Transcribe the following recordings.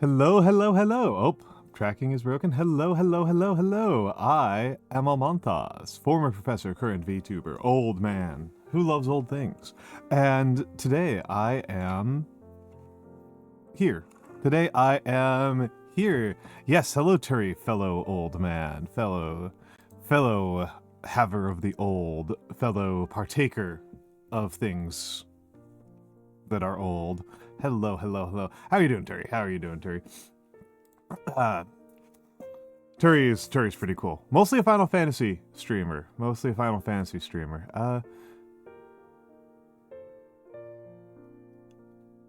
Hello, hello, hello. Oh, tracking is broken. Hello, hello, hello, hello. I am Almantas, former professor, current VTuber, old man who loves old things. And today I am here. Today I am here. Yes, hello, Turi, fellow old man, fellow haver of the old, fellow partaker of things that are old. Hello, hello, hello. How are you doing, Turi? How are you doing, Turi? Turi's pretty cool. Mostly a Final Fantasy streamer. I don't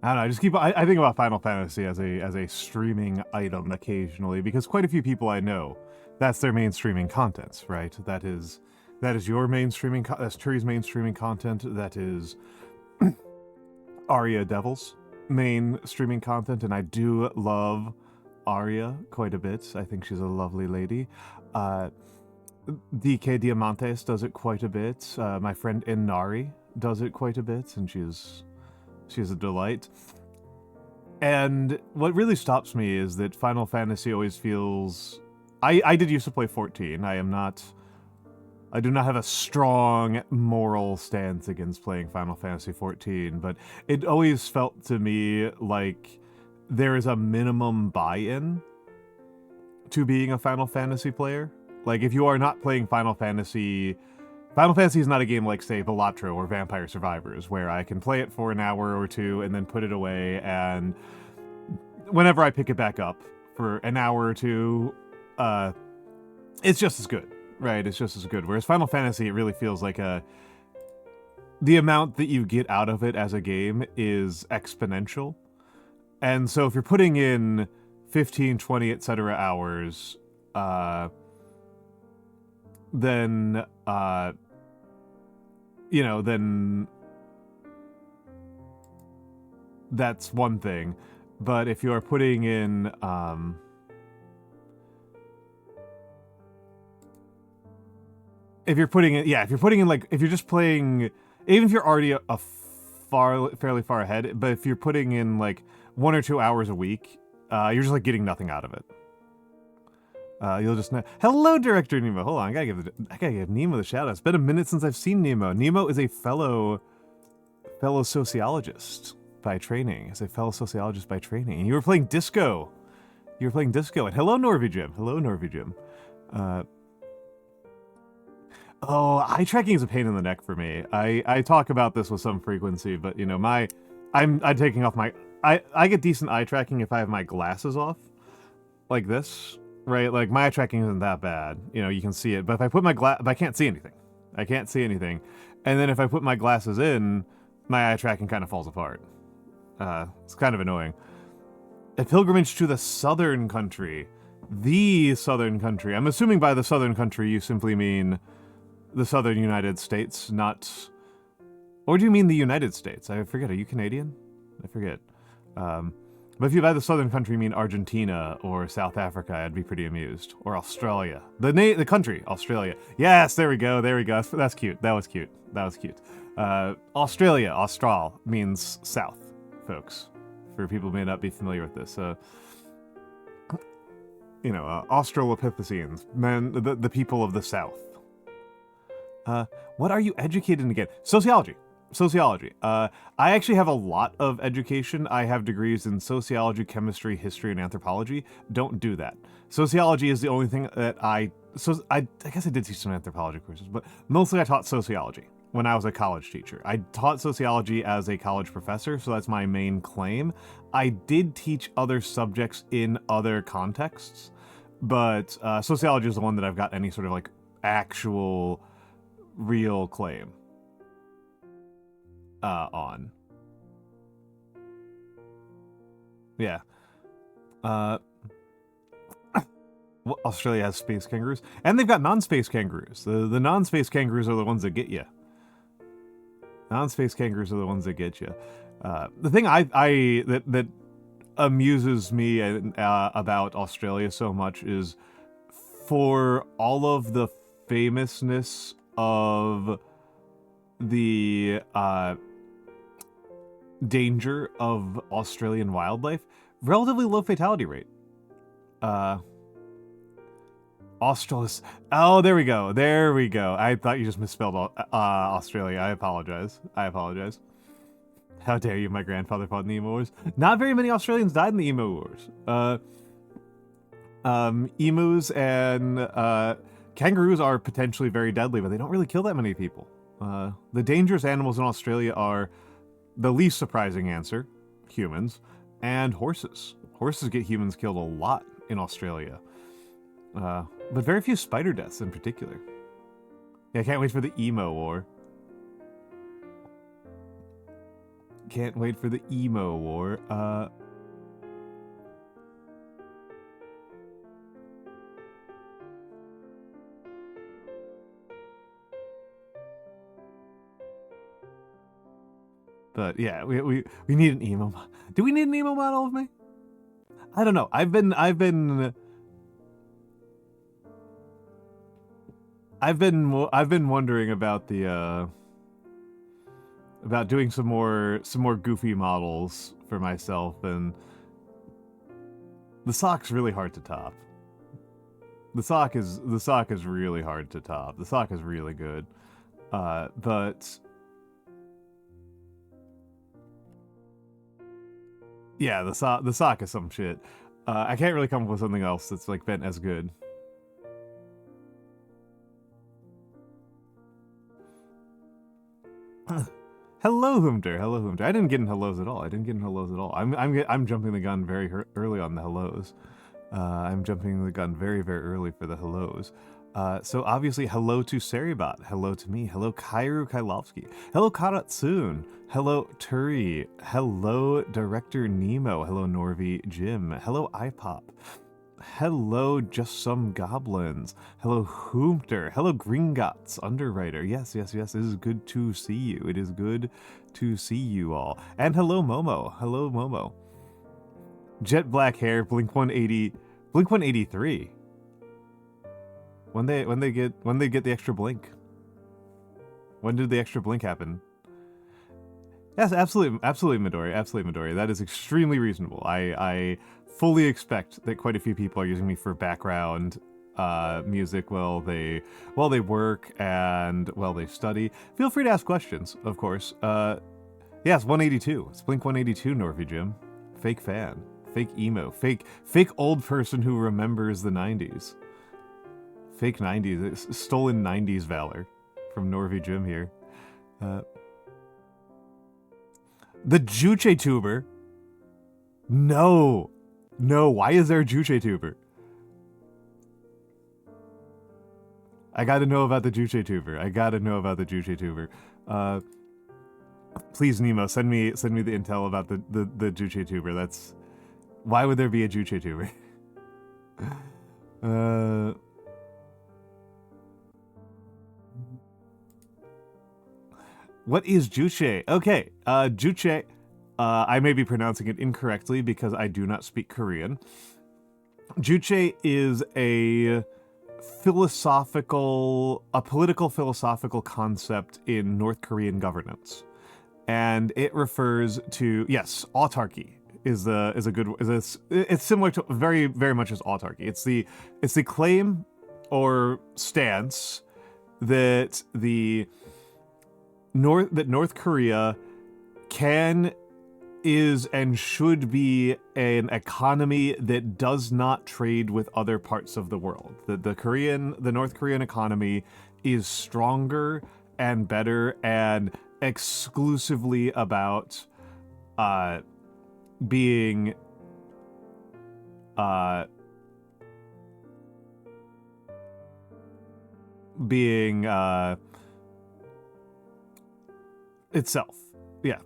know. I think about Final Fantasy as a streaming item occasionally because quite a few people I know, that's their main streaming content, right? That is your main streaming. That's Turi's main streaming content. That is Aria Devil's main streaming content, and I do love Aria quite a bit. I think she's a lovely lady. DK Diamantes does it quite a bit. My friend Inari does it quite a bit, and she's a delight. And what really stops me is that Final Fantasy always feels... I did used to play 14. I do not have a strong moral stance against playing Final Fantasy 14, but it always felt to me like there is a minimum buy-in to being a Final Fantasy player. Like, if you are not playing Final Fantasy is not a game like, say, Balatro or Vampire Survivors, where I can play it for an hour or two and then put it away, and whenever I pick it back up for an hour or two, it's just as good. Right, it's just as good. Whereas Final Fantasy, it really feels like the amount that you get out of it as a game is exponential. And so if you're putting in 15, 20, etc. hours, then that's one thing. But if you are putting in if you're just playing, even if you're already fairly far ahead, but if you're putting in like 1 or 2 hours a week, you're just like getting nothing out of it. You'll just know. Hello, Director Nemo. Hold on, I gotta give Nemo the shout out. It's been a minute since I've seen Nemo. Nemo is a fellow sociologist by training. And you were playing disco. And hello, Norvijim. Hello, Norvijim. Oh, eye tracking is a pain in the neck for me. I talk about this with some frequency, but you know, I'm taking off my... I get decent eye tracking if I have my glasses off. Like this, right? Like, my eye tracking isn't that bad. You know, you can see it, but if I put my I can't see anything. And then if I put my glasses in, my eye tracking kind of falls apart. It's kind of annoying. A pilgrimage to the southern country. The southern country. I'm assuming by the southern country you simply mean the southern United States, not... Or do you mean the United States? I forget, are you Canadian? I forget. But if you by the southern country mean Argentina or South Africa, I'd be pretty amused. Or Australia. The country, Australia. Yes, there we go. That's cute. That was cute. Australia, Austral, means south, folks. For people who may not be familiar with this. Australopithecines, the people of the south. What are you educated in again? Sociology. I actually have a lot of education. I have degrees in sociology, chemistry, history, and anthropology. Don't do that. Sociology is the only thing that I guess I did teach some anthropology courses, but mostly I taught sociology when I was a college teacher. I taught sociology as a college professor, so that's my main claim. I did teach other subjects in other contexts, but sociology is the one that I've got any sort of like actual real claim on. Yeah. Australia has space kangaroos, and they've got non-space kangaroos. The non-space kangaroos are the ones that get you. The thing that amuses me about Australia so much is for all of the famousness of the danger of Australian wildlife, relatively low fatality rate. Australis. Oh, there we go. There we go. I thought you just misspelled Australia. I apologize. I apologize. How dare you? My grandfather fought in the Emo Wars. Not very many Australians died in the Emo Wars. Emus and kangaroos are potentially very deadly, but they don't really kill that many people. The dangerous animals in Australia are the least surprising answer, humans, and horses. Horses get humans killed a lot in Australia. But very few spider deaths in particular. Yeah, I can't wait for the Emo War. Can't wait for the Emo War. But yeah, we need an emo mod. Do we need an emo model of me? I don't know. I've been wondering about the about doing some more goofy models for myself, and the sock's really hard to top. The sock is really hard to top. The sock is really good. But yeah, the sock is some shit. I can't really come up with something else that's like been as good. Hello, Humter. Hello, Humter. I didn't get in hellos at all. I'm jumping the gun very early on the hellos. I'm jumping the gun very, very early for the hellos. So obviously, hello to Seribot. Hello to me. Hello, Kairu Kailovsky. Hello, Karatsun. Hello, Turi. Hello, Director Nemo. Hello, Norvi Jim. Hello, iPop. Hello, Just Some Goblins. Hello, Hoomter. Hello, Gringotts, Underwriter. Yes. It is good to see you. It is good to see you all. And hello, Momo. Hello, Momo. Jet black hair, Blink 180, Blink 183. When they get the extra blink? When did the extra blink happen? Yes, absolutely, Midori. That is extremely reasonable. I fully expect that quite a few people are using me for background music while they work and while they study. Feel free to ask questions, of course. Yes, 182. It's Blink 182, Norvi Jim. Fake fan. Fake emo. Fake old person who remembers the 90s. Fake 90s. Stolen 90s valor from Norvi Jim here. The Juche Tuber. No. Why is there a Juche Tuber? I gotta know about the Juche Tuber. Please, Nemo, send me the intel about the Juche Tuber. That's... Why would there be a Juche Tuber? What is Juche? Okay, Juche, I may be pronouncing it incorrectly because I do not speak Korean. Juche is a political philosophical concept in North Korean governance. And it refers to, yes, autarky is it's similar to very, very much as autarky. It's the claim or stance that North Korea is and should be an economy that does not trade with other parts of the world. The North Korean economy is stronger and better and exclusively about being itself. Yeah.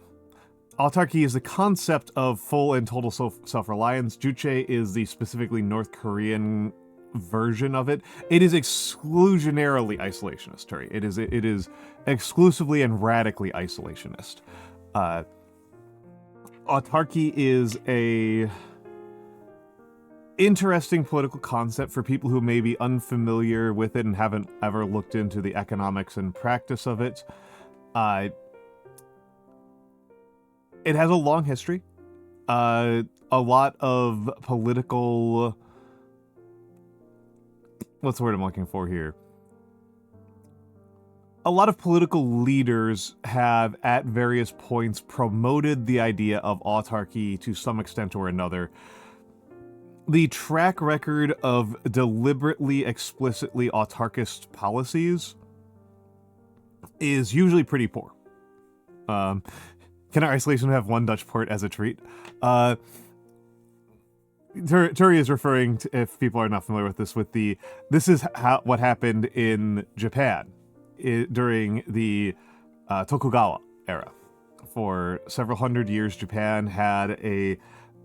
Autarky is the concept of full and total self-reliance. Juche is the specifically North Korean version of it. It is exclusionarily isolationist, Terry. It is exclusively and radically isolationist. Autarky is a interesting political concept for people who may be unfamiliar with it and haven't ever looked into the economics and practice of it. It has a long history. a lot of political... What's the word I'm looking for here? A lot of political leaders have, at various points, promoted the idea of autarky to some extent or another. The track record of deliberately, explicitly autarkist policies is usually pretty poor. Can our isolation have one Dutch port as a treat? Turi is referring to, if people are not familiar with this, this is what happened in Japan during the Tokugawa era. For several hundred years, Japan had a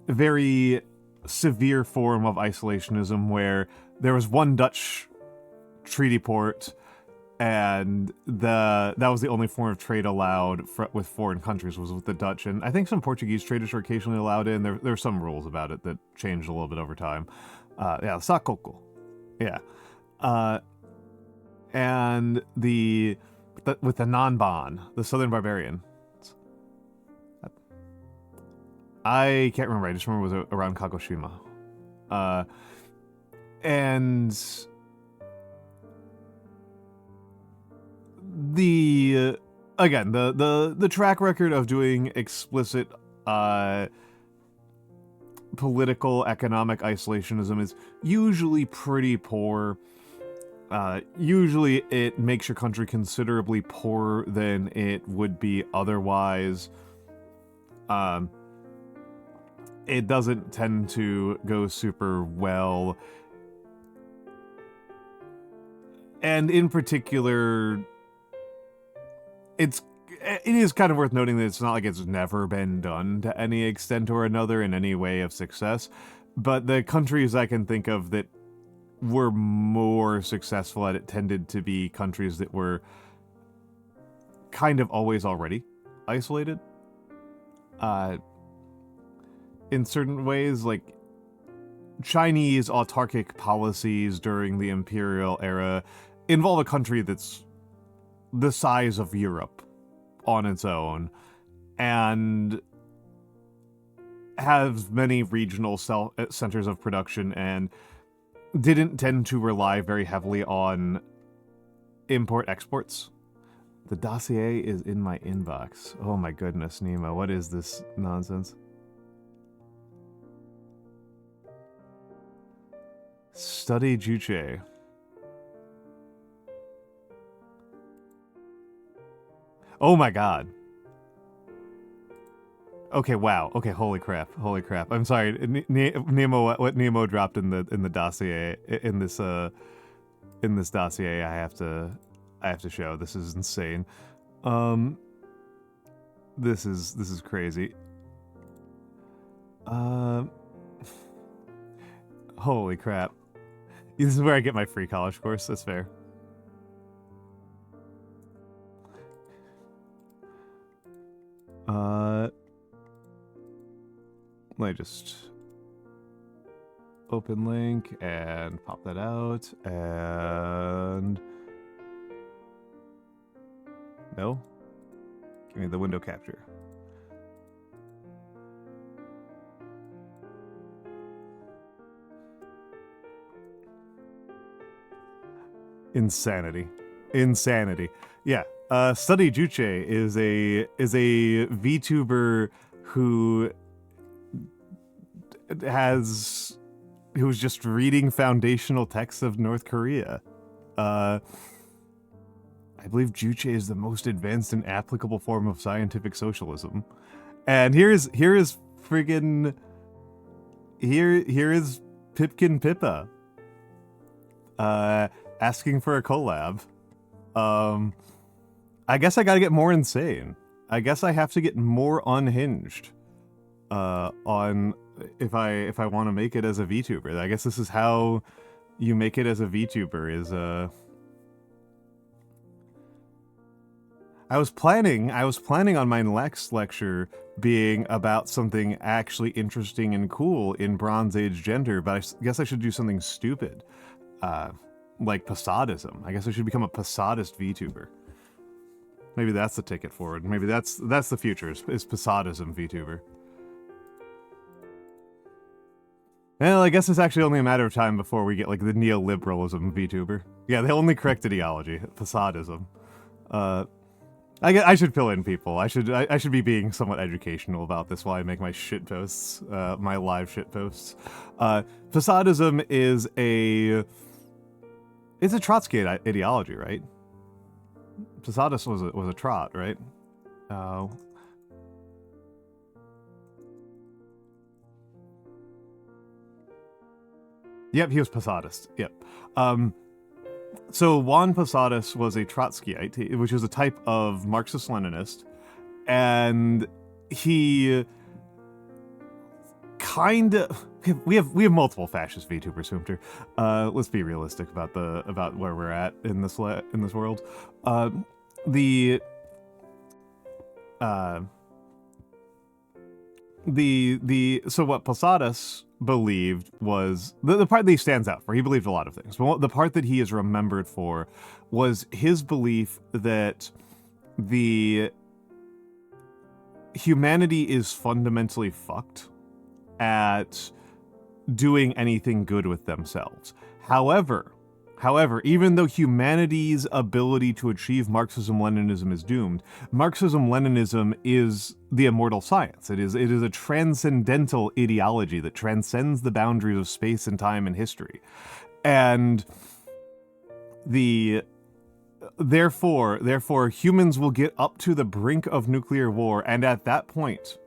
very severe form of isolationism where there was one Dutch treaty port, and that was the only form of trade allowed with foreign countries, was with the Dutch, and I think some Portuguese traders were occasionally allowed in. There were some rules about it that changed a little bit over time. Yeah, Sakoko. Yeah. And with the Nanban, the Southern Barbarian. I can't remember, I just remember it was around Kagoshima. And the track record of doing explicit political economic isolationism is usually pretty poor. Usually it makes your country considerably poorer than it would be otherwise. It doesn't tend to go super well. And in particular, it is kind of worth noting that it's not like it's never been done to any extent or another in any way of success. But the countries I can think of that were more successful at it tended to be countries that were kind of always already isolated. In certain ways, like Chinese autarkic policies during the imperial era involve a country that's the size of Europe on its own and has many regional centers of production and didn't tend to rely very heavily on import-exports. The dossier is in my inbox. Oh my goodness, Nemo, what is this nonsense? Study Juche. Oh my god. Okay, wow. Okay, holy crap. Holy crap. I'm sorry. Nemo, what Nemo dropped in the dossier in this dossier I have to show. This is insane. This is crazy. Holy crap. This is where I get my free college course. That's fair. Let me just open link and pop that out, and no, give me the window capture. Insanity. Yeah. Study Juche is a VTuber who was just reading foundational texts of North Korea. I believe Juche is the most advanced and applicable form of scientific socialism. And here is Pipkin Pippa asking for a collab. I guess I gotta get more insane. I guess I have to get more unhinged on if I want to make it as a VTuber. I guess this is how you make it as a VTuber. Is I was planning on my next lecture being about something actually interesting and cool in Bronze Age gender, but I guess I should do something stupid, like Posadism. I guess I should become a Posadist VTuber. Maybe that's the ticket forward. Maybe that's the future, is Posadism VTuber. Well, I guess it's actually only a matter of time before we get, like, the neoliberalism VTuber. Yeah, the only correct ideology. Facadism. I should fill in people. I should be being somewhat educational about this while I make my shit posts, my live shit posts. Facadism is it's a Trotsky ideology, right? Posadist was a trot, right? Yep, he was Posadist. Yep. So Juan Posadas was a Trotskyite, which was a type of Marxist-Leninist, and he kind of we have multiple fascist VTubers, Hunter. Let's be realistic about where we're at in this world. So what Posadas believed was the part that he stands out for. He believed a lot of things, but the part that he is remembered for was his belief that the humanity is fundamentally fucked at doing anything good with themselves. However, even though humanity's ability to achieve Marxism-Leninism is doomed, Marxism-Leninism is the immortal science. It is a transcendental ideology that transcends the boundaries of space and time and history. And therefore humans will get up to the brink of nuclear war, and at that point,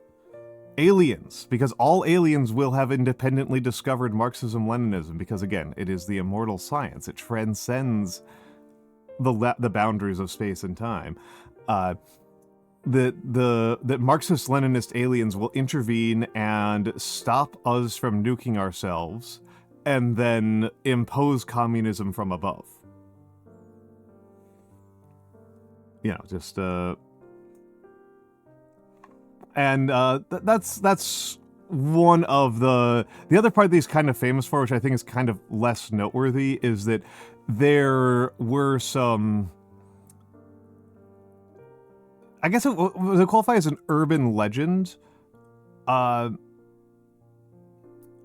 aliens, because all aliens will have independently discovered Marxism-Leninism, because again, it is the immortal science. It transcends the boundaries of space and time. That Marxist-Leninist aliens will intervene and stop us from nuking ourselves, and then impose communism from above. You know, just and that's one of the other part that he's kind of famous for, which I think is kind of less noteworthy, is that there were some, I guess it would qualify as an urban legend. I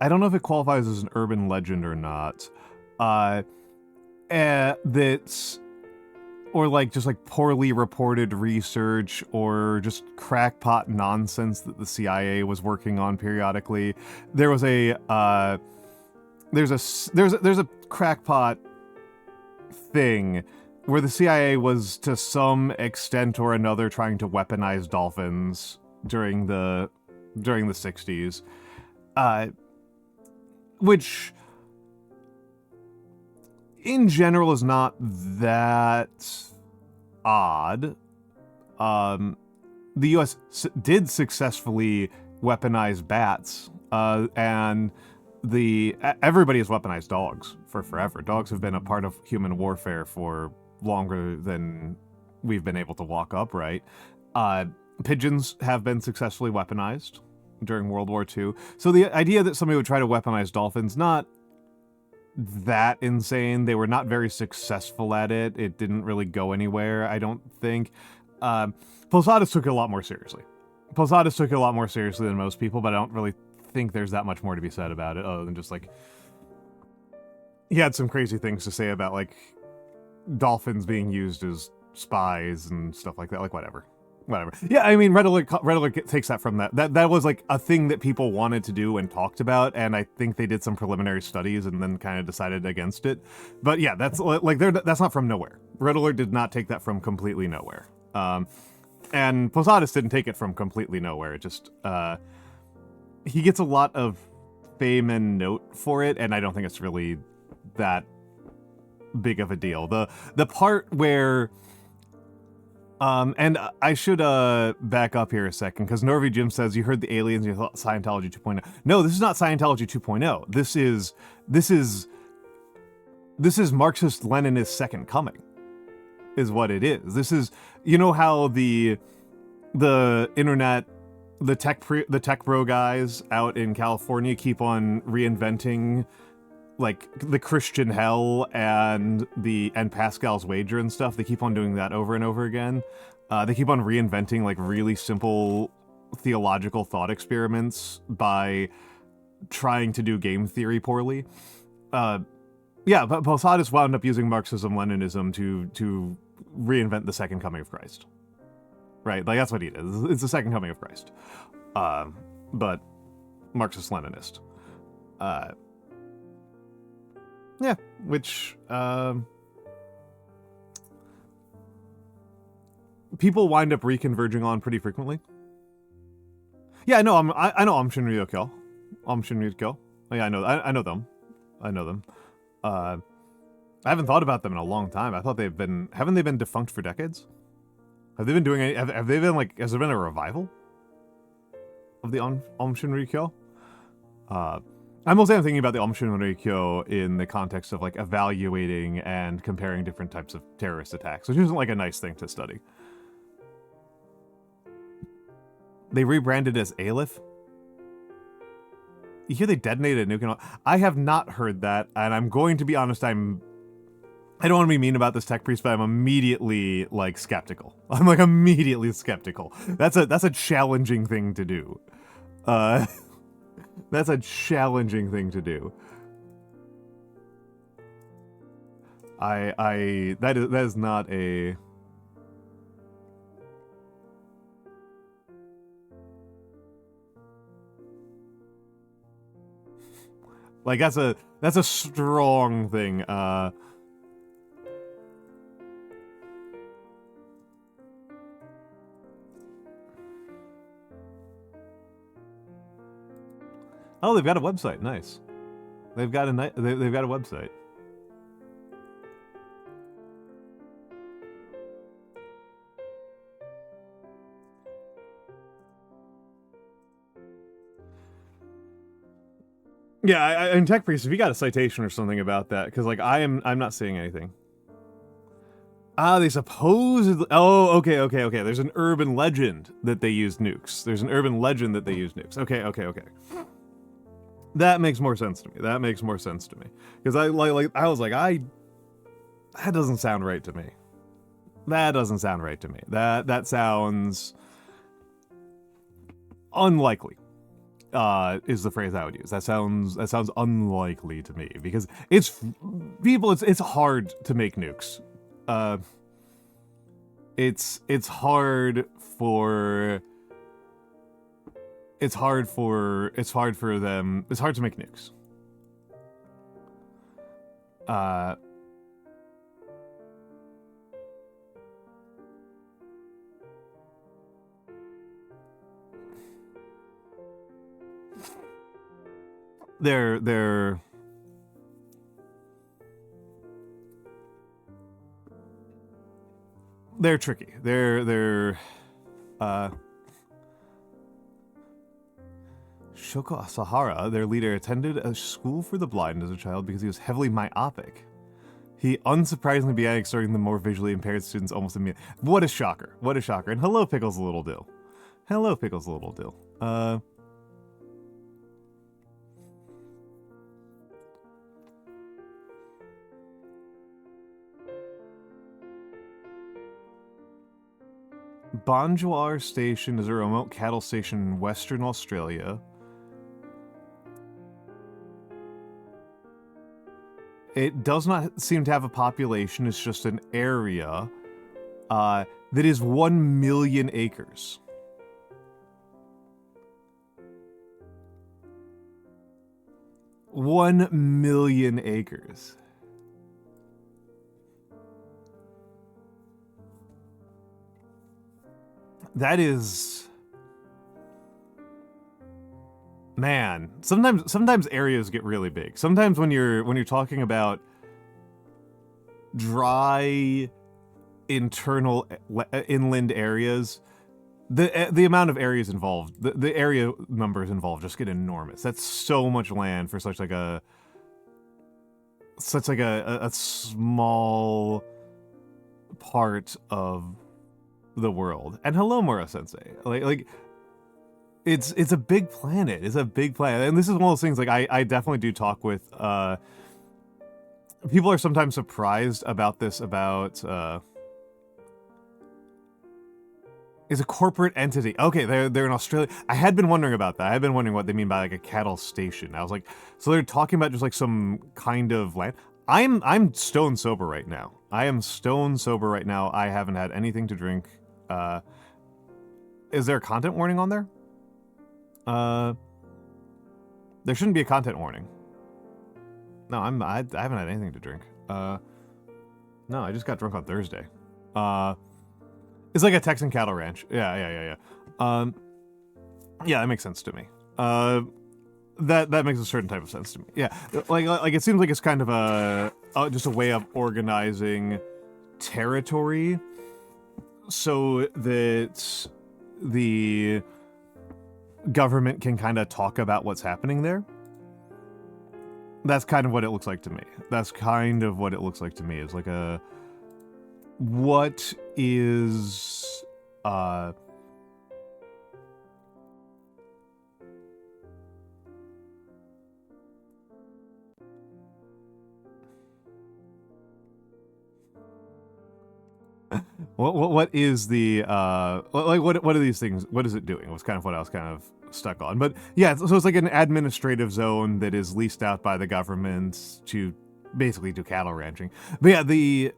don't know if it qualifies as an urban legend or not. That's, or like just like poorly reported research, or just crackpot nonsense that the CIA was working on periodically. There was there's a crackpot thing where the CIA was to some extent or another trying to weaponize dolphins during the 60s, which in general is not that odd. The US did successfully weaponize bats, and everybody has weaponized dogs for forever. Dogs have been a part of human warfare for longer than we've been able to walk upright. Pigeons have been successfully weaponized during World War II. So the idea that somebody would try to weaponize dolphins, not that insane. They were not very successful at it. It didn't really go anywhere, I don't think. Posadas took it a lot more seriously. Posadas took it a lot more seriously than most people, but I don't really think there's that much more to be said about it, other than just, like, he had some crazy things to say about, like, dolphins being used as spies and stuff like that. Like, whatever. Yeah, I mean, Red Alert takes that from that. That was, like, a thing that people wanted to do and talked about, and I think they did some preliminary studies and then kind of decided against it. But yeah, that's not from nowhere. Red Alert did not take that from completely nowhere. And Posadas didn't take it from completely nowhere. It just, he gets a lot of fame and note for it, and I don't think it's really that big of a deal. The part where... and I should back up here a second, because Noru Jim says, you heard the aliens, you thought Scientology 2.0. No, this is not Scientology 2.0. This is Marxist-Leninist second coming, is what it is. This is, you know how the internet, the tech bro guys out in California keep on reinventing, like, the Christian hell and Pascal's wager and stuff. They keep on doing that over and over again. They keep on reinventing, like, really simple theological thought experiments by trying to do game theory poorly. Yeah, but Posadis wound up using Marxism-Leninism to reinvent the second coming of Christ. Right? Like, that's what he did. It's the second coming of Christ. But Marxist-Leninist. Yeah, which, people wind up reconverging on pretty frequently. Yeah, I know Shinryu-kyo. Shinryu-kyo. Yeah, I know them. I haven't thought about them in a long time. I thought haven't they been defunct for decades? Have they been doing any, have they been like, has there been a revival of the Shinryu-kyo? I'm thinking about the Shinryu-kyo in the context of like evaluating and comparing different types of terrorist attacks, which isn't like a nice thing to study. They rebranded as Aleph. You hear they detonated a nuke? I have not heard that, and I'm going to be honest. I don't want to be mean about this tech priest, but I'm immediately like skeptical. I'm like immediately skeptical. That's a challenging thing to do. That's a challenging thing to do. That is not a. Like, that's a strong thing. Oh, they've got a website. Nice. They've got a website. Yeah, in Tech Priest, if you got a citation or something about that, because like I'm not seeing anything. They supposedly. Oh, okay. There's an urban legend that they used nukes. Okay. That makes more sense to me. Because I was like, that doesn't sound right to me. That sounds unlikely. Is the phrase I would use. That sounds unlikely to me, because it's hard to make nukes. It's hard to make nukes. They're tricky. Shoko Asahara, their leader, attended a school for the blind as a child because he was heavily myopic. He unsurprisingly began starting the more visually impaired students almost immediately. What a shocker. And hello, Pickles Little Dill. Banjwar Station is a remote cattle station in Western Australia. It does not seem to have a population, it's just an area that is 1 million acres. $1 million acres. That is, man. Sometimes areas get really big. Sometimes when you're talking about dry, internal inland areas, the amount of areas involved, the area numbers involved just get enormous. That's so much land for such a small part of the world. And hello, Mura Sensei. Like it's a big planet. And this is one of those things, like, I definitely do talk with people are sometimes surprised about this, about Is a corporate entity. Okay, they're in Australia. I had been wondering about that. I had been wondering what they mean by like a cattle station. I was like, so they're talking about just like some kind of land. I'm stone sober right now. I am stone sober right now. I haven't had anything to drink. Is there a content warning on there? There shouldn't be a content warning. No, I haven't had anything to drink. No, I just got drunk on Thursday. It's like a Texan cattle ranch. Yeah. Yeah, that makes sense to me. That makes a certain type of sense to me. Yeah, like it seems like it's kind of a just a way of organizing territory so that the government can kind of talk about what's happening there. That's kind of what it looks like to me. That's kind of what it looks like to me. It's like a... What is... What is the like what are these things? What is it doing? Was kind of what I was kind of stuck on. But yeah, so it's like an administrative zone that is leased out by the government to basically do cattle ranching. But yeah, the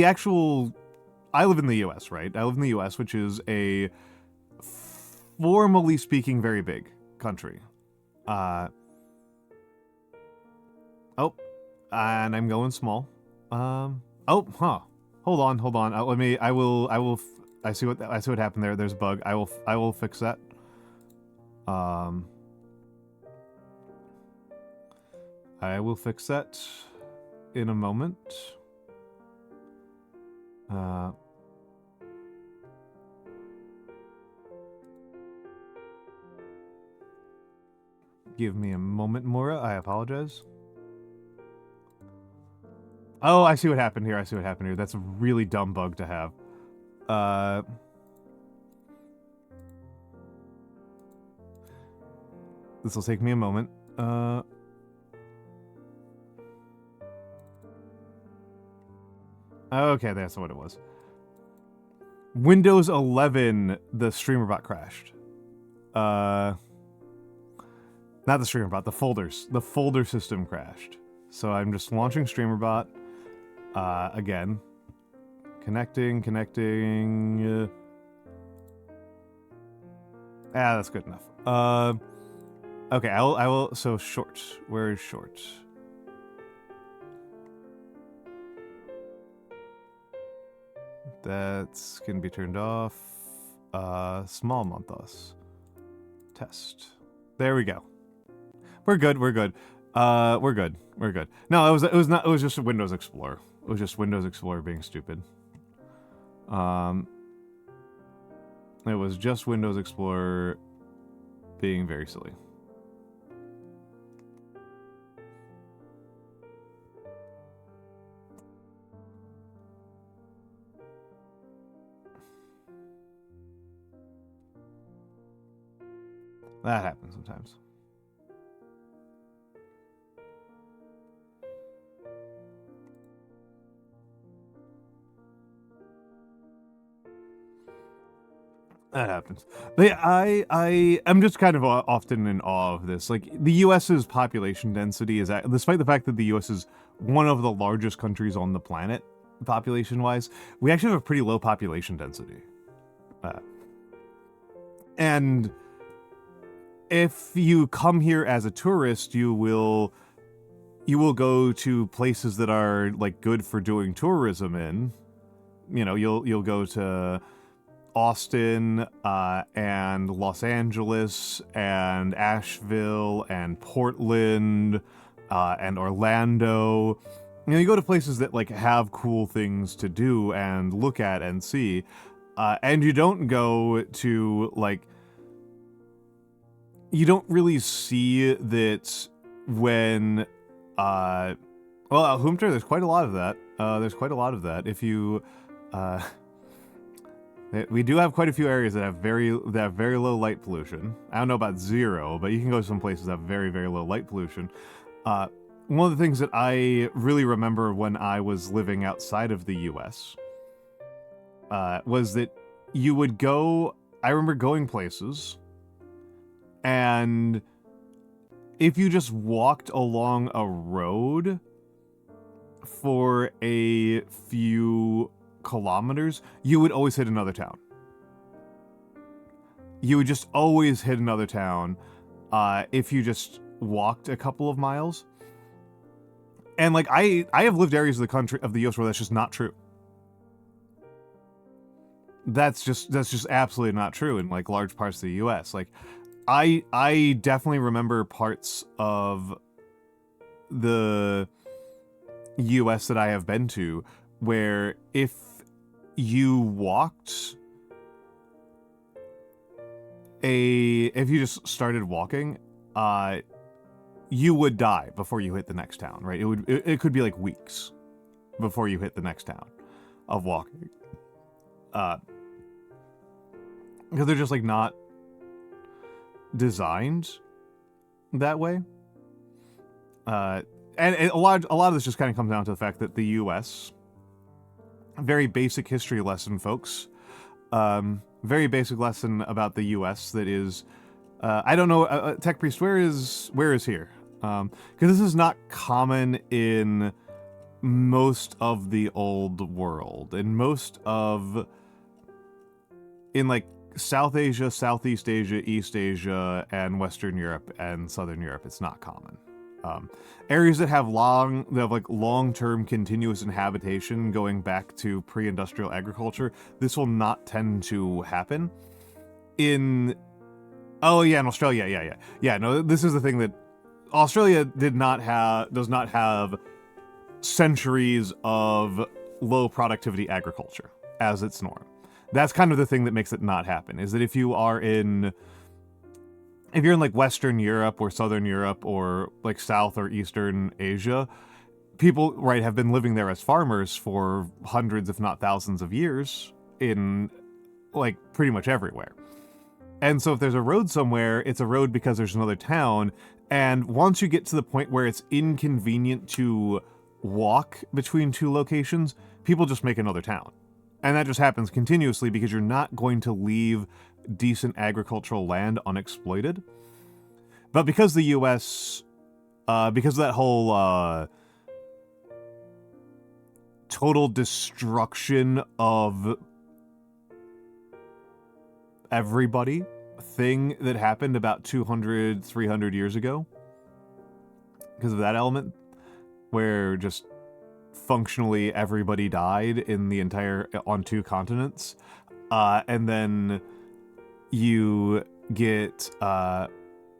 actual I live in the US, right? I live in the US, which is a formally speaking very big country. And I'm going small. Hold on. I see what happened there. There's a bug. I will fix that. I will fix that in a moment. Give me a moment, Mora. I apologize. Oh, I see what happened here. That's a really dumb bug to have. This will take me a moment. Okay, that's what it was. Windows 11, the Streamerbot crashed. Not the Streamerbot, the folders. The folder system crashed. So I'm just launching Streamerbot. Again. Connecting. That's good enough. Okay, I will, so short. Where is short? That's can be turned off. Small Monthos. Test. There we go. We're good. We're good. No, it was just Windows Explorer. It was just Windows Explorer being stupid. It was just Windows Explorer being very silly. That happens sometimes. That happens. But yeah, I'm just kind of often in awe of this. Like, the US's population density is, despite the fact that the US is one of the largest countries on the planet, population-wise, we actually have a pretty low population density. And if you come here as a tourist, you will go to places that are, like, good for doing tourism in. You know, you'll go to Austin, and Los Angeles, and Asheville, and Portland, and Orlando. You know, you go to places that, like, have cool things to do and look at and see, and you don't go to, like, you don't really see that when, well, Humter, there's quite a lot of that. If you, we do have quite a few areas that have very low light pollution. I don't know about zero, but you can go to some places that have very, very low light pollution. One of the things that I really remember when I was living outside of the US was that you would go... I remember going places, and if you just walked along a road for a few kilometers, you would always hit another town. You would just always hit another town if you just walked a couple of miles. And like I have lived areas of the country of the US where that's just not true. That's just absolutely not true in like large parts of the US. Like I definitely remember parts of the US that I have been to where if you walked if you just started walking, you would die before you hit the next town, right? It could be like weeks before you hit the next town of walking. Because they're just like not designed that way. And a lot of this just kind of comes down to the fact that the US, very basic history lesson, folks. Very basic lesson about the US that is, I don't know, Tech Priest, where is here? Because this is not common in most of the old world. In like South Asia, Southeast Asia, East Asia, and Western Europe and Southern Europe, it's not common. Areas that have long-term continuous inhabitation going back to pre-industrial agriculture, this will not tend to happen. In Australia, yeah. No, this is the thing that Australia does not have centuries of low productivity agriculture as its norm. That's kind of the thing that makes it not happen, is that if you're in like Western Europe or Southern Europe or like South or Eastern Asia, people, right, have been living there as farmers for hundreds, if not thousands of years in like pretty much everywhere. And so if there's a road somewhere, it's a road because there's another town. And once you get to the point where it's inconvenient to walk between two locations, people just make another town. And that just happens continuously because you're not going to leave decent agricultural land unexploited. But because the US, because of that whole total destruction of everybody thing that happened about 200, 300 years ago, because of that element, where just functionally everybody died on two continents, and then you get the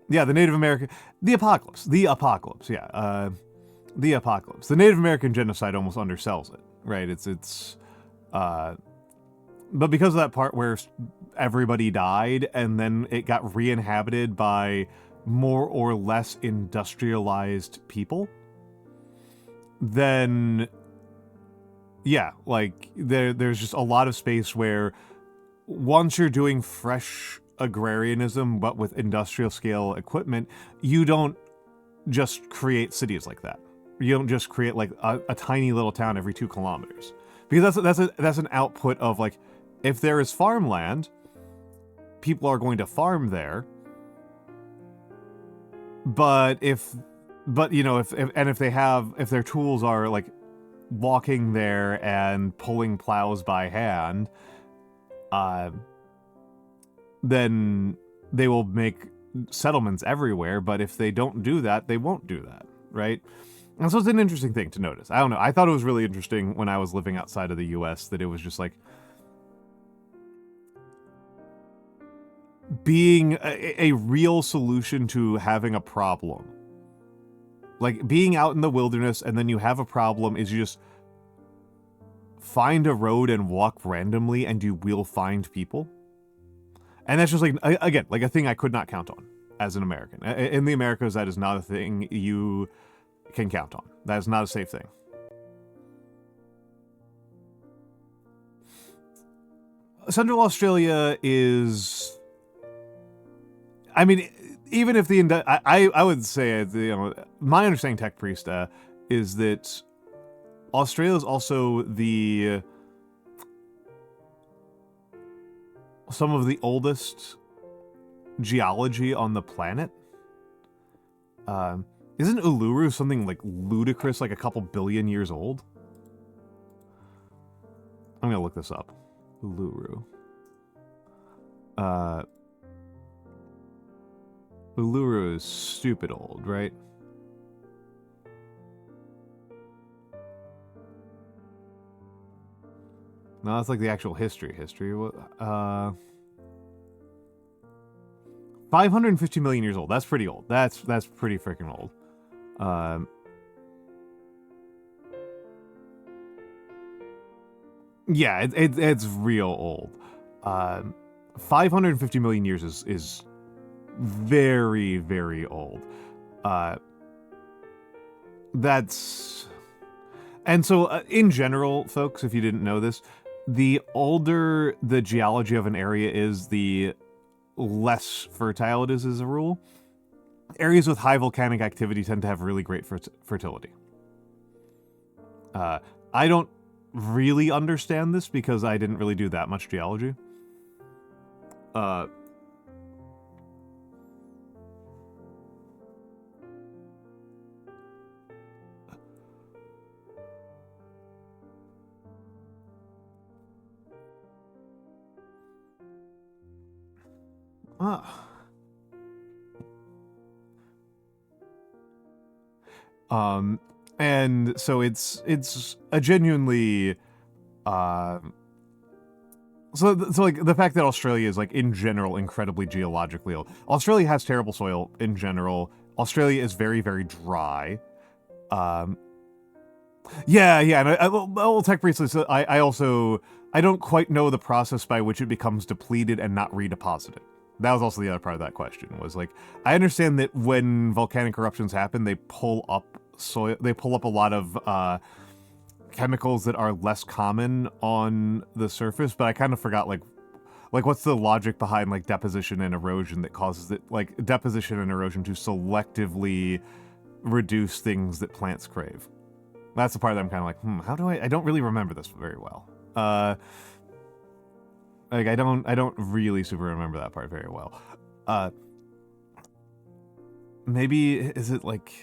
Native American, the apocalypse, the Native American genocide almost undersells it, right? But because of that part where everybody died and then it got re-inhabited by more or less industrialized people, then yeah, like there's just a lot of space where once you're doing fresh agrarianism but with industrial scale equipment, you don't just create cities like that. You don't just create like a tiny little town every 2 kilometers, because that's an output of like, if there is farmland, people are going to farm there. But if their tools are like walking there and pulling plows by hand, then they will make settlements everywhere. But if they don't do that, they won't do that, right? And so it's an interesting thing to notice. I don't know. I thought it was really interesting when I was living outside of the US that it was just like being a real solution to having a problem. Like being out in the wilderness and then you have a problem is you just find a road and walk randomly and you will find people. And that's just like, again, like a thing I could not count on as an American. In the Americas, that is not a thing you can count on. That is not a safe thing. Central Australia is... I mean, even if I would say, my understanding, Tech Priest, is that Australia is also the some of the oldest geology on the planet. Isn't Uluru something like ludicrous, like a couple billion years old? I'm gonna look this up. Uluru. Uluru is stupid old, right? No, that's like the actual history. 550 million years old. That's pretty old. That's pretty freaking old. Yeah, it's real old. 550 million years is very, very old. That's... And so, in general, folks, if you didn't know this, the older the geology of an area is, the less fertile it is, as a rule. Areas with high volcanic activity tend to have really great fertility. I don't really understand this because I didn't really do that much geology. And so it's a genuinely, so like the fact that Australia is like in general incredibly geologically old. Australia has terrible soil in general. Australia is very, very dry. Yeah, and I'll tech briefly. So I don't quite know the process by which it becomes depleted and not redeposited. That was also the other part of that question, was like, I understand that when volcanic eruptions happen, they pull up soil, they pull up a lot of chemicals that are less common on the surface, but I kind of forgot, like what's the logic behind, like, deposition and erosion that causes it, like, deposition and erosion to selectively reduce things that plants crave? That's the part that I'm kind of like, how do I don't really remember this very well. Like, I don't really super remember that part very well. Maybe, is it like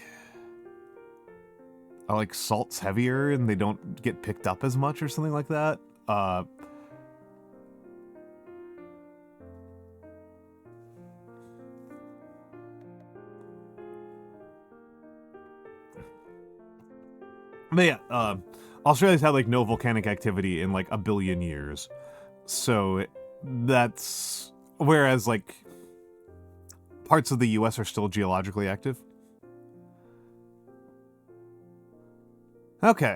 salt's heavier and they don't get picked up as much or something like that? But yeah, Australia's had like no volcanic activity in like a billion years. So that's, whereas like parts of the US are still geologically active. Okay.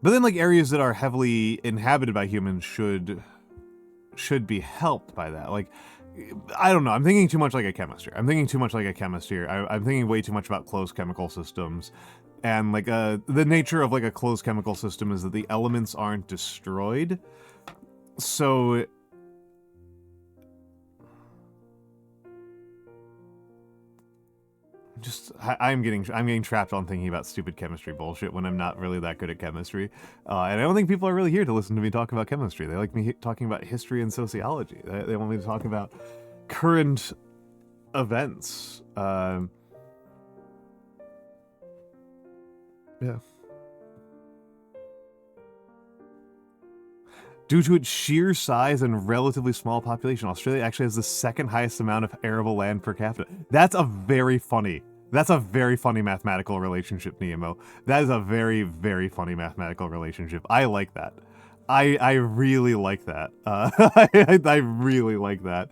But then like areas that are heavily inhabited by humans should be helped by that. Like, I don't know, I'm thinking too much like a chemist here. I'm thinking way too much about closed chemical systems. And like the nature of like a closed chemical system is that the elements aren't destroyed. So I'm getting trapped on thinking about stupid chemistry bullshit when I'm not really that good at chemistry. And I don't think people are really here to listen to me talk about chemistry. They like me talking about history and sociology. They want me to talk about current events. Yeah. Due to its sheer size and relatively small population, Australia actually has the second highest amount of arable land per capita. That's a very funny mathematical relationship, Nemo. That is a very, very funny mathematical relationship. I like that. I really like that. I really like that.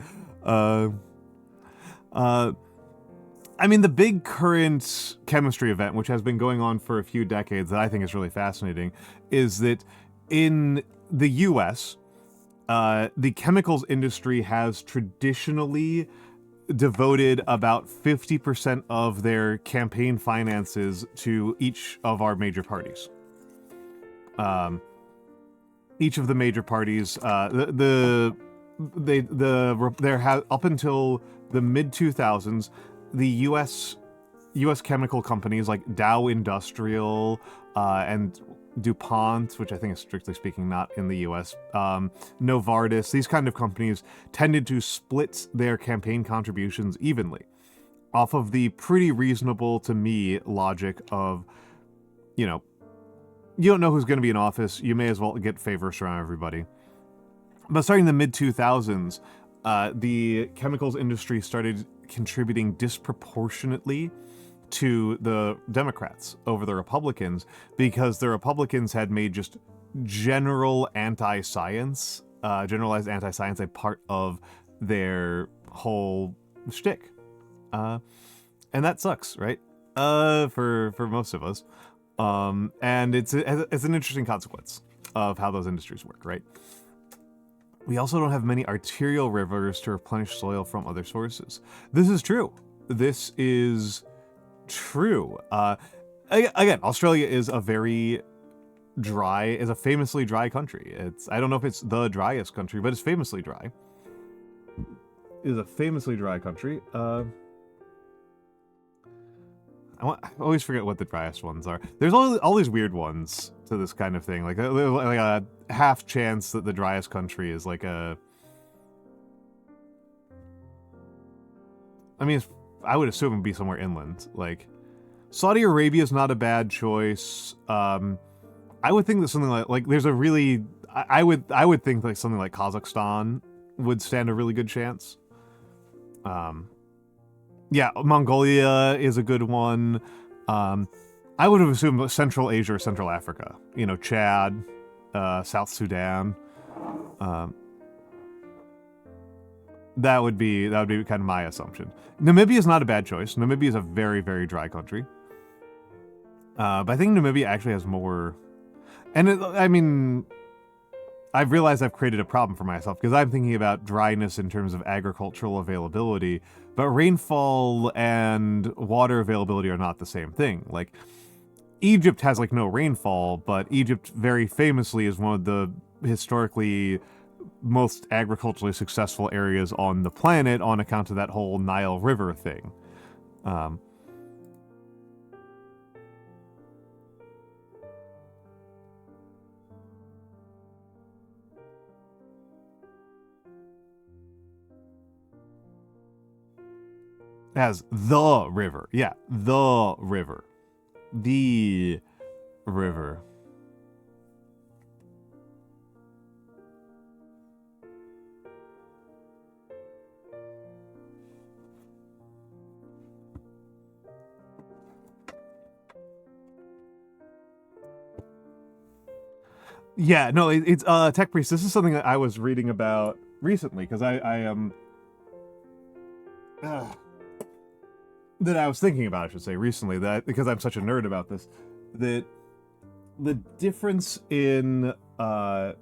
I mean, the big current chemistry event, which has been going on for a few decades, that I think is really fascinating, is that in the US, the chemicals industry has traditionally devoted about 50% of their campaign finances to each of our major parties. Each of the major parties, up until the mid-2000s, the US chemical companies like Dow Industrial and DuPont, which I think is strictly speaking not in the US, Novartis, these kind of companies tended to split their campaign contributions evenly off of the pretty reasonable, to me, logic of, you know, you don't know who's going to be in office, you may as well get favors from everybody. But starting in the mid-2000s, the chemicals industry started contributing disproportionately to the Democrats over the Republicans, because the Republicans had made just generalized anti-science a part of their whole shtick. And that sucks, right? For most of us. And it's an interesting consequence of how those industries work, right? We also don't have many arterial rivers to replenish soil from other sources. This is true. This is true. Again, Australia is a famously dry country. I don't know if it's the driest country, but it's famously dry. It is a famously dry country. I always forget what the driest ones are. There's all these weird ones to this kind of thing. Like a half chance that the driest country is like a... I mean, I would assume it'd be somewhere inland. Like, Saudi Arabia is not a bad choice. I would think that something like there's a really... I would think like something like Kazakhstan would stand a really good chance. Yeah, Mongolia is a good one. I would have assumed Central Asia or Central Africa. You know, Chad, South Sudan. That would be kind of my assumption. Namibia is not a bad choice. Namibia is a very, very dry country. But I think Namibia actually has more... And I mean, I've realized I've created a problem for myself, because I'm thinking about dryness in terms of agricultural availability, but rainfall and water availability are not the same thing. Like, Egypt has like no rainfall, but Egypt very famously is one of the historically most agriculturally successful areas on the planet on account of that whole Nile River thing. As the river. Yeah, the river. The river. Yeah, no, it's Tech Priest. This is something that I was reading about recently, because I am... that I was thinking about, I should say, recently, that because I'm such a nerd about this, that the difference in how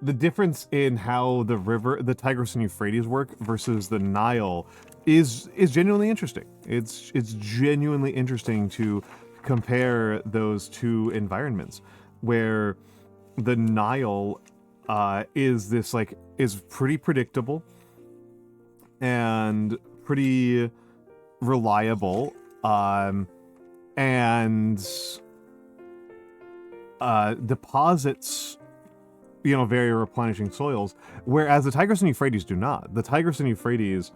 the Tigris and Euphrates work versus the Nile is genuinely interesting. It's genuinely interesting to compare those two environments, where the Nile is pretty predictable and pretty reliable, and deposits, you know, very replenishing soils, whereas the Tigris and Euphrates do not. The Tigris and Euphrates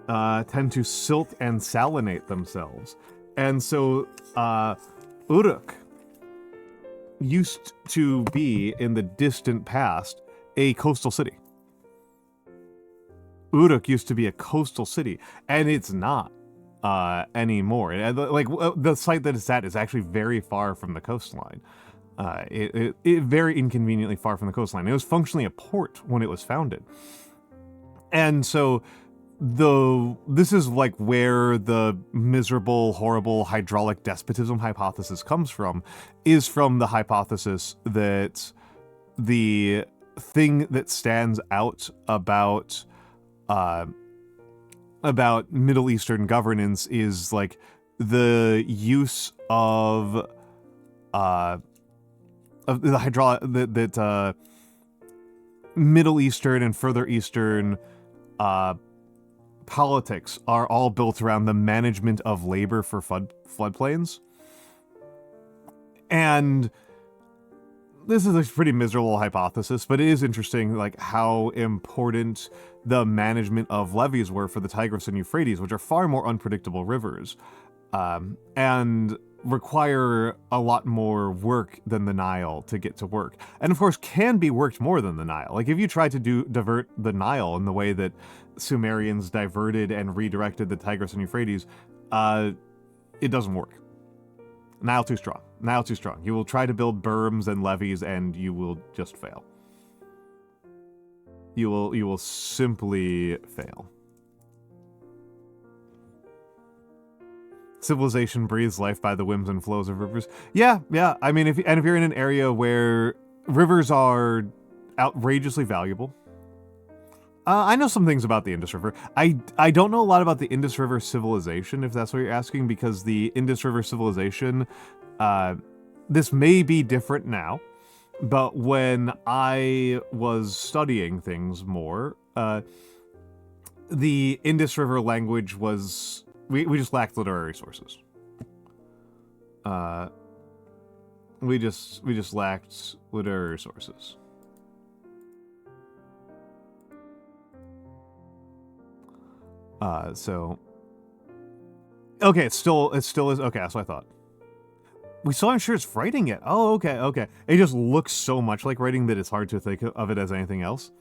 tend to silt and salinate themselves. And so Uruk used to be, in the distant past, a coastal city. Uruk used to be a coastal city, and it's not anymore. Like, the site that it's at is actually very far from the coastline. It very inconveniently far from the coastline. It was functionally a port when it was founded. And so this is like where the miserable, horrible hydraulic despotism hypothesis comes from, is from the hypothesis that the thing that stands out about Middle Eastern governance is like the use of the hydraulic that Middle Eastern and further Eastern politics are all built around the management of labor for floodplains. And this is a pretty miserable hypothesis, but it is interesting, like, how important the management of levees were for the Tigris and Euphrates, which are far more unpredictable rivers, and require a lot more work than the Nile to get to work. And of course, can be worked more than the Nile. Like, if you try to divert the Nile in the way that Sumerians diverted and redirected the Tigris and Euphrates, it doesn't work. Nile too strong. Nile too strong. You will try to build berms and levees, and you will just fail. You will simply fail. Civilization breathes life by the whims and flows of rivers. Yeah. I mean, if you're in an area where rivers are outrageously valuable. I know some things about the Indus River. I don't know a lot about the Indus River civilization, if that's what you're asking, because the Indus River civilization, this may be different now, but when I was studying things more, the Indus River language was... We just lacked literary sources. We just lacked literary sources. So... Okay, it still is... Okay, that's what I thought. We still aren't sure it's writing it. Oh, okay. It just looks so much like writing that it's hard to think of it as anything else.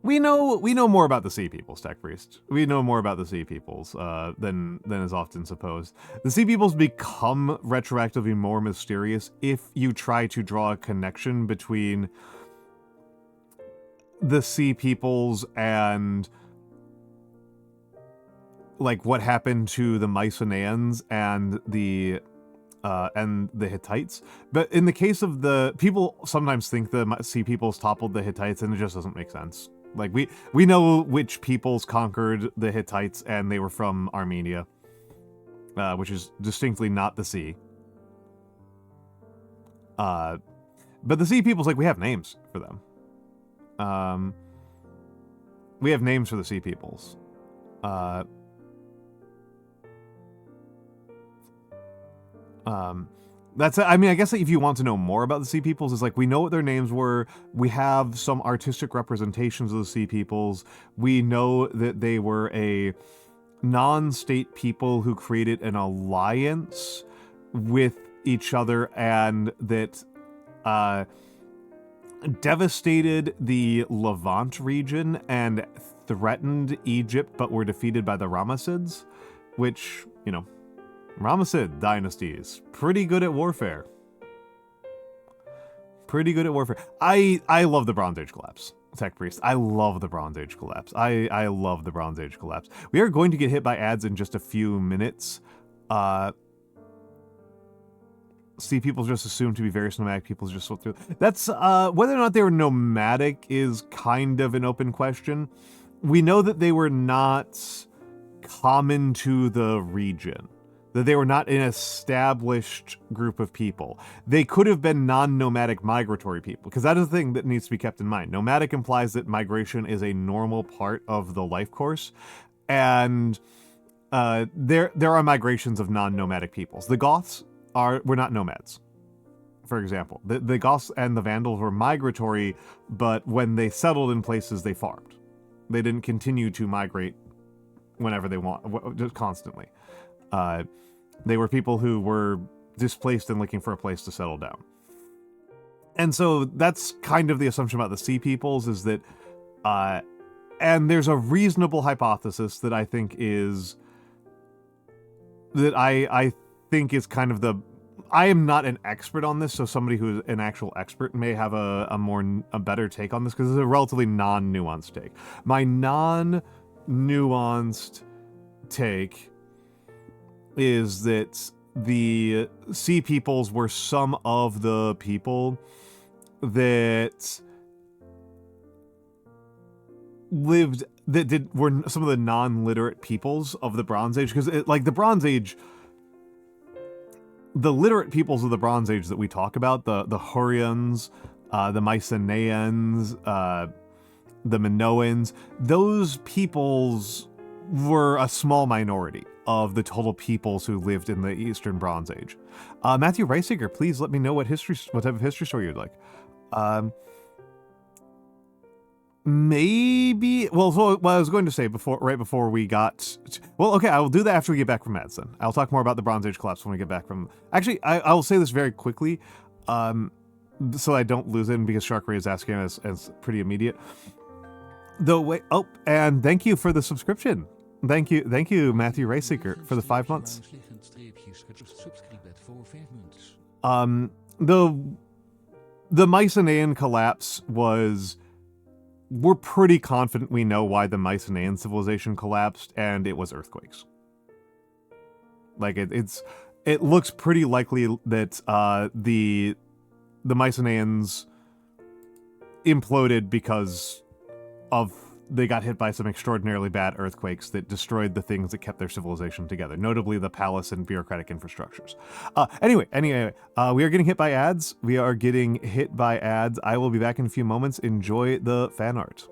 We know more about the Sea Peoples, Tech Priest. We know more about the Sea Peoples than is often supposed. The Sea Peoples become retroactively more mysterious if you try to draw a connection between the Sea Peoples and, like, what happened to the Mycenaeans and the Hittites. But in the case of the people, sometimes think the Sea Peoples toppled the Hittites, and it just doesn't make sense. Like, we know which peoples conquered the Hittites, and they were from Armenia, which is distinctly not the sea. But the Sea Peoples, like, we have names for them. We have names for the Sea Peoples. That's, I mean, I guess if you want to know more about the Sea Peoples, it's like, we know what their names were, we have some artistic representations of the Sea Peoples, we know that they were a non-state people who created an alliance with each other, and that devastated the Levant region and threatened Egypt, but were defeated by the Ramessids, which, you know, Ramessid dynasties, pretty good at warfare. I love the Bronze Age collapse, Tech Priest. I love the Bronze Age collapse. I love the Bronze Age collapse. We are going to get hit by ads in just a few minutes. Sea Peoples just assumed to be various nomadic peoples just swept through. That's, whether or not they were nomadic is kind of an open question. We know that they were not common to the region. That they were not an established group of people. They could have been non-nomadic migratory people, because that is the thing that needs to be kept in mind. Nomadic implies that migration is a normal part of the life course, and there are migrations of non-nomadic peoples. The Goths were not nomads, for example. The Goths and the Vandals were migratory, but when they settled in places, they farmed. They didn't continue to migrate whenever they want, just constantly. They were people who were displaced and looking for a place to settle down. And so that's kind of the assumption about the Sea Peoples, is that, and there's a reasonable hypothesis that I think is, I think is kind of the, I am not an expert on this, so somebody who's an actual expert may have a better take on this, because it's a relatively non-nuanced take. My non-nuanced take is that the Sea Peoples were some of the people that were some of the non-literate peoples of the Bronze Age, because like the Bronze Age, the literate peoples of the Bronze Age that we talk about, the Hurrians, the Mycenaeans, the Minoans, those peoples were a small minority of the total peoples who lived in the Eastern Bronze Age. Matthew Reisiger, please let me know what type of history story you'd like. Maybe. Well, so what I was going to say right before we got. Well, okay, I will do that after we get back from ads. Then I'll talk more about the Bronze Age collapse when we get back from. Actually, I will say this very quickly, so I don't lose it, because Shark Ray is asking as pretty immediate. The way. Oh, and thank you for the subscription. Thank you, Matthew Reisiger, for the 5 months. The Mycenaean collapse was. We're pretty confident we know why the Mycenaean civilization collapsed, and it was earthquakes. Like it looks pretty likely that the Mycenaeans imploded because of they got hit by some extraordinarily bad earthquakes that destroyed the things that kept their civilization together, notably the palace and bureaucratic infrastructures. Anyway, we are getting hit by ads. I will be back in a few moments. Enjoy the fan art.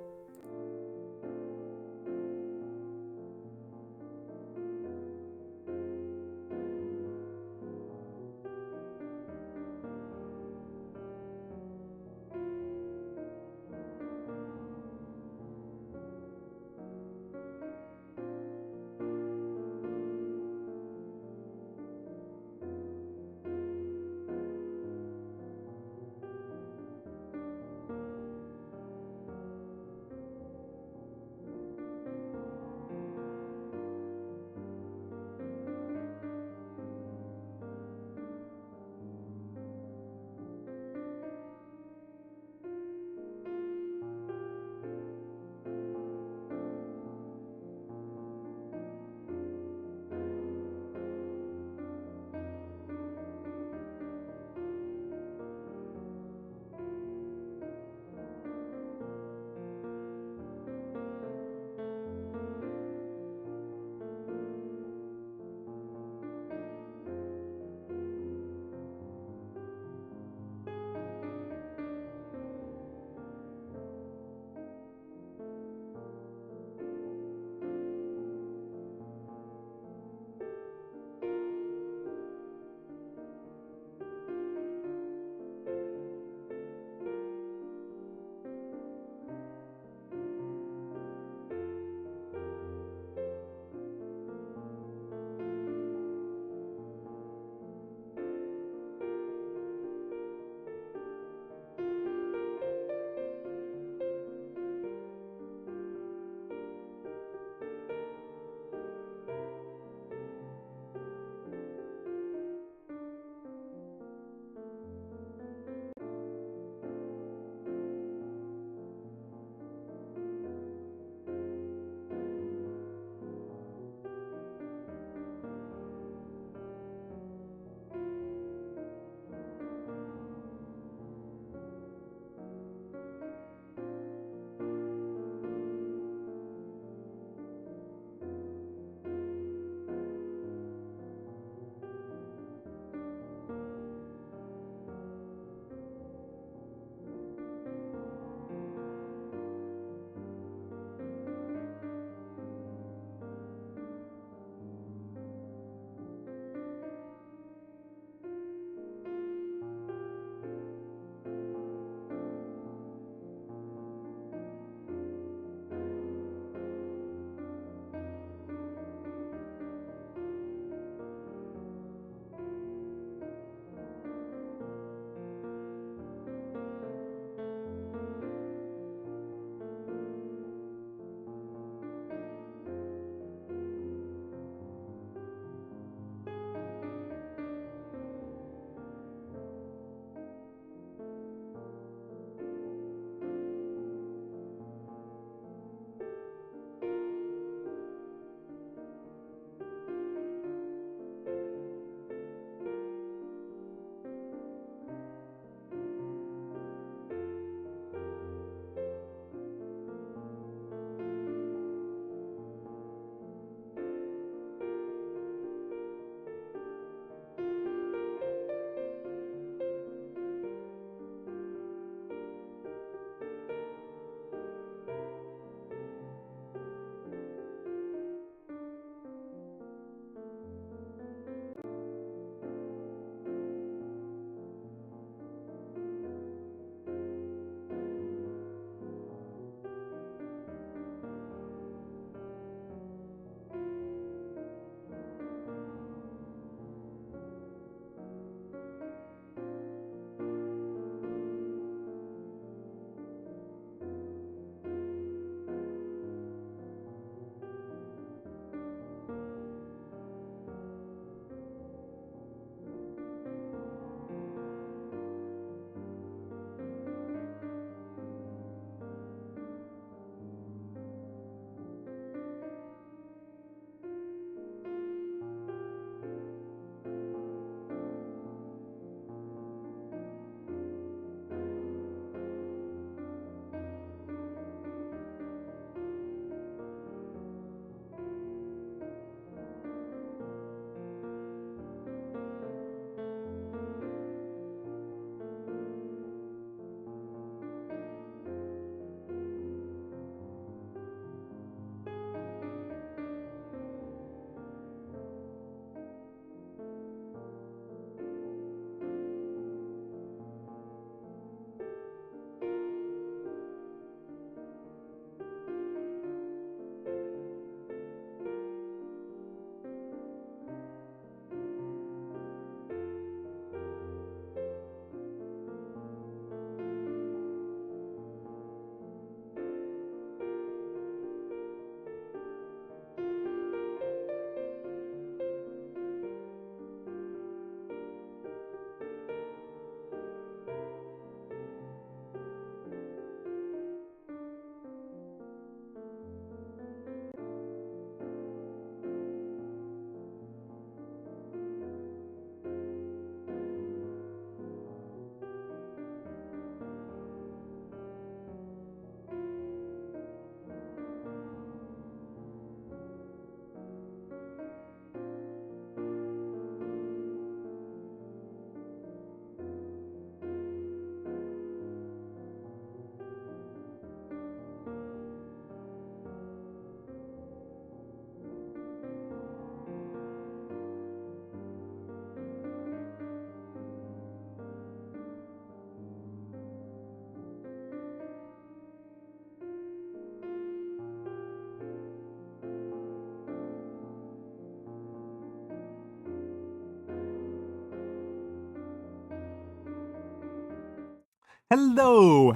Hello.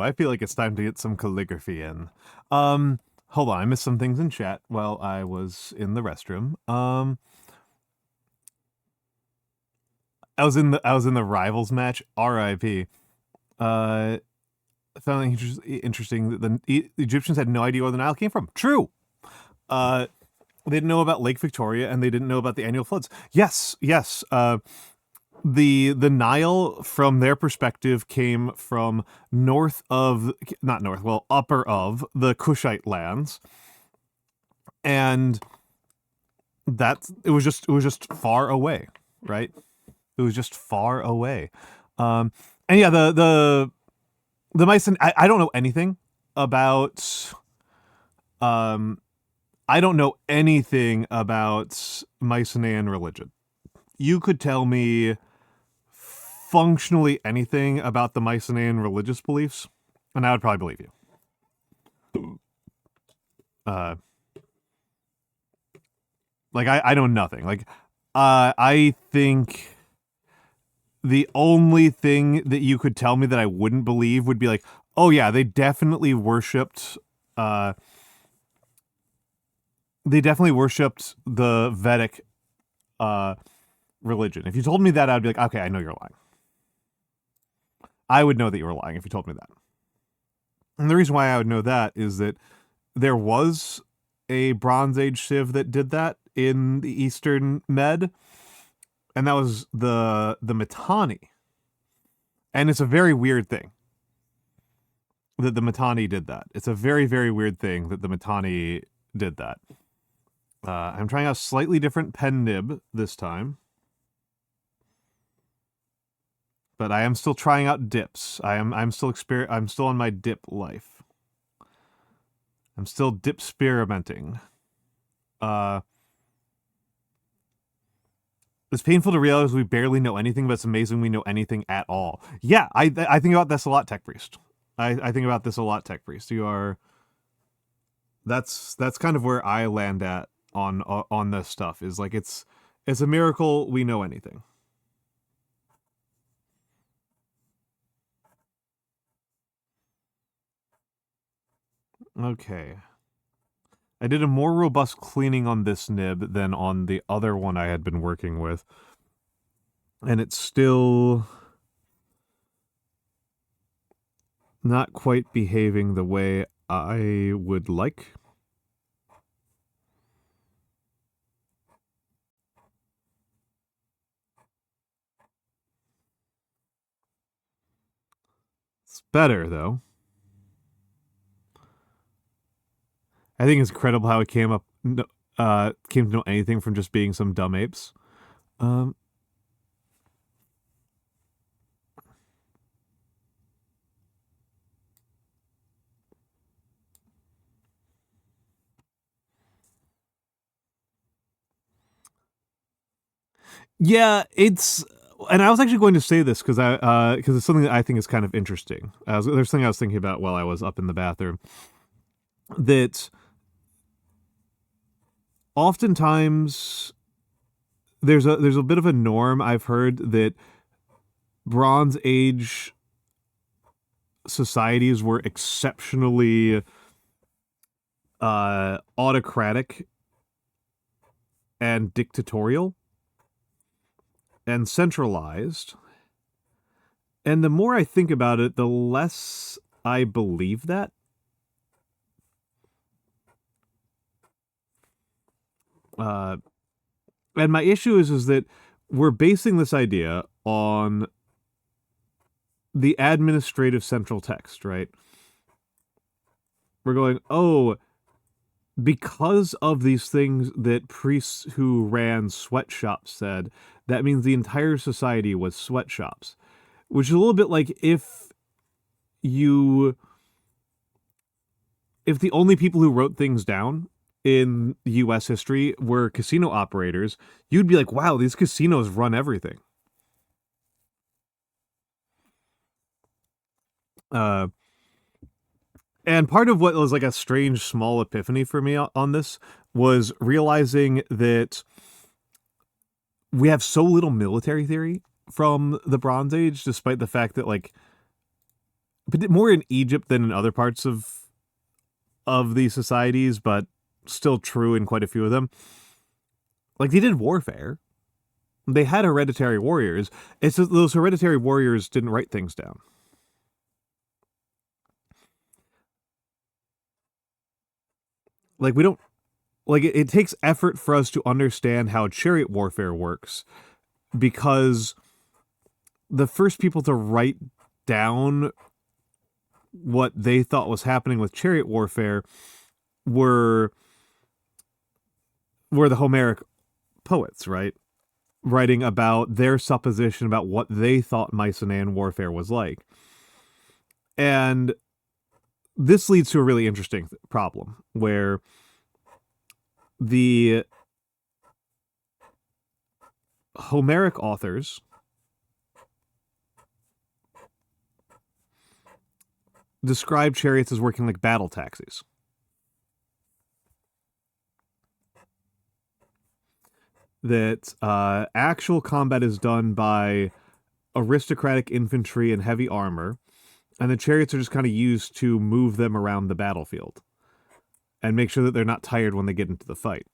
I feel like it's time to get some calligraphy in. Hold on, I missed some things in chat while I was in the restroom. I was in the rivals match. R.I.P. Found it interesting that the Egyptians had no idea where the Nile came from. True. They didn't know about Lake Victoria, and they didn't know about the annual floods. Yes. The Nile, from their perspective, came from upper of the Kushite lands, and it was just far away, right? It was just far away. And yeah, the Mycenaean, I don't know anything about Mycenaean religion. You could tell me functionally anything about the Mycenaean religious beliefs, and I would probably believe you. Like, I know nothing. Like, I think the only thing that you could tell me that I wouldn't believe would be like, oh yeah, they definitely worshipped the Vedic religion. If you told me that, I'd be like, okay, I know you're lying. I would know that you were lying if you told me that. And the reason why I would know that is that there was a Bronze Age civ that did that in the Eastern Med, and that was the Mitanni. And it's a very weird thing that the Mitanni did that. It's a very, very weird thing that the Mitanni did that. I'm trying out a slightly different pen nib this time. But I am still trying out dips. I'm still on my dip life. I'm still dip experimenting. It's painful to realize we barely know anything, but it's amazing we know anything at all. Yeah, I think about this a lot, Tech Priest. I think about this a lot, Tech Priest. That's kind of where I land at on this stuff. Is like it's a miracle we know anything. Okay. I did a more robust cleaning on this nib than on the other one I had been working with. And it's still not quite behaving the way I would like. It's better, though. I think it's incredible how it came to know anything from just being some dumb apes. Yeah, and I was actually going to say this because it's something that I think is kind of interesting. There's something I was thinking about while I was up in the bathroom. That oftentimes there's a bit of a norm I've heard that Bronze Age societies were exceptionally autocratic and dictatorial and centralized. And the more I think about it, the less I believe that. And my issue is that we're basing this idea on the administrative central text, right? We're going, oh, because of these things that priests who ran sweatshops said, that means the entire society was sweatshops. Which is a little bit like if the only people who wrote things down in U.S. history were casino operators, you'd be like, wow, these casinos run everything. And part of what was like a strange small epiphany for me on this was realizing that we have so little military theory from the Bronze Age, despite the fact that, like, but more in Egypt than in other parts of these societies, but still true in quite a few of them. Like, they did warfare. They had hereditary warriors. It's just those hereditary warriors didn't write things down. Like, we don't... Like, it takes effort for us to understand how chariot warfare works, because the first people to write down what they thought was happening with chariot warfare were the Homeric poets, right? Writing about their supposition about what they thought Mycenaean warfare was like. And this leads to a really interesting problem, where the Homeric authors describe chariots as working like battle taxis. That actual combat is done by aristocratic infantry and heavy armor, and the chariots are just kind of used to move them around the battlefield and make sure that they're not tired when they get into the fight.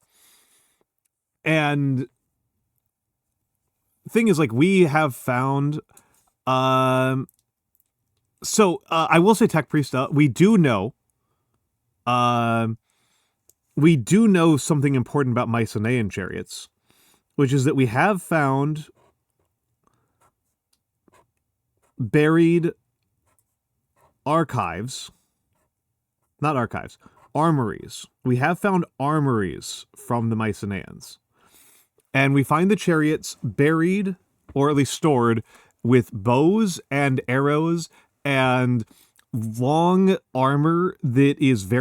And the thing is, like, we have found... I will say, Tech Priest, we do know something important about Mycenaean chariots, which is that we have found buried armories. We have found armories from the Mycenaeans. And we find the chariots buried, or at least stored, with bows and arrows and long armor that is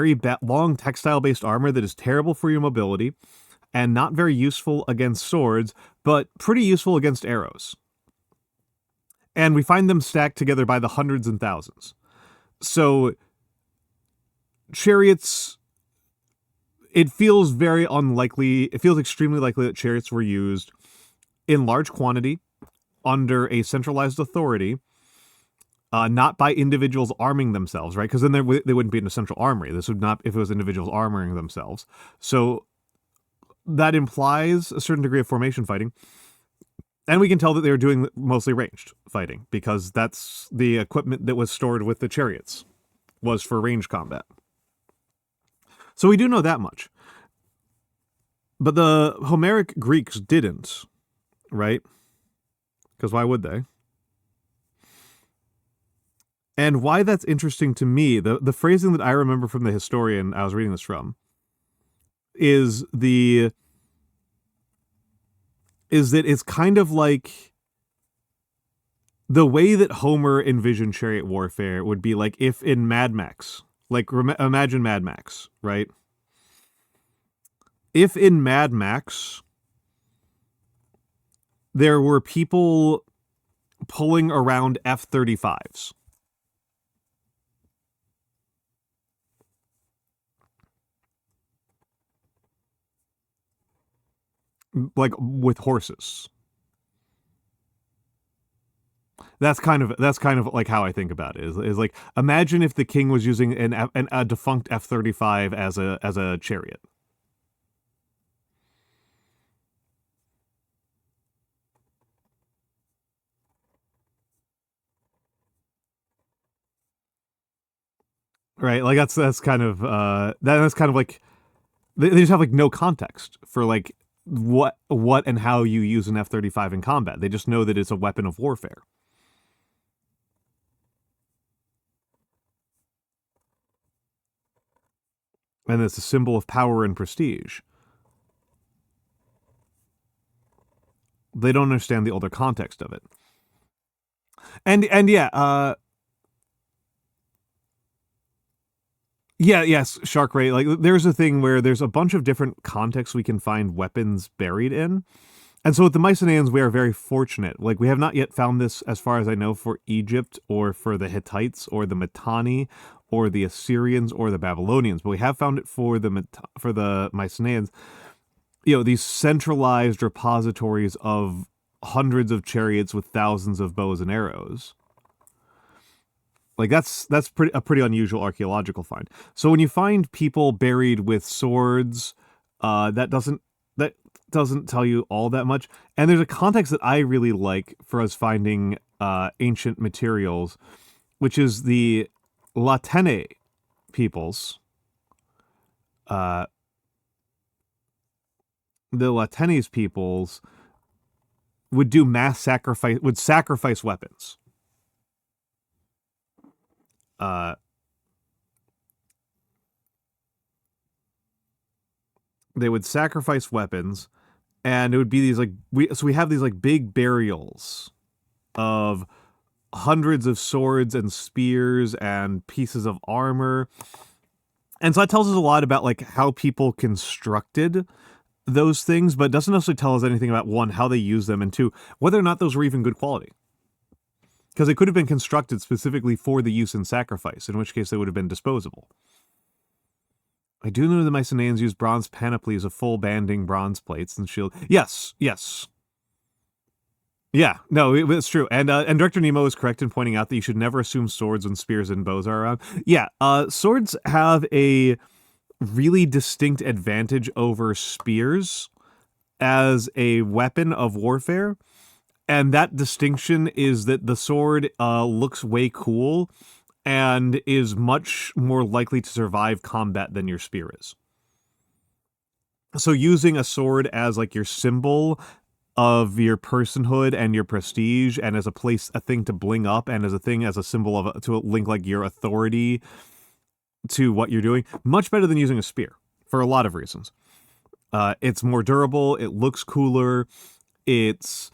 long textile-based armor that is terrible for your mobility and not very useful against swords, but pretty useful against arrows. And we find them stacked together by the hundreds and thousands. So, chariots... It feels very unlikely, it feels extremely likely that chariots were used in large quantity under a centralized authority, not by individuals arming themselves, right? Because then they wouldn't be in a central armory. This would not, if it was individuals armoring themselves. So that implies a certain degree of formation fighting. And we can tell that they were doing mostly ranged fighting, because that's the equipment that was stored with the chariots, was for range combat. So we do know that much. But the Homeric Greeks didn't, right? Because why would they? And why that's interesting to me, the phrasing that I remember from the historian I was reading this from, is that it's kind of like the way that Homer envisioned chariot warfare would be like if in Mad Max, like imagine Mad Max, right? If in Mad Max there were people pulling around F-35s, like with horses. That's kind of like how I think about it. Is like, imagine if the king was using a defunct F-35 as a chariot. Right, like that's kind of that's kind of like they just have like no context for like what and how you use an F-35 in combat. They just know that it's a weapon of warfare. And it's a symbol of power and prestige. They don't understand the older context of it. And yeah, yes, Shark Ray. Like, there's a thing where there's a bunch of different contexts we can find weapons buried in. And so with the Mycenaeans, we are very fortunate. Like, we have not yet found this, as far as I know, for Egypt or for the Hittites or the Mitanni or the Assyrians or the Babylonians. But we have found it for the Mycenaeans. You know, these centralized repositories of hundreds of chariots with thousands of bows and arrows. Like that's a pretty unusual archaeological find. So when you find people buried with swords, that doesn't tell you all that much. And there's a context that I really like for us finding ancient materials, which is the Latene peoples. The Latenese peoples would sacrifice weapons. They would sacrifice weapons, and it would be these like we have these like big burials of hundreds of swords and spears and pieces of armor. And so that tells us a lot about like how people constructed those things, but doesn't necessarily tell us anything about, one, how they use them, and two, whether or not those were even good quality. Because they could have been constructed specifically for the use in sacrifice, in which case they would have been disposable. I do know the Mycenaeans used bronze panoplies of full banding bronze plates and shield. Yes. Yeah, no, it's true. And Director Nemo is correct in pointing out that you should never assume swords when spears and bows are around. Yeah, swords have a really distinct advantage over spears as a weapon of warfare. And that distinction is that the sword looks way cool and is much more likely to survive combat than your spear is. So using a sword as like your symbol of your personhood and your prestige, and as a thing to bling up, and as a symbol of to link like your authority to what you're doing, much better than using a spear for a lot of reasons. It's more durable. It looks cooler. It's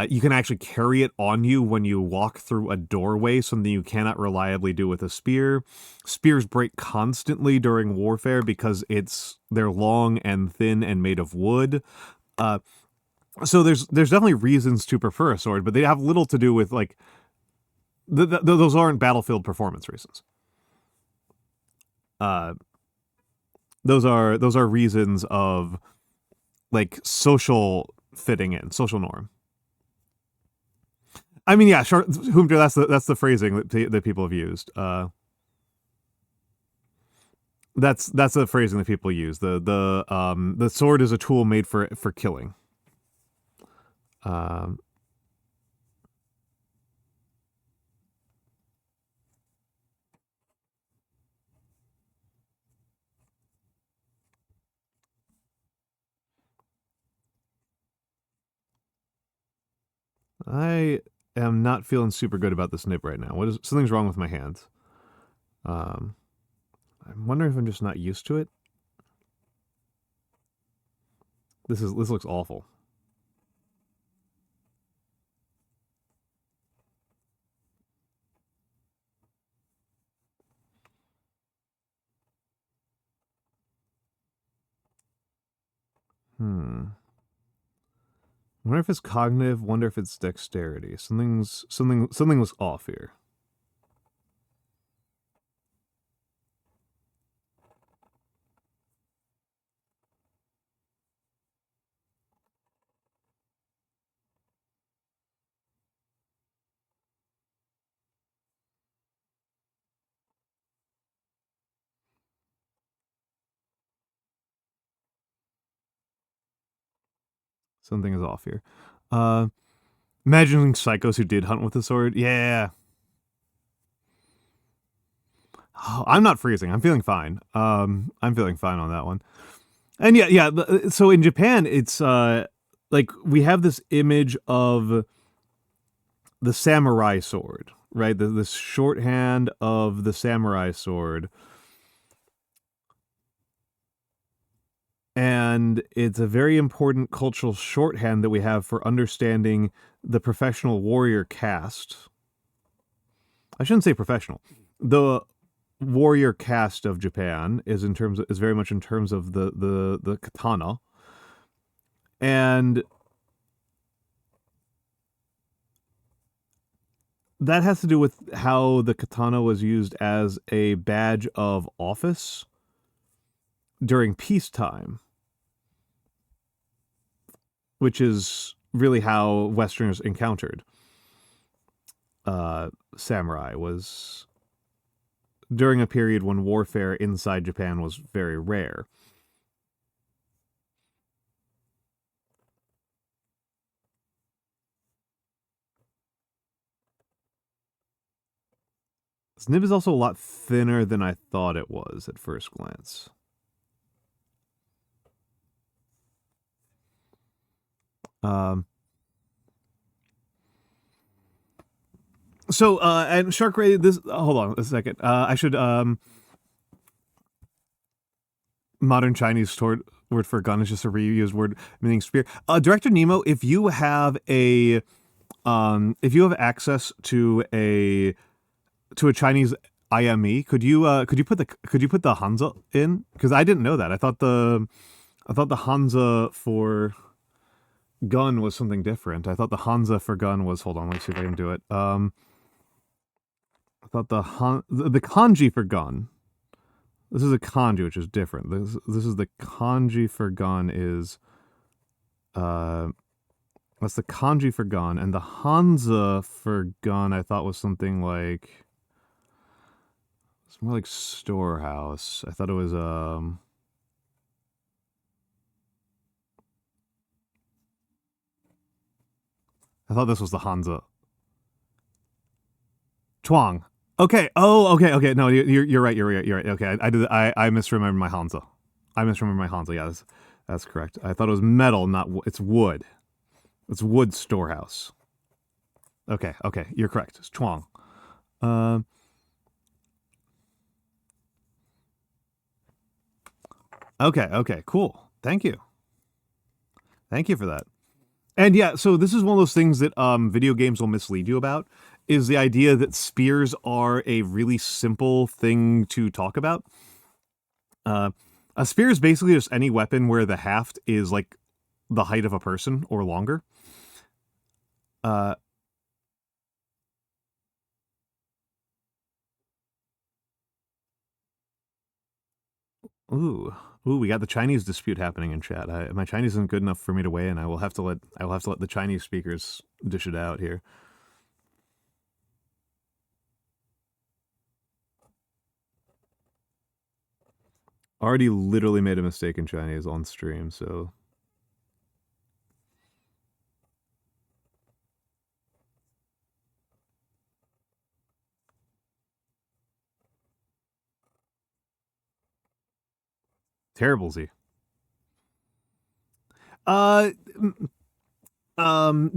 you can actually carry it on you when you walk through a doorway, something you cannot reliably do with a spear. Spears break constantly during warfare because they're long and thin and made of wood. So there's definitely reasons to prefer a sword, but they have little to do with like those aren't battlefield performance reasons. Those are reasons of like social fitting in, social norm. I mean, yeah, sure. That's the phrasing that people have used. That's the phrasing that people use. The sword is a tool made for killing. I am not feeling super good about this nib right now. Something's wrong with my hands. I'm wondering if I'm just not used to it. This looks awful. Wonder if it's cognitive, wonder if it's dexterity. Something was off here. Something is off here. Imagining psychos who did hunt with a sword. Yeah. Oh, I'm not freezing. I'm feeling fine. I'm feeling fine on that one. And yeah. So in Japan, it's like we have this image of the samurai sword, right? This shorthand of the samurai sword. And it's a very important cultural shorthand that we have for understanding the professional warrior caste. I shouldn't say professional. The warrior caste of Japan is very much in terms of the katana. And that has to do with how the katana was used as a badge of office during peacetime, which is really how Westerners encountered samurai, was during a period when warfare inside Japan was very rare. This nib is also a lot thinner than I thought it was at first glance. So, and Shark Ray, this, hold on a second. I should, modern Chinese word for gun is just a reused word meaning spear. Director Nemo, if you have access to a Chinese IME, could you put the Hansa in? Because I didn't know that. I thought the Hansa for gun was something different. I thought the Hansa for gun was, hold on, let's see if I can do it. I thought the kanji for gun. This is a kanji, which is different. This is the kanji for gun is, that's the kanji for gun, and the Hansa for gun I thought was something like, it's more like storehouse. I thought it was, I thought this was the Hansa. Chuang. Okay. Oh, okay. No, you're right. You're right. Okay, I misremembered my Hansa. Yeah, that's correct. I thought it was metal, not it's wood. It's wood storehouse. Okay. You're correct. It's Chuang. Okay. Cool. Thank you for that. And yeah, so this is one of those things that video games will mislead you about, is the idea that spears are a really simple thing to talk about. A spear is basically just any weapon where the haft is like the height of a person or longer. Ooh, we got the Chinese dispute happening in chat. My Chinese isn't good enough for me to weigh in. I will have to let the Chinese speakers dish it out here. Already literally made a mistake in Chinese on stream, so. Terrible Z.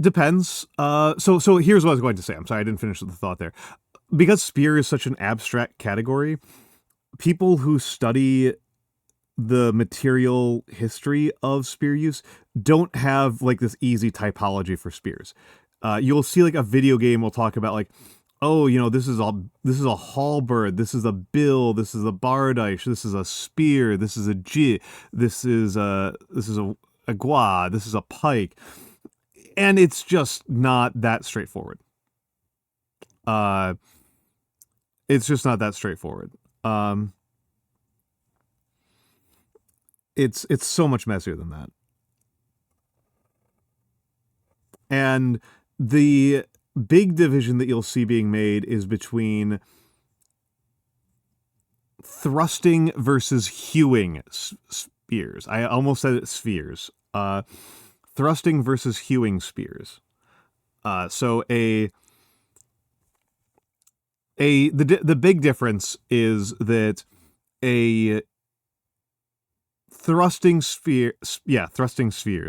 Depends. So here's what I was going to say. I'm sorry, I didn't finish the thought there. Because spear is such an abstract category, people who study the material history of spear use don't have like this easy typology for spears. You'll see like a video game will talk about like, oh, you know, this is a halberd, this is a bill, this is a bardiche, this is a spear, this is a ji, this is a gua, this is a pike, and it's just not that straightforward. It's just not that straightforward. It's so much messier than that. And the big division that you'll see being made is between thrusting versus hewing spears. I almost said it spheres. Thrusting versus hewing spears. So the big difference is that a thrusting spheres,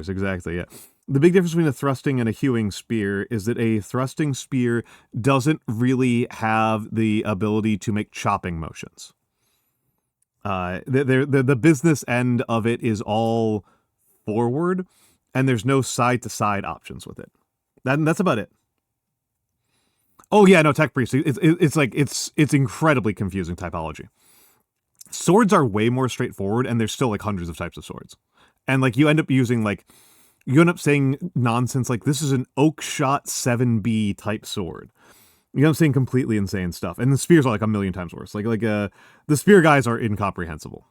exactly, yeah. The big difference between a thrusting and a hewing spear is that a thrusting spear doesn't really have the ability to make chopping motions. The business end of it is all forward, and there's no side-to-side options with it. That's about it. Oh yeah, no, Tech Priest. It's incredibly confusing typology. Swords are way more straightforward, and there's still like hundreds of types of swords. And like you end up saying nonsense like this is an oak shot 7B type sword. You know what I'm saying? Completely insane stuff. And the spears are like a million times worse. The spear guys are incomprehensible.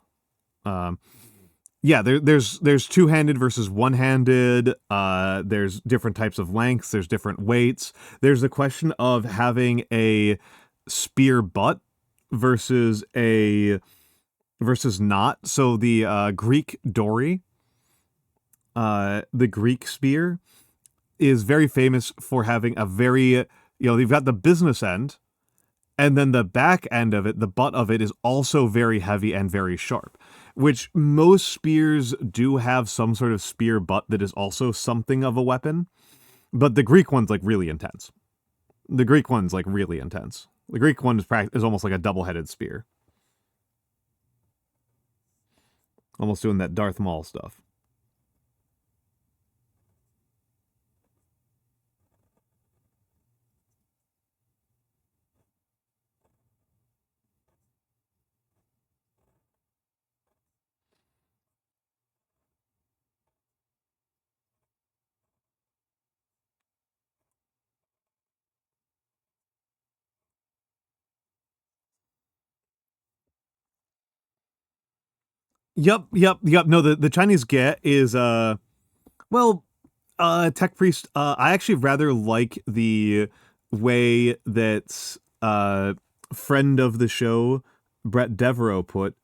Yeah, there's two-handed versus one-handed. There's different types of lengths. There's different weights. There's the question of having a spear butt versus not. So the Greek dory, the Greek spear, is very famous for having a very, you've got the business end, and then the back end of it, the butt of it, is also very heavy and very sharp, which most spears do have some sort of spear butt that is also something of a weapon. But the Greek one's like really intense. The Greek one's like really intense. The Greek one is almost like a double-headed spear. Almost doing that Darth Maul stuff. Yep. No, the Chinese get is Tech Priest, I actually rather like the way that friend of the show Brett Devereaux put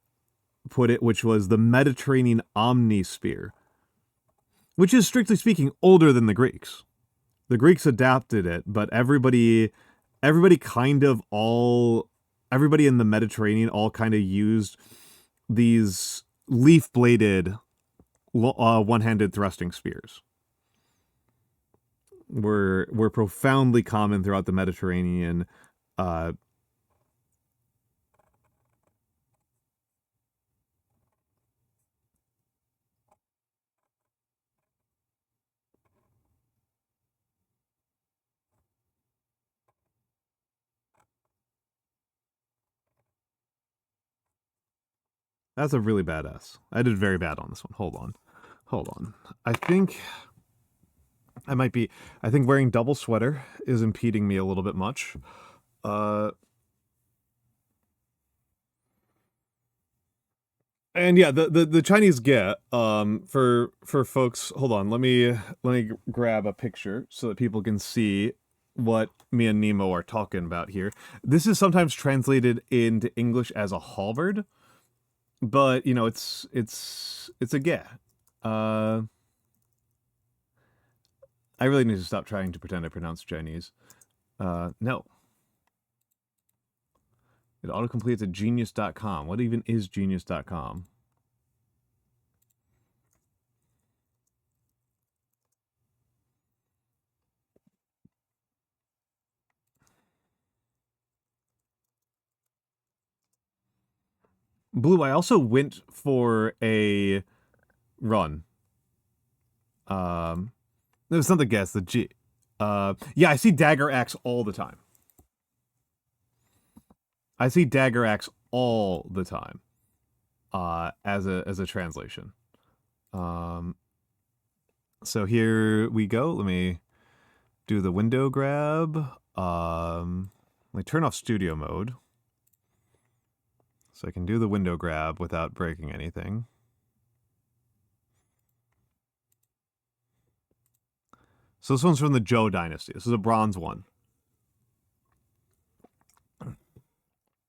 it, which was the Mediterranean Omni Spear, which is strictly speaking older than the Greeks. The Greeks adapted it, but everybody in the Mediterranean all kind of used these leaf-bladed one-handed thrusting spears. Were profoundly common throughout the Mediterranean. That's a really badass. I did very bad on this one. Hold on. I think wearing double sweater is impeding me a little bit much. And yeah, the Chinese get for folks. Hold on, let me grab a picture so that people can see what me and Nemo are talking about here. This is sometimes translated into English as a halberd, but it's a get. I really need to stop trying to pretend I pronounce Chinese. No. It autocompletes at genius.com. What even is genius.com? Blue, I also went for a run. There was something guess, the G. Yeah, I see Dagger Axe all the time. As a translation. So here we go. Let me do the window grab. Let me turn off studio mode, so I can do the window grab without breaking anything. So this one's from the Zhou Dynasty. This is a bronze one.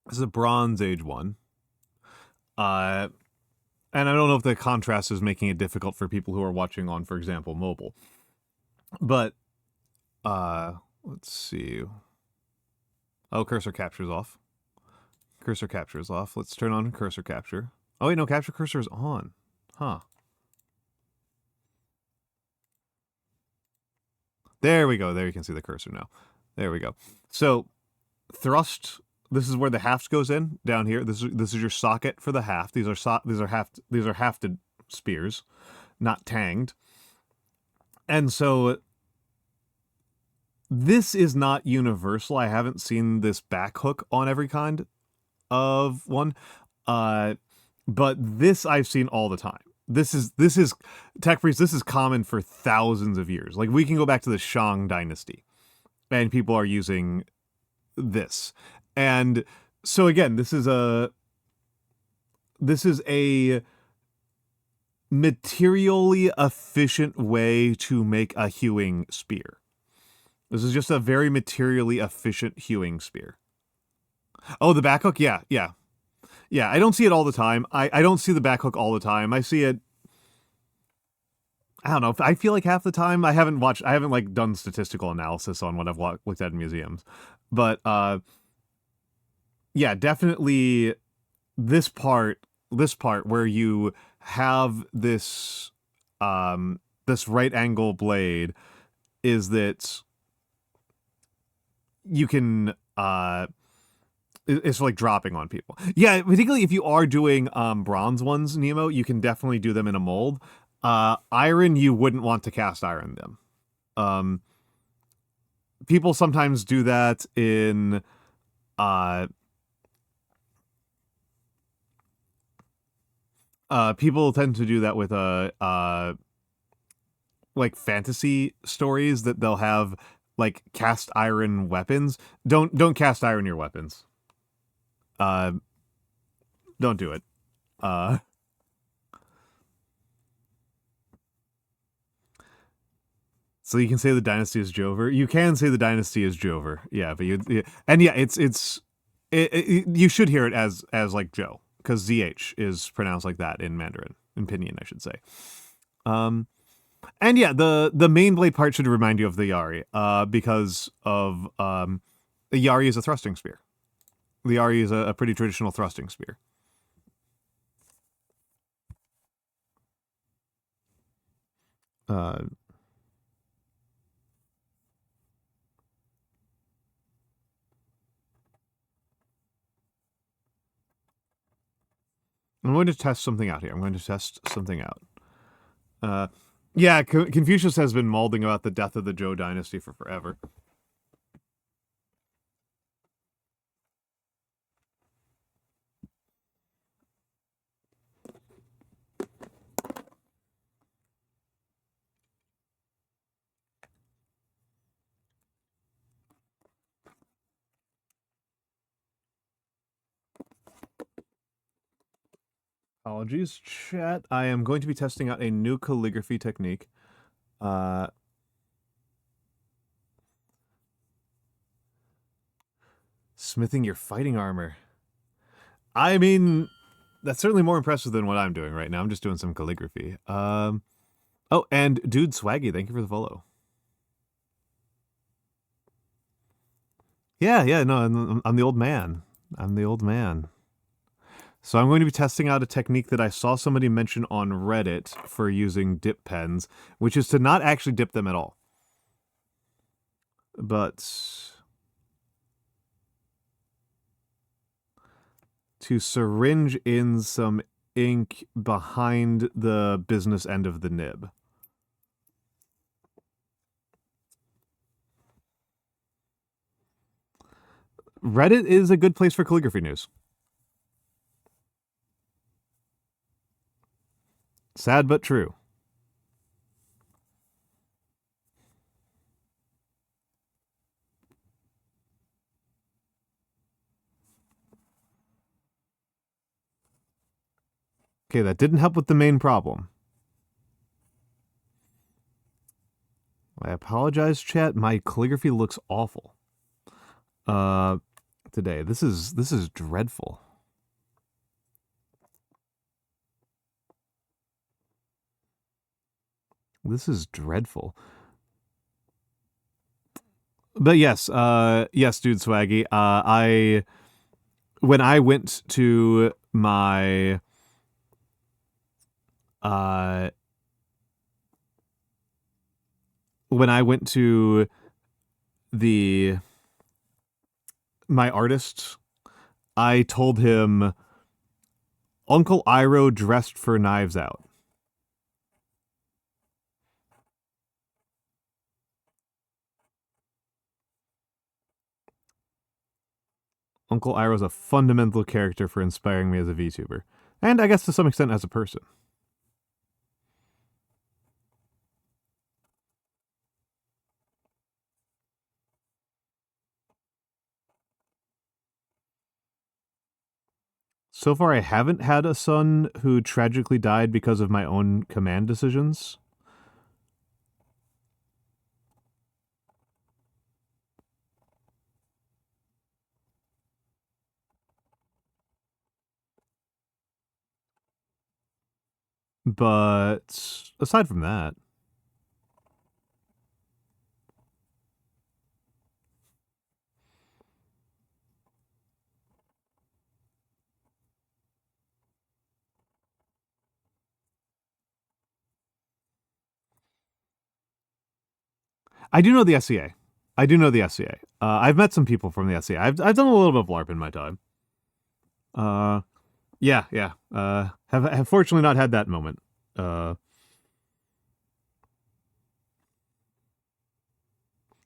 This is a Bronze Age one. And I don't know if the contrast is making it difficult for people who are watching on, for example, mobile. But, let's see. Oh, cursor capture's off. Cursor capture is off. Let's turn on cursor capture. Oh, wait, no, capture cursor is on. Huh. There we go. There you can see the cursor now. There we go. So, thrust. This is where the haft goes in. Down here. This is your socket for the haft. These are hafted spears, not tanged. And so this is not universal. I haven't seen this back hook on every kind of one. But this I've seen all the time. This is Tech Priest. This is common for thousands of years. Like, we can go back to the Shang Dynasty, and people are using this. And so again, this is a materially efficient way to make a hewing spear. This is just a very materially efficient hewing spear. Oh, the back hook? Yeah, yeah. Yeah, I don't see it all the time. I don't see the back hook all the time. I see it, I don't know. I feel like half the time I haven't like done statistical analysis on what I've looked at in museums. But yeah, definitely this part where you have this right angle blade is that you can it's like dropping on people. Yeah, particularly if you are doing bronze ones, Nemo, you can definitely do them in a mold. Iron, you wouldn't want to cast iron them. Um, people sometimes do that in people tend to do that with like fantasy stories that they'll have like cast iron weapons. Don't cast iron your weapons. Uh, don't do it. Uh, so you can say the dynasty is Jover. You can say the dynasty is Jover. Yeah, but and yeah, you should hear it as like Joe because ZH is pronounced like that in Mandarin, in Pinyin, I should say. And yeah, the main blade part should remind you of the Yari, because of the Yari is a thrusting spear. The Yari is a pretty traditional thrusting spear. I'm going to test something out here. I'm going to test something out. Yeah, Confucius has been molding about the death of the Zhou dynasty for forever. Apologies, chat. I am going to be testing out a new calligraphy technique. Smithing your fighting armor. I mean, that's certainly more impressive than what I'm doing right now. I'm just doing some calligraphy. Oh, and Dude Swaggy, thank you for the follow. Yeah, no, I'm the old man. I'm the old man. So I'm going to be testing out a technique that I saw somebody mention on Reddit for using dip pens, which is to not actually dip them at all. But to syringe in some ink behind the business end of the nib. Reddit is a good place for calligraphy news. Sad but true. Okay, that didn't help with the main problem. I apologize, chat. My calligraphy looks awful. Today. This is dreadful. This is dreadful. But yes, yes, Dude Swaggy. When I went to my when I went to my artist, I told him Uncle Iroh dressed for Knives Out. Uncle Iroh's a fundamental character for inspiring me as a VTuber. And I guess to some extent as a person. So far, I haven't had a son who tragically died because of my own command decisions. But aside from that, I do know the SCA. I do know the SCA. I've met some people from the SCA. I've done a little bit of LARP in my time. Yeah, yeah. Have fortunately not had that moment. Uh,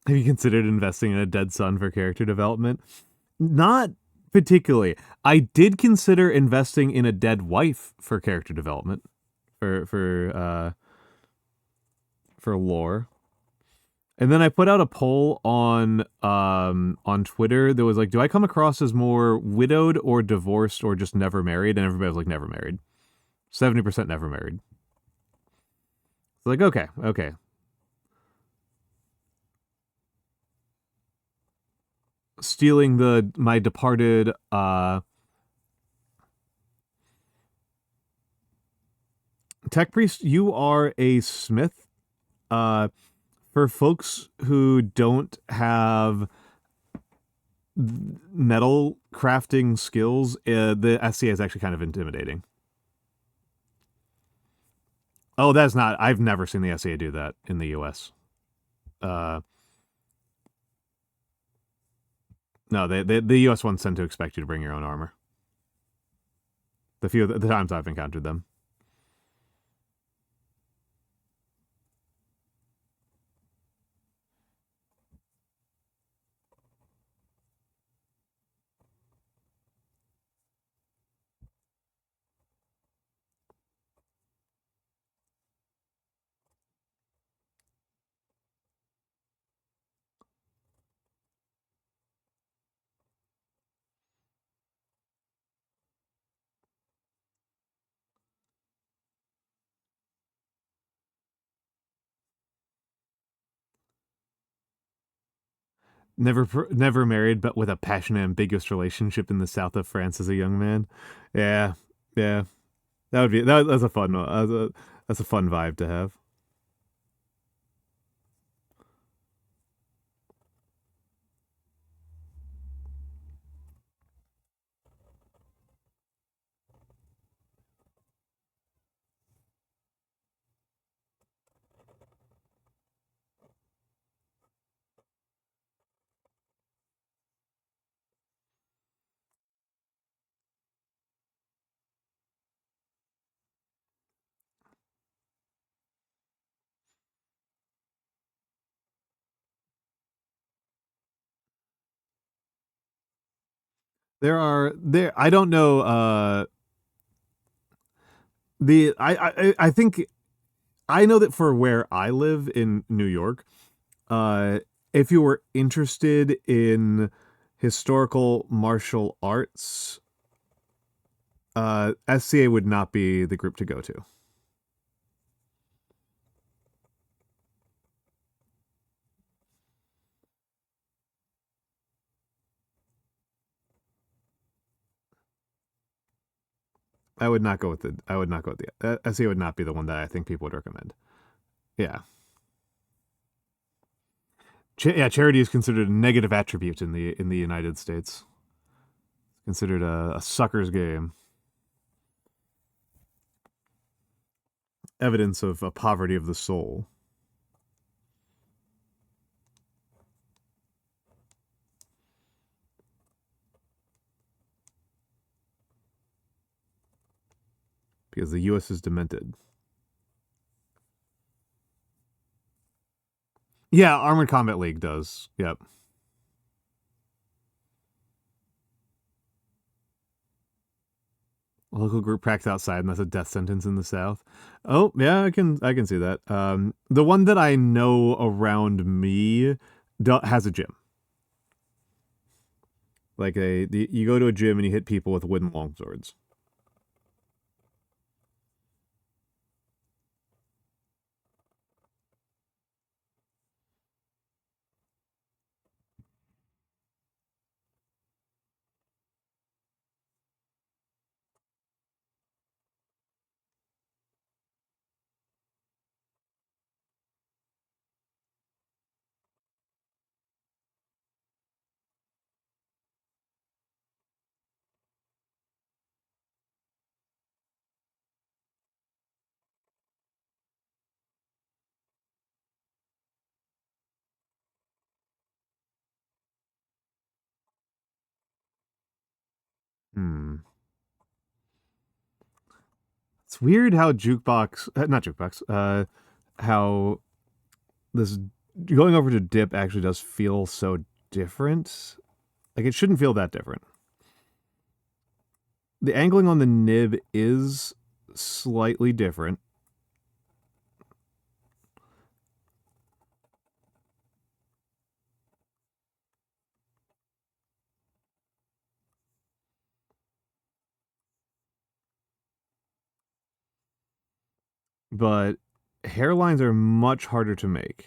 have you considered investing in a dead son for character development? Not particularly. I did consider investing in a dead wife for character development, for lore. And then I put out a poll on Twitter that was like, do I come across as more widowed or divorced or just never married? And everybody was like, never married. 70% never married. It's like, okay, okay. Stealing my departed Tech Priest, you are a smith. For folks who don't have metal crafting skills, the SCA is actually kind of intimidating. Oh, that's not. I've never seen the SCA do that in the US. Uh, no, the US ones tend to expect you to bring your own armor. The times I've encountered them. Never married, but with a passionate, ambiguous relationship in the south of France as a young man. Yeah, yeah, that's a fun one. That's a fun vibe to have. There. I don't know. I think I know that for where I live in New York, uh, if you were interested in historical martial arts, SCA would not be the group to go to. I would not go with the. I would not go with the. SCA would not be the one that I think people would recommend. Yeah. Yeah, charity is considered a negative attribute in the United States. It's considered a sucker's game. Evidence of a poverty of the soul. Because the U.S. is demented. Yeah, Armored Combat League does. Yep. A local group practice outside, and that's a death sentence in the South. Oh yeah, I can see that. The one that I know around me has a gym. Like you go to a gym and you hit people with wooden longswords. It's weird how not jukebox, how this going over to dip actually does feel so different. Like, it shouldn't feel that different. The angling on the nib is slightly different. But hairlines are much harder to make.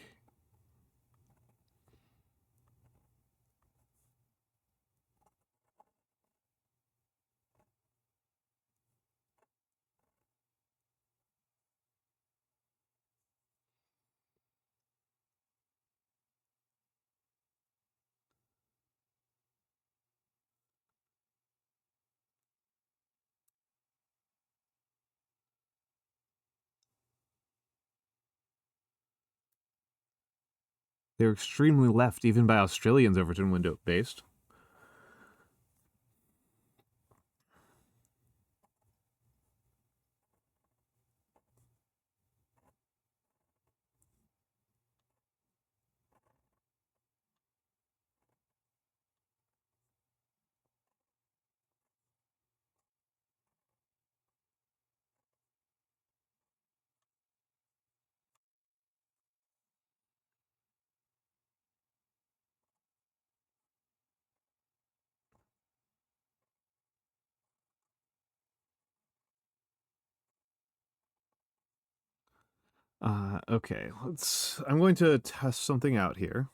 They're extremely left, even by Australians, Overton window based. Okay, I'm going to test something out here.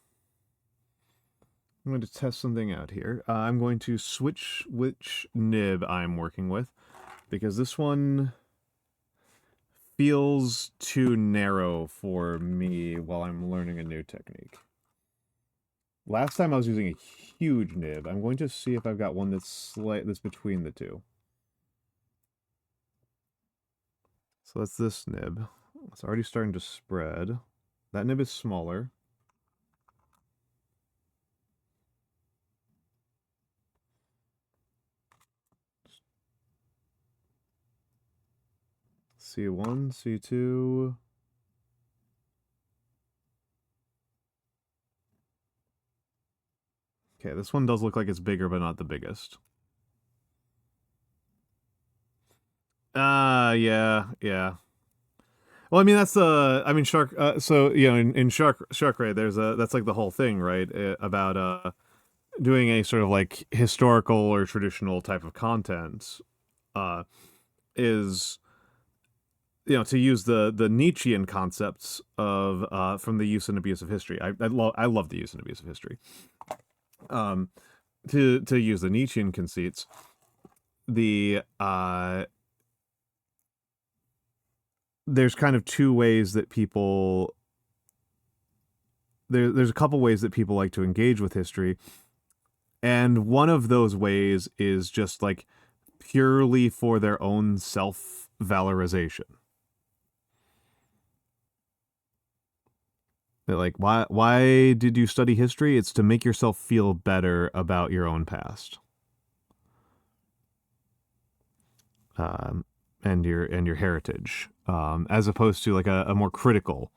I'm going to switch which nib I'm working with, because this one feels too narrow for me while I'm learning a new technique. Last time I was using a huge nib. I'm going to see if I've got one that's between the two. So that's this nib. It's already starting to spread. That nib is smaller. C1, C2. Okay, this one does look like it's bigger, but not the biggest. Yeah. Well, I mean, that's Shark. So you know, in Shark Ray, that's like the whole thing, right? About doing a sort of like historical or traditional type of content, is, you know, to use the Nietzschean concepts of from the use and abuse of history. I love the use and abuse of history. To use the Nietzschean conceits, there's kind of two ways that people there's a couple ways that people like to engage with history, and one of those ways is just like purely for their own self-valorization. They're like, why did you study history? It's to make yourself feel better about your own past. And your heritage, as opposed to like a more critical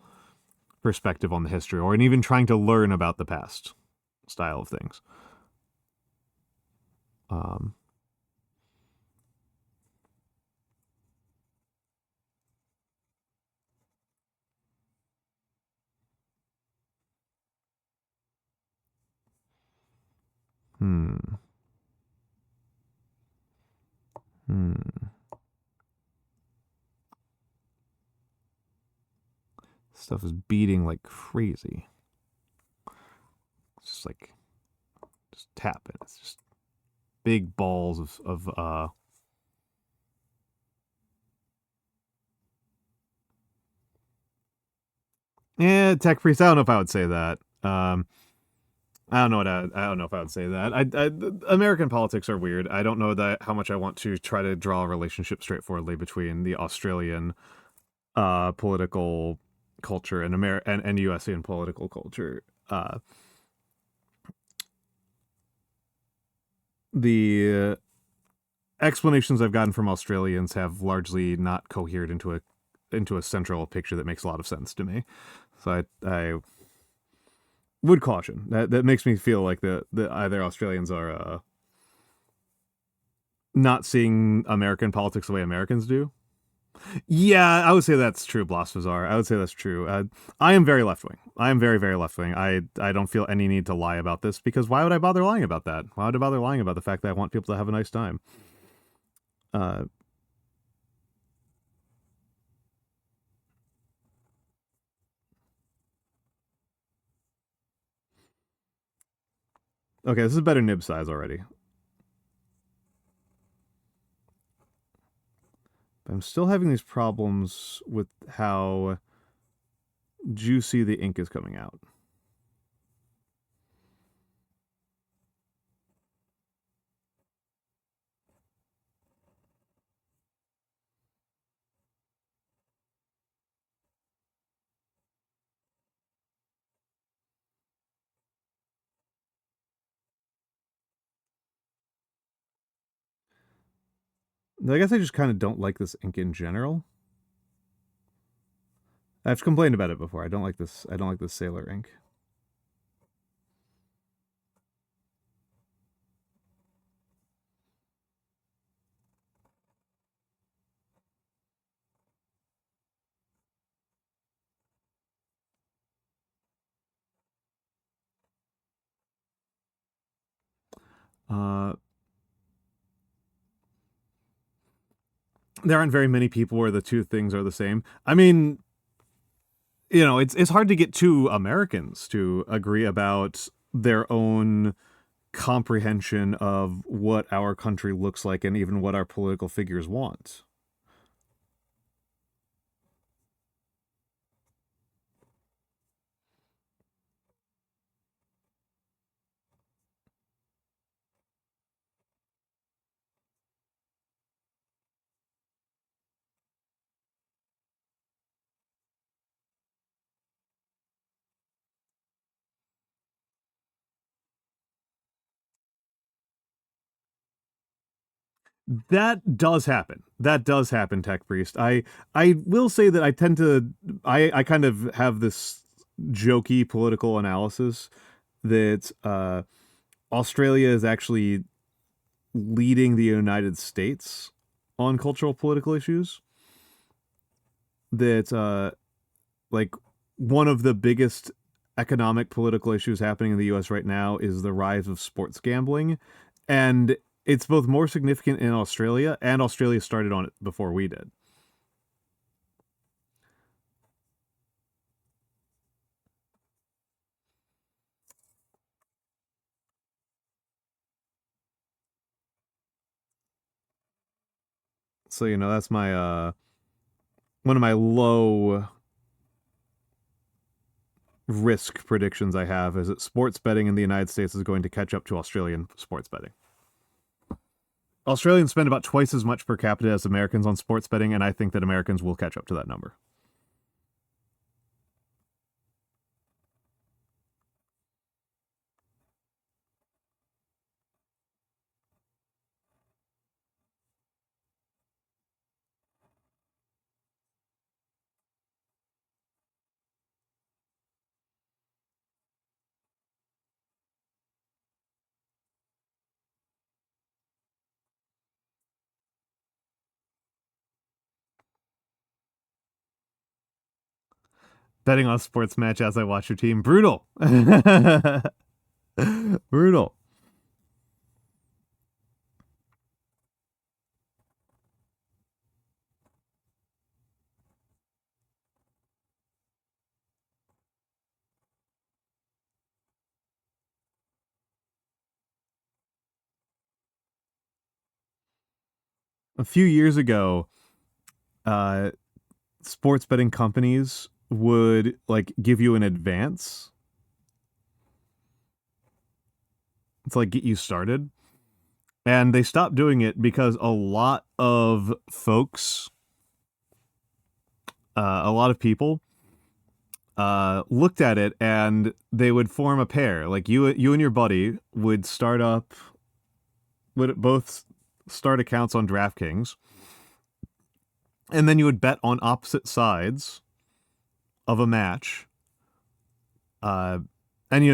perspective on the history, or even trying to learn about the past style of things. Stuff is beating like crazy. It's just like, just tap it. It's just big balls of yeah, tech priest. I don't know if I would say that. I don't know if I would say that. American politics are weird. I don't know how much I want to try to draw a relationship straightforwardly between the Australian political culture and and USian political culture. The explanations I've gotten from Australians have largely not cohered into a central picture that makes a lot of sense to me. So I would caution. That makes me feel like the either Australians are not seeing American politics the way Americans do. Yeah, I would say that's true, Blasphazar. I would say that's true. I am very left wing. I am very, very left wing. I don't feel any need to lie about this, because why would I bother lying about that? Why would I bother lying about the fact that I want people to have a nice time? Okay, this is better nib size already. I'm still having these problems with how juicy the ink is coming out. I guess I just kind of don't like this ink in general. I've complained about it before. I don't like this. I don't like this Sailor ink. There aren't very many people where the two things are the same. I mean, you know, it's hard to get two Americans to agree about their own comprehension of what our country looks like and even what our political figures want. That does happen. That does happen, Tech Priest. I will say that I tend to I kind of have this jokey political analysis that Australia is actually leading the United States on cultural political issues. That like one of the biggest economic political issues happening in the US right now is the rise of sports gambling, and it's both more significant in Australia, and Australia started on it before we did. So, you know, that's my one of my low risk predictions I have is that sports betting in the United States is going to catch up to Australian sports betting. Australians spend about twice as much per capita as Americans on sports betting, and I think that Americans will catch up to that number. Betting on a sports match as I watch your team, brutal. Brutal. A few years ago, uh, sports betting companies would like give you an advance to like get you started, and they stopped doing it because a lot of folks, a lot of people, looked at it and they would form a pair. Like you and your buddy would start up, would both start accounts on DraftKings, and then you would bet on opposite sides of a match. And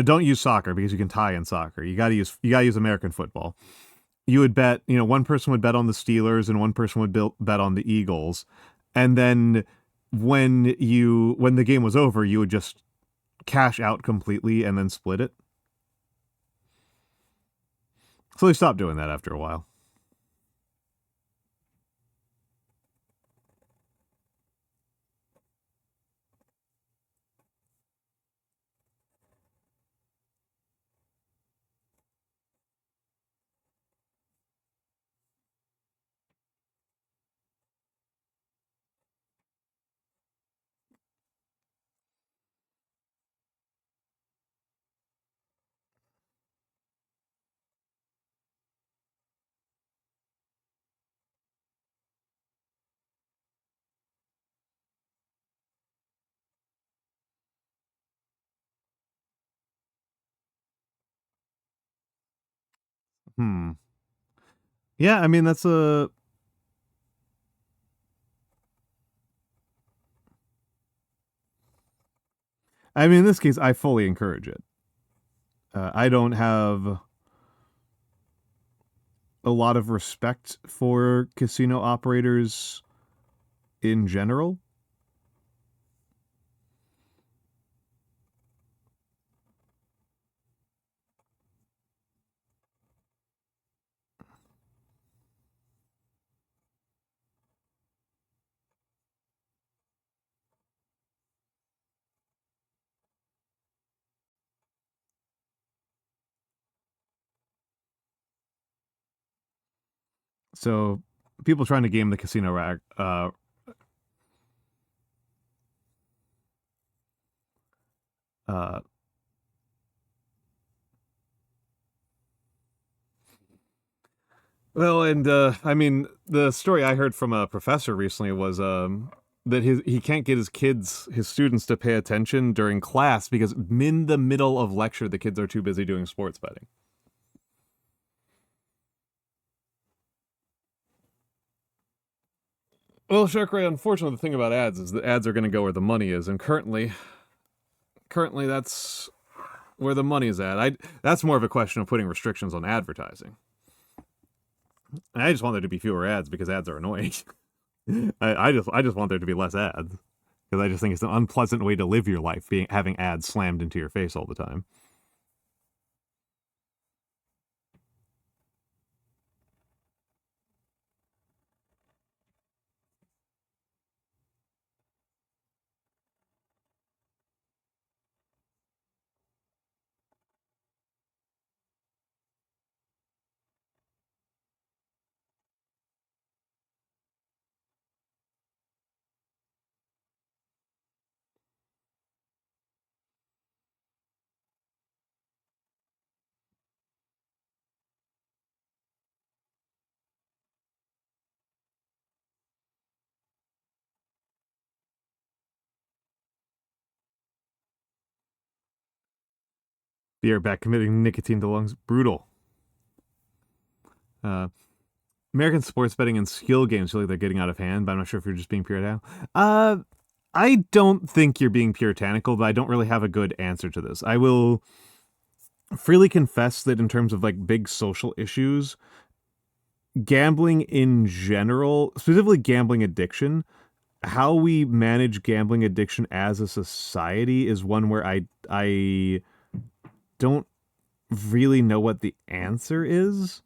don't use soccer because you can tie in soccer. You gotta use American football. You would bet, one person would bet on the Steelers and one person would bet on the Eagles, and then when the game was over, you would just cash out completely and then split it. So they stopped doing that after a while. Yeah, I mean, that's a... I mean, in this case, I fully encourage it. I don't have a lot of respect for casino operators in general. So people trying to game the casino rack, well, and I mean, the story I heard from a professor recently was that he can't get his students to pay attention during class because in the middle of lecture the kids are too busy doing sports betting. Well, Sharkray, unfortunately, the thing about ads is that ads are going to go where the money is, and currently that's where the money is at. That's more of a question of putting restrictions on advertising. And I just want there to be fewer ads because ads are annoying. I just want there to be less ads because I just think it's an unpleasant way to live your life, having ads slammed into your face all the time. The airbag committing nicotine to lungs, brutal. American sports betting and skill games feel like they're getting out of hand, but I'm not sure if you're just being puritanical. I don't think you're being puritanical, but I don't really have a good answer to this. I will freely confess that in terms of like big social issues, gambling in general, specifically gambling addiction, how we manage gambling addiction as a society is one where I don't really know what the answer is.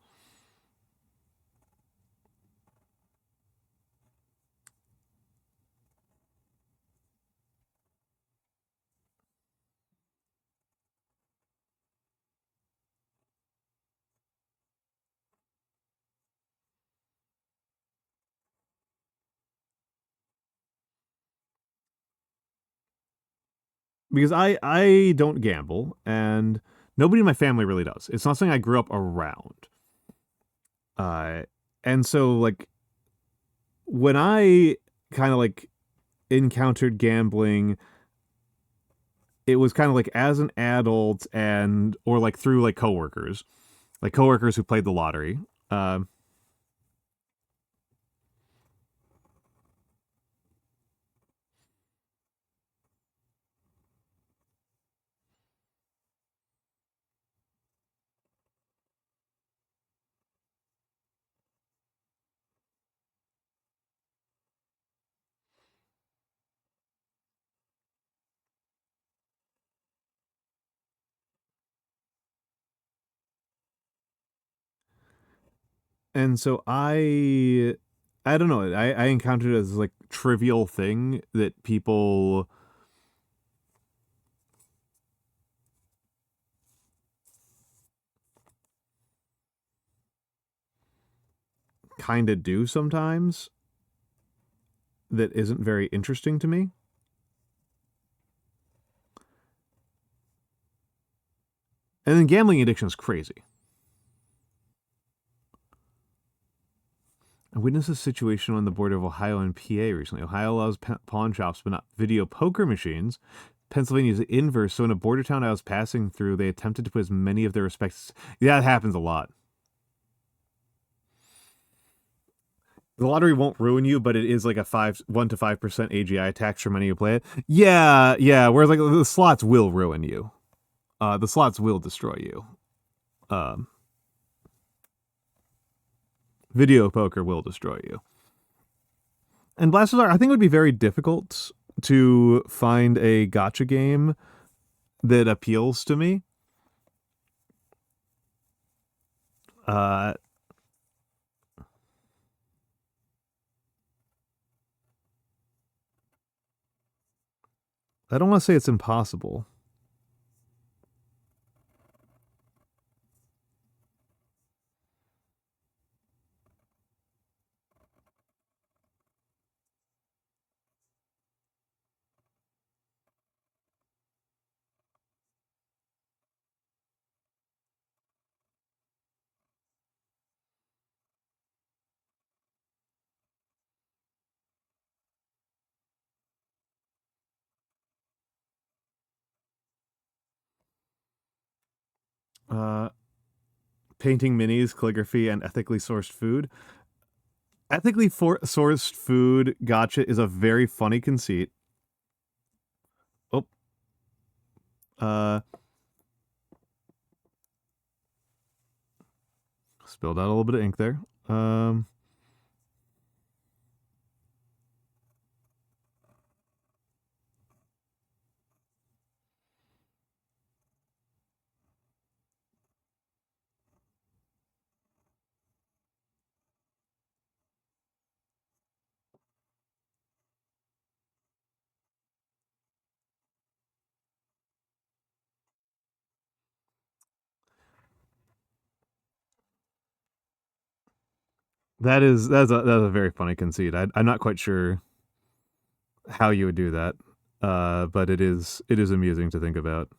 Because I don't gamble, and nobody in my family really does. It's not something I grew up around. Uh, and so like when I kind of like encountered gambling, it was kind of like as an adult or like through like coworkers who played the lottery. And so I don't know, I encountered it as like trivial thing that people kind of do sometimes that isn't very interesting to me. And then gambling addiction is crazy. I witnessed a situation on the border of Ohio and PA recently. Ohio allows pawn shops, but not video poker machines. Pennsylvania is the inverse. So in a border town I was passing through, they attempted to put as many of their respects. Yeah, that happens a lot. The lottery won't ruin you, but it is like a 1 to 5% AGI tax for many who play it. Yeah, yeah. Whereas like the slots will ruin you. The slots will destroy you. Um, Video poker will destroy you. And Blasphemous, I think it would be very difficult to find a gacha game that appeals to me. I don't want to say it's impossible. Uh, Painting minis, calligraphy, and ethically sourced food. Ethically sourced food gacha is a very funny conceit. Oh, spilled out a little bit of ink there. That's a very funny conceit. I'm not quite sure how you would do that, but it is amusing to think about.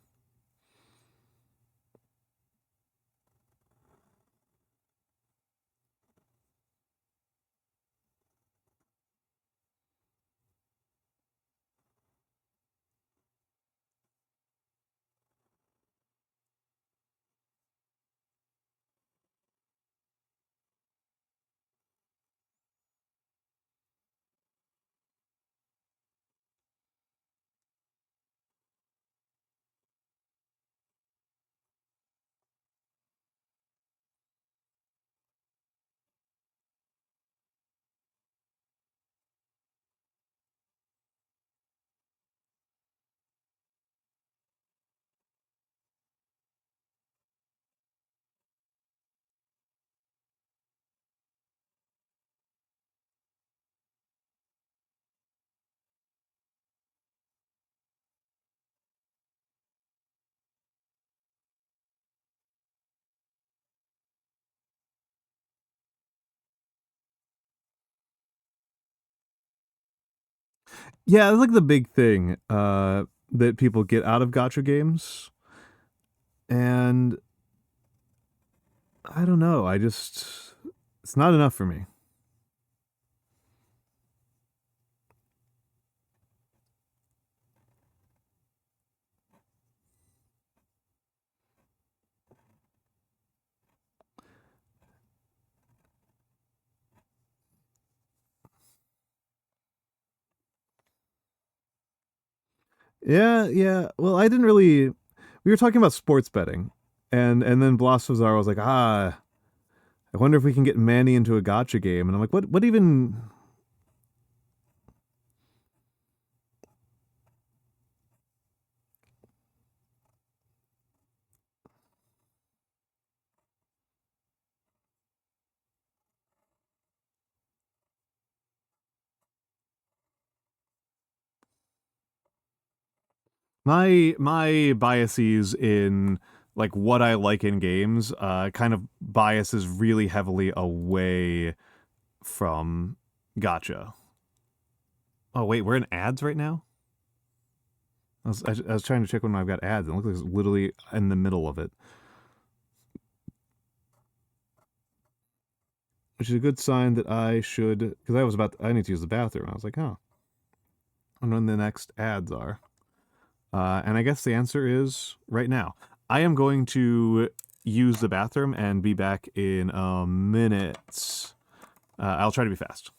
Yeah, it's like the big thing that people get out of gacha games, and I don't know. It's not enough for me. Yeah, yeah. Well, I didn't really. We were talking about sports betting, and then Blossazar was like, I wonder if we can get Manny into a gacha game, and I'm like, what even? My biases in like what I like in games kind of biases really heavily away from gotcha. Oh wait, we're in ads right now? I was trying to check when I've got ads, and it looks like it's literally in the middle of it. Which is a good sign that I should, because I need to use the bathroom. I was like, oh, I wonder when the next ads are. And I guess the answer is right now. I am going to use the bathroom and be back in a minute. I'll try to be fast.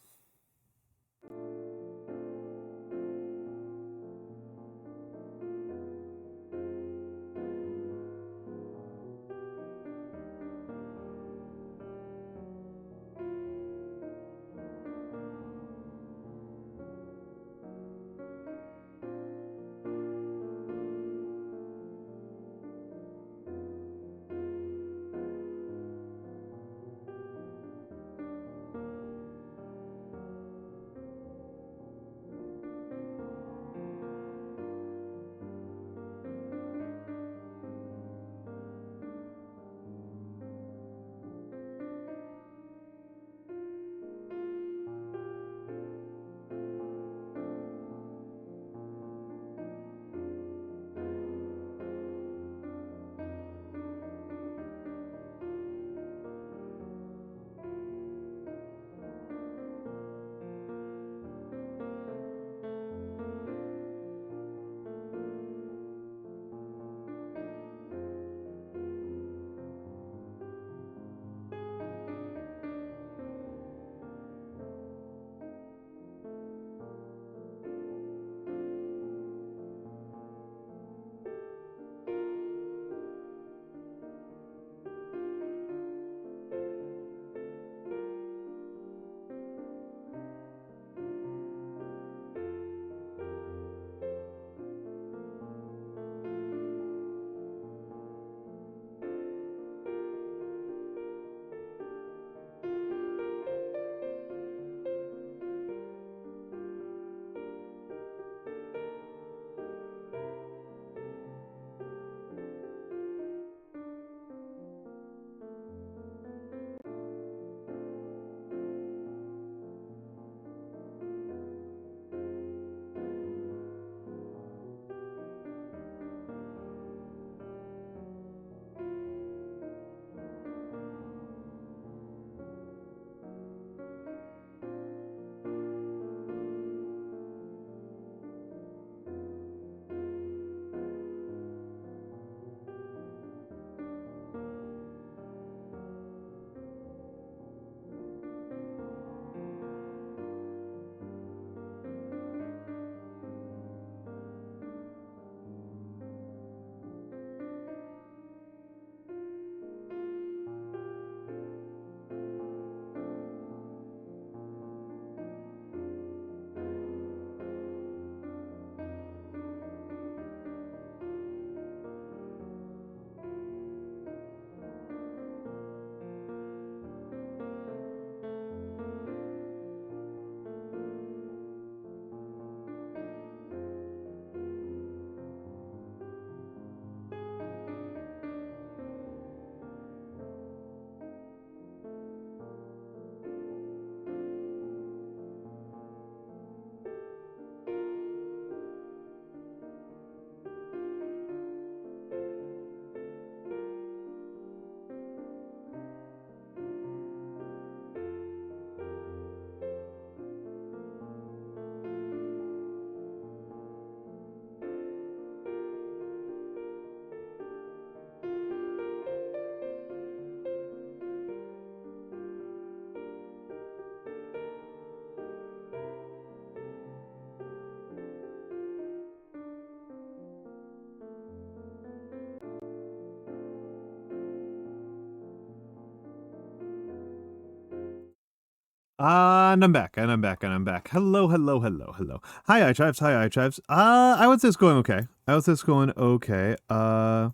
And I'm back, and I'm back, and I'm back. Hello, hello, hello, hello. Hi, iTribes. Hi, iTribes. I would say it's going okay. I would say it's going okay. That's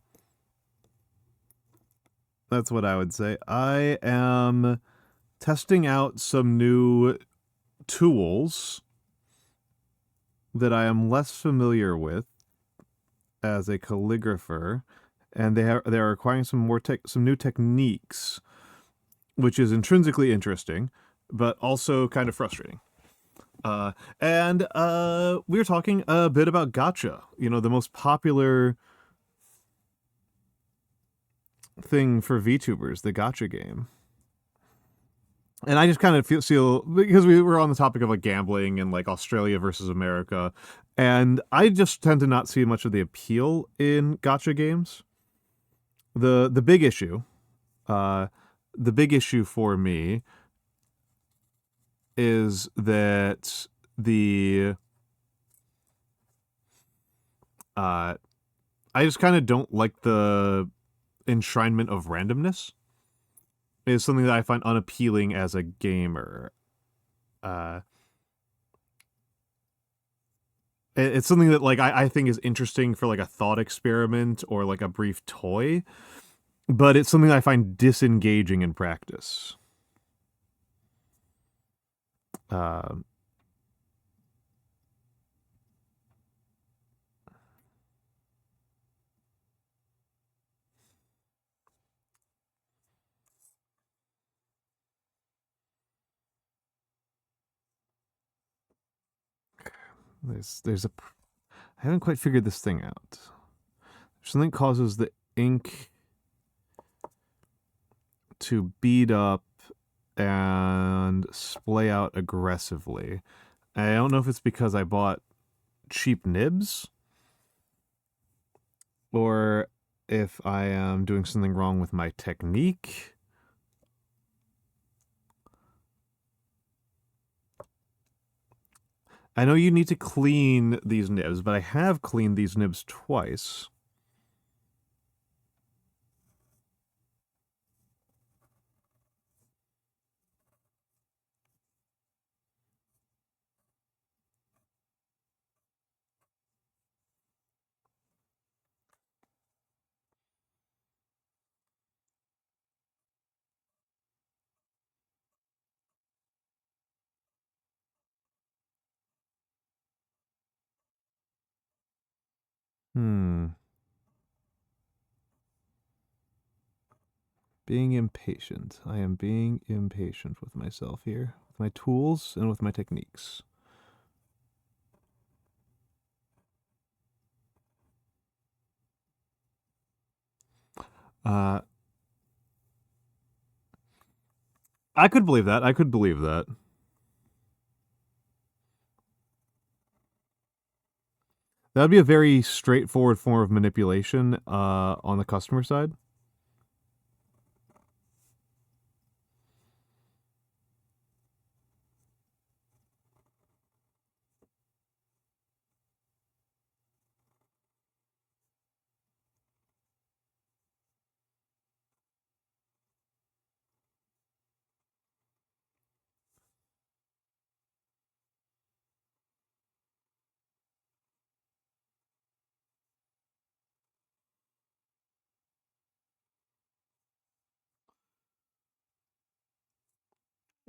what I would say. I am testing out some new tools that I am less familiar with. as a calligrapher, and they're acquiring some new techniques, which is intrinsically interesting, but also kind of frustrating. And we were talking a bit about gacha, the most popular thing for VTubers, the gacha game. And I just kind of feel because we were on the topic of like gambling and like Australia versus America, and I just tend to not see much of the appeal in gacha games. The big issue, the big issue for me is that I just kind of don't like the enshrinement of randomness. Is something that I find unappealing as a gamer. It's something that like I think is interesting for like a thought experiment or like a brief toy, but it's something I find disengaging in practice. There's a I haven't quite figured this thing out. Something causes the ink to bead up and splay out aggressively. I don't know if it's because I bought cheap nibs or if I am doing something wrong with my technique. I know you need to clean these nibs, but I have cleaned these nibs twice. Being impatient. I am being impatient with myself here, with my tools and with my techniques. I could believe that. I could believe that. That would be a very straightforward form of manipulation on the customer side.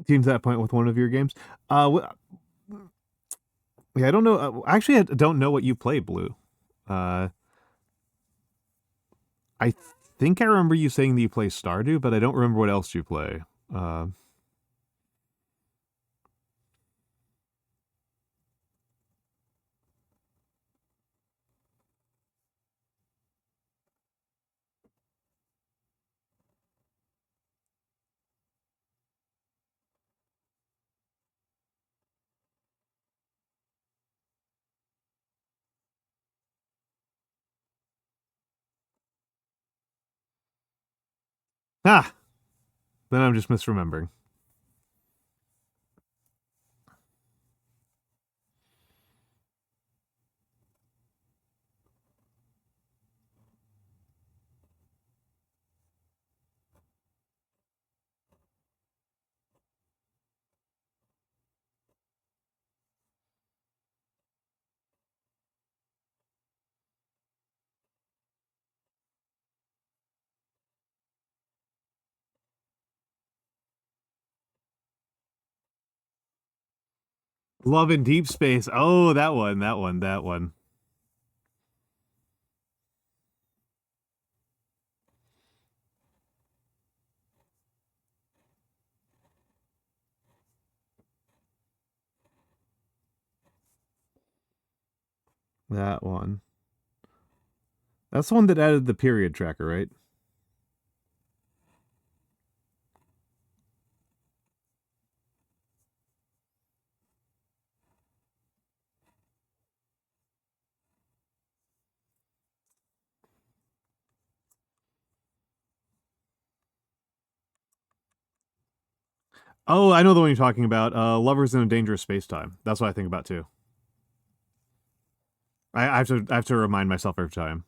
Came to that point with one of your games. Yeah, I don't know. Actually, I don't know what you play, Blue. I think I remember you saying that you play Stardew, but I don't remember what else you play. Ah, then I'm just misremembering. Love in Deep Space. Oh, that one. That one. That's the one that added the period tracker, right? Oh, I know the one you're talking about. Lovers in a Dangerous Space Time. That's what I think about too. I have to remind myself every time.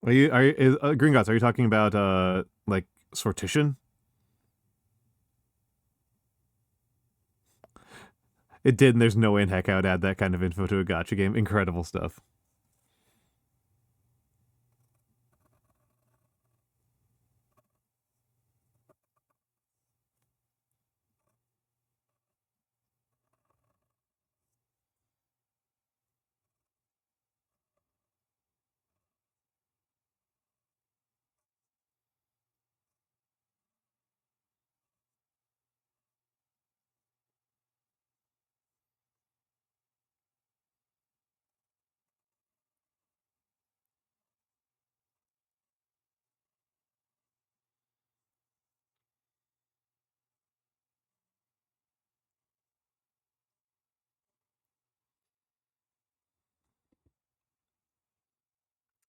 Green Gods? Are you talking about like sortition? It did, and there's no way in heck I would add that kind of info to a gotcha game. Incredible stuff.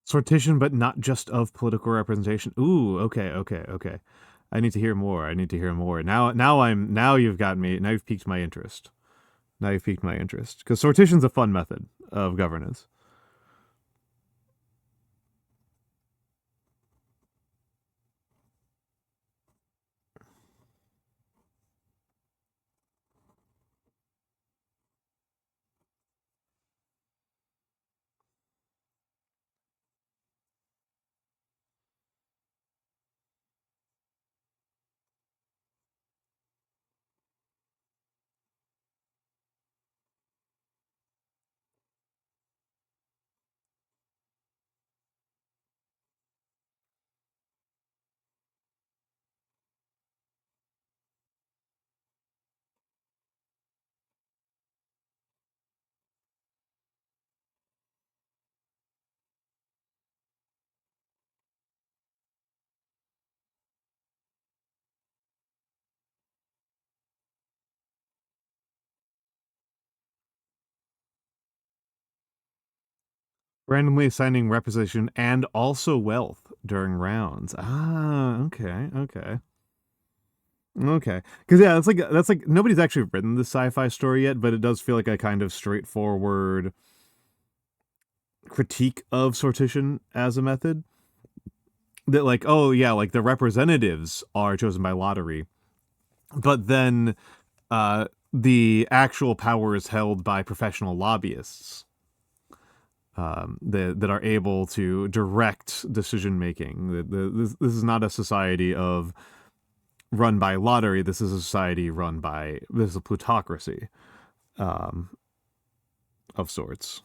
Sortition, but not just of political representation. Ooh, okay, okay, okay. I need to hear more. I need to hear more. Now you've got me. Now you've piqued my interest. Now you've piqued my interest because sortition's a fun method of governance. Randomly assigning representation and also wealth during rounds. Ah, okay, okay. Okay, because yeah, that's like nobody's actually written the sci-fi story yet, but it does feel like a kind of straightforward critique of sortition as a method. That like, oh yeah, like the representatives are chosen by lottery, but then the actual power is held by professional lobbyists that are able to direct decision making. This is not a society of run by lottery. This is a society run by this is a plutocracy um, of sorts.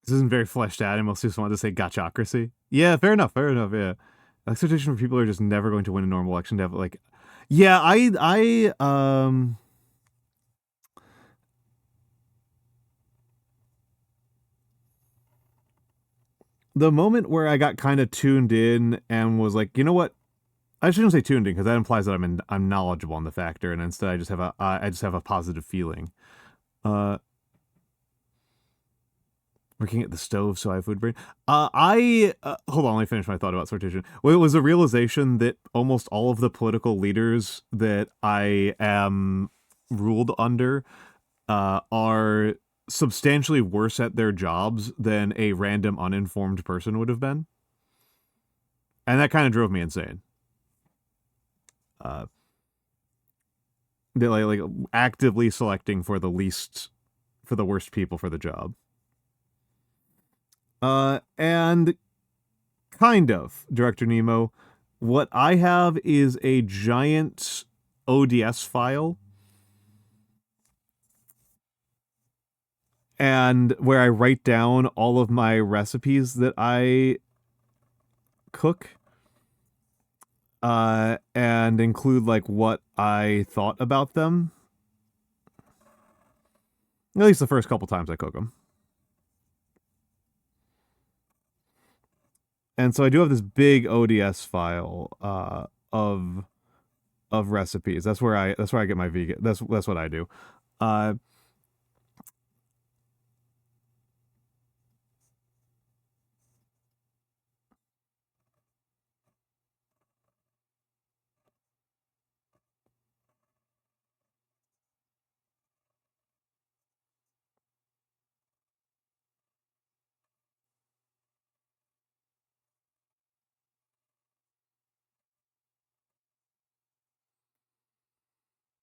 This isn't very fleshed out. I mostly just wanted to say gotchocracy. Yeah, fair enough. Fair enough. Yeah. Expectation for people are just never going to win a normal election to have, like... Yeah, the moment where I got kind of tuned in and was like, you know what? I shouldn't say tuned in because that implies that I'm knowledgeable on the factor, and instead I just have a positive feeling. Working at the stove, so I have food brain. Hold on, let me finish my thought about sortition. Well, it was a realization that almost all of the political leaders that I am ruled under are substantially worse at their jobs than a random uninformed person would have been. And that kind of drove me insane. They're like actively selecting for the worst people for the job. And kind of, Director Nemo, what I have is a giant ODS file, and where I write down all of my recipes that I cook, and include like what I thought about them. At least the first couple times I cook them. And so I do have this big ODS file of recipes. That's where I get my vegan. That's what I do.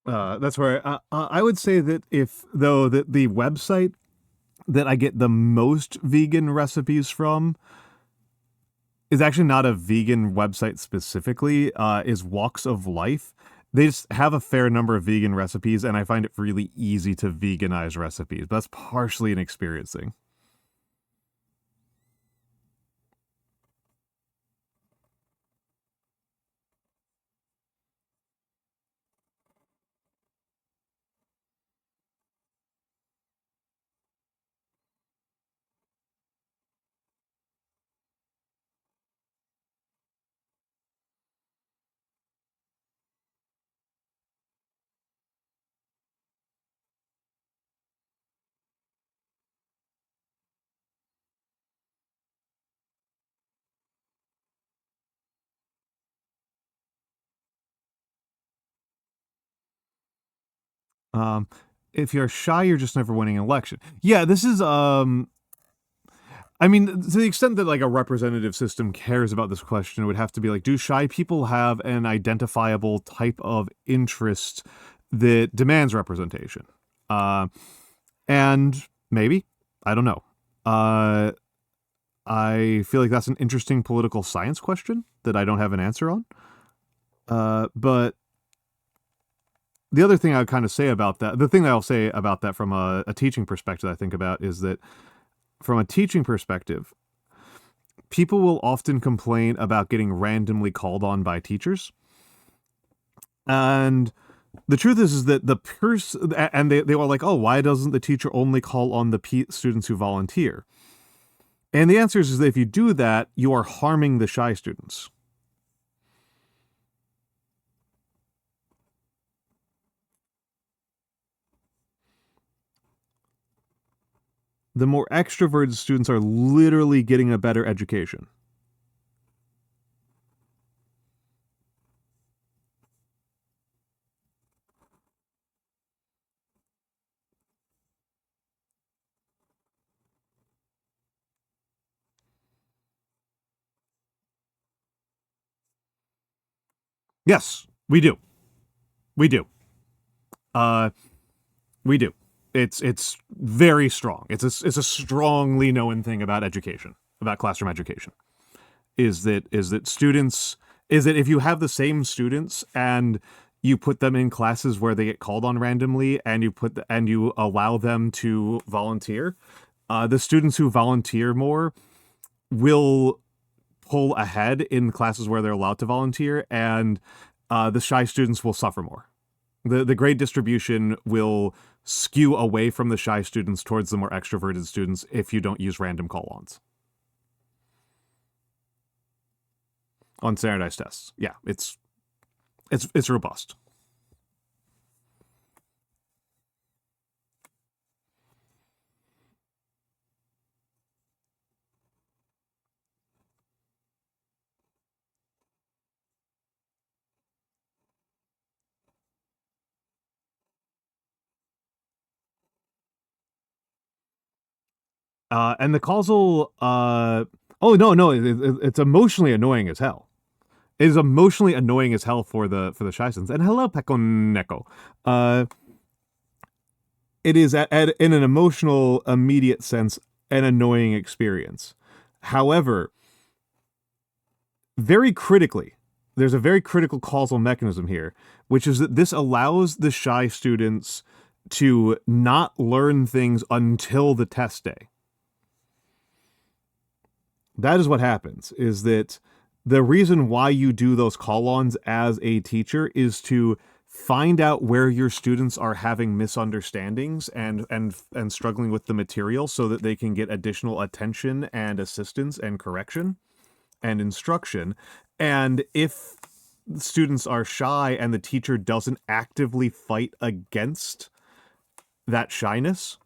That's where I would say that the website that I get the most vegan recipes from is actually not a vegan website specifically, is Walks of Life. They just have a fair number of vegan recipes, and I find it really easy to veganize recipes. But that's partially an experience thing. If you're shy, you're just never winning an election. Yeah, this is I mean, to the extent that like a representative system cares about this question, it would have to be like, do shy people have an identifiable type of interest that demands representation? And maybe, I don't know. I feel like that's an interesting political science question that I don't have an answer on. But the other thing I would kind of say about that, the thing that I'll say about that from a teaching perspective, I think about is that from a teaching perspective, people will often complain about getting randomly called on by teachers. And the truth is that the person, and they were like, oh, why doesn't the teacher only call on the students who volunteer? And the answer is that if you do that, you are harming the shy students. The more extroverted students are literally getting a better education. Yes, we do. We do. We do. It's very strong. It's a strongly known thing about education, about classroom education. Is that if you have the same students and you put them in classes where they get called on randomly and you allow them to volunteer, the students who volunteer more will pull ahead in classes where they're allowed to volunteer, and the shy students will suffer more. The grade distribution will skew away from the shy students towards the more extroverted students if you don't use random call-ons on standardized tests. Yeah, it's robust. And the causal, oh no, it's emotionally annoying as hell. It is emotionally annoying as hell for the shy students. And hello, Pekoneko. It is in an emotional, immediate sense, an annoying experience. However, very critically, there's a very critical causal mechanism here, which is that this allows the shy students to not learn things until the test day. That is what happens, is that the reason why you do those call-ons as a teacher is to find out where your students are having misunderstandings and struggling with the material so that they can get additional attention and assistance and correction and instruction. And if students are shy and the teacher doesn't actively fight against that shyness,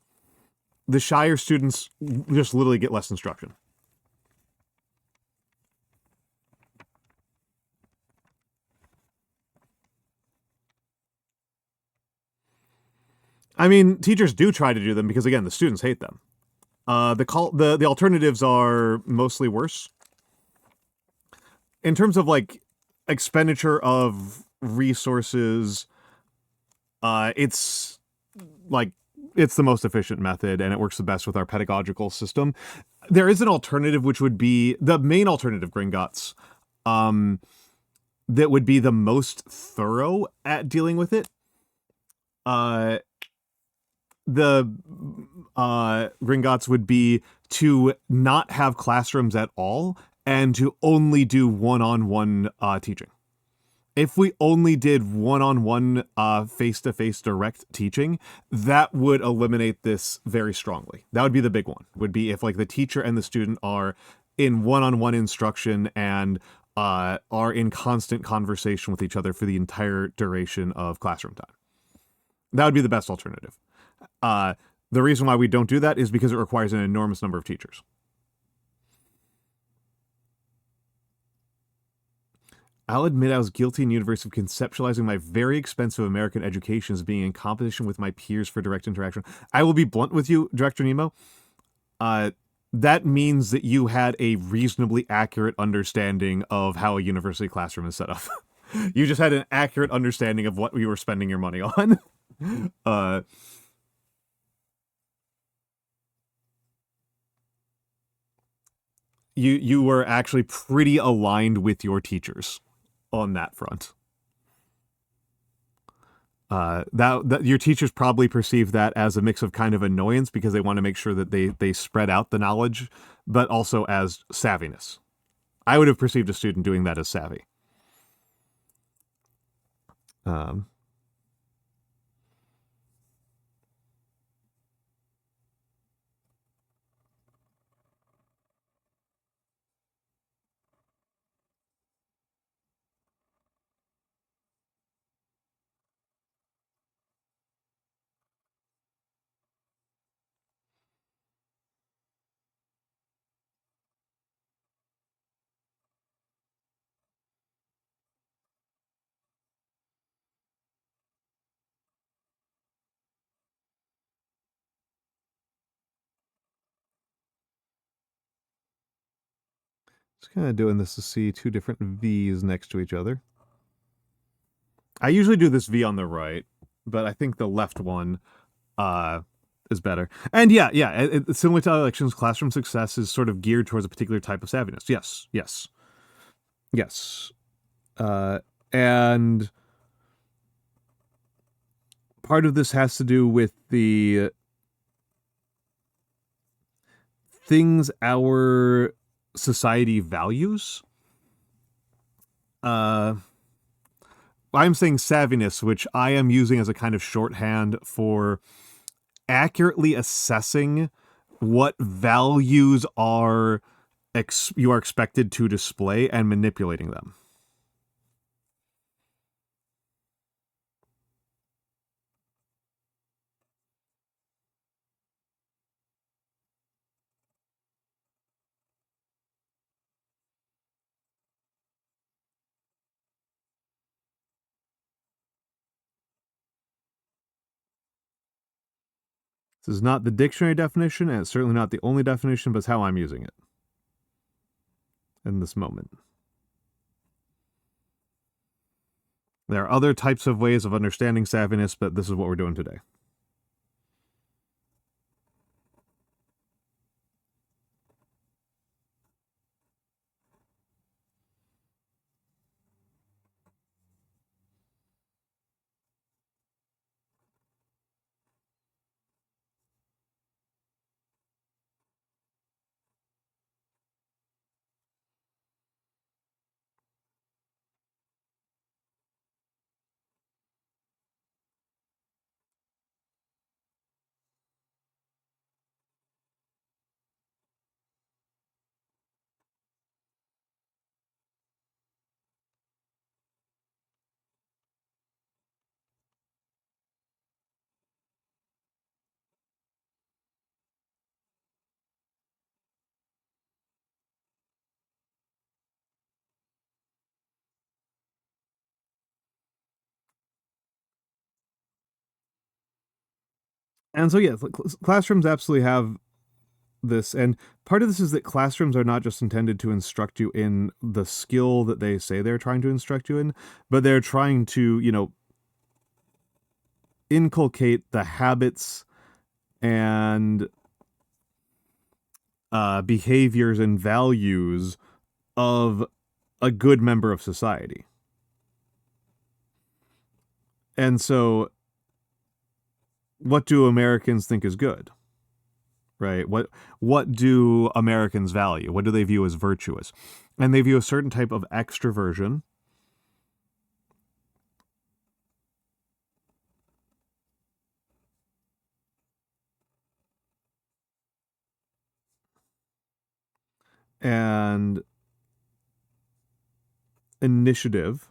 the shyer students just literally get less instruction. I mean, teachers do try to do them because, again, the students hate them. The alternatives are mostly worse. In terms of, like, expenditure of resources, it's the most efficient method, and it works the best with our pedagogical system. There is an alternative, which would be the main alternative, Gringotts, that would be the most thorough at dealing with it. The Gringotts would be to not have classrooms at all and to only do one-on-one teaching. If we only did one-on-one face-to-face direct teaching, that would eliminate this very strongly. That would be the big one, would be if like the teacher and the student are in one-on-one instruction and are in constant conversation with each other for the entire duration of classroom time. That would be the best alternative. The reason why we don't do that is because it requires an enormous number of teachers. I'll admit I was guilty in university of conceptualizing my very expensive American education as being in competition with my peers for direct interaction. I will be blunt with you, Director Nemo. That means that you had a reasonably accurate understanding of how a university classroom is set up. You just had an accurate understanding of what you were spending your money on. You were actually pretty aligned with your teachers on that front. That your teachers probably perceive that as a mix of kind of annoyance because they want to make sure that they spread out the knowledge, but also as savviness. I would have perceived a student doing that as savvy. Just kind of doing this to see two different V's next to each other. I usually do this V on the right, but I think the left one is better. And yeah, similar to elections, classroom success is sort of geared towards a particular type of savviness. Yes. And part of this has to do with the things our society values. I'm saying savviness, which I am using as a kind of shorthand for accurately assessing what values you are expected to display and manipulating them. This is not the dictionary definition, and it's certainly not the only definition, but it's how I'm using it in this moment. There are other types of ways of understanding savviness, but this is what we're doing today. And so, yeah, classrooms absolutely have this, and part of this is that classrooms are not just intended to instruct you in the skill that they say they're trying to instruct you in, but they're trying to, inculcate the habits and behaviors and values of a good member of society. And so, what do Americans think is good? Right? What do Americans value? What do they view as virtuous? And they view a certain type of extroversion and initiative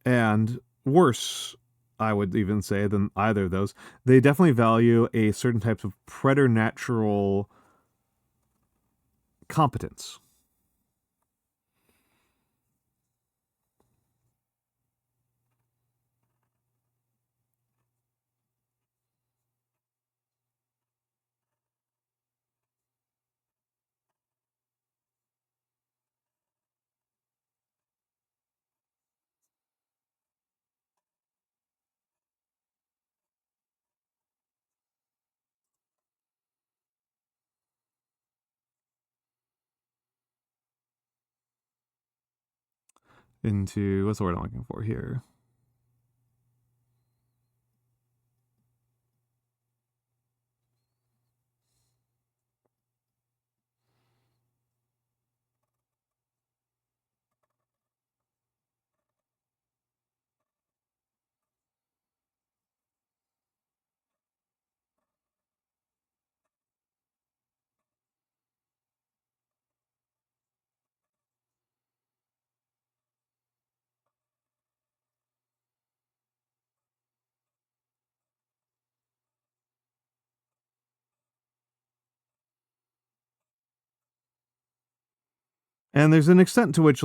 and worse, I would even say, than either of those. They definitely value a certain type of preternatural competence. Into, what's the word I'm looking for here? And there's an extent to which,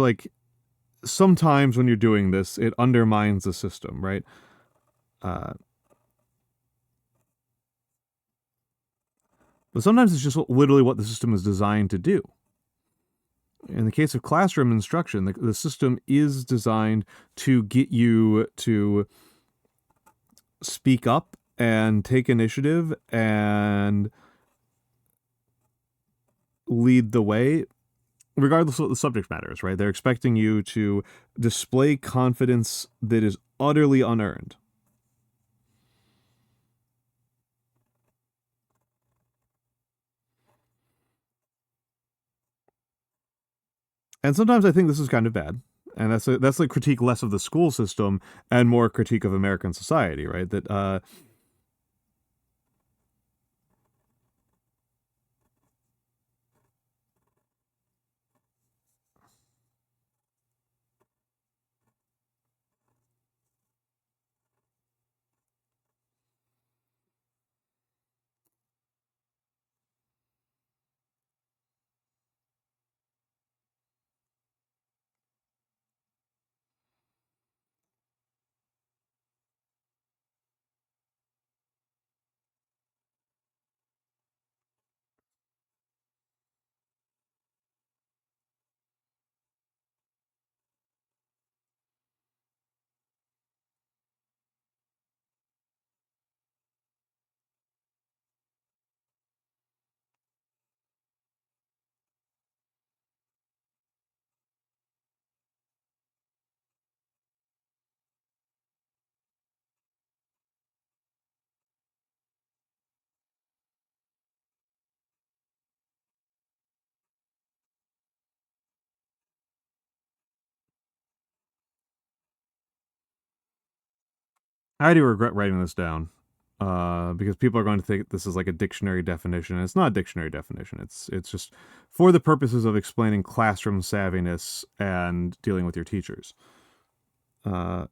sometimes when you're doing this, it undermines the system, right? But sometimes it's just literally what the system is designed to do. In the case of classroom instruction, the system is designed to get you to speak up and take initiative and lead the way, regardless of what the subject matter is, right? They're expecting you to display confidence that is utterly unearned. And sometimes I think this is kind of bad. And that's like critique less of the school system and more critique of American society, right? That I do regret writing this down. Because people are going to think this is like a dictionary definition. And it's not a dictionary definition. It's just for the purposes of explaining classroom savviness and dealing with your teachers. Uh,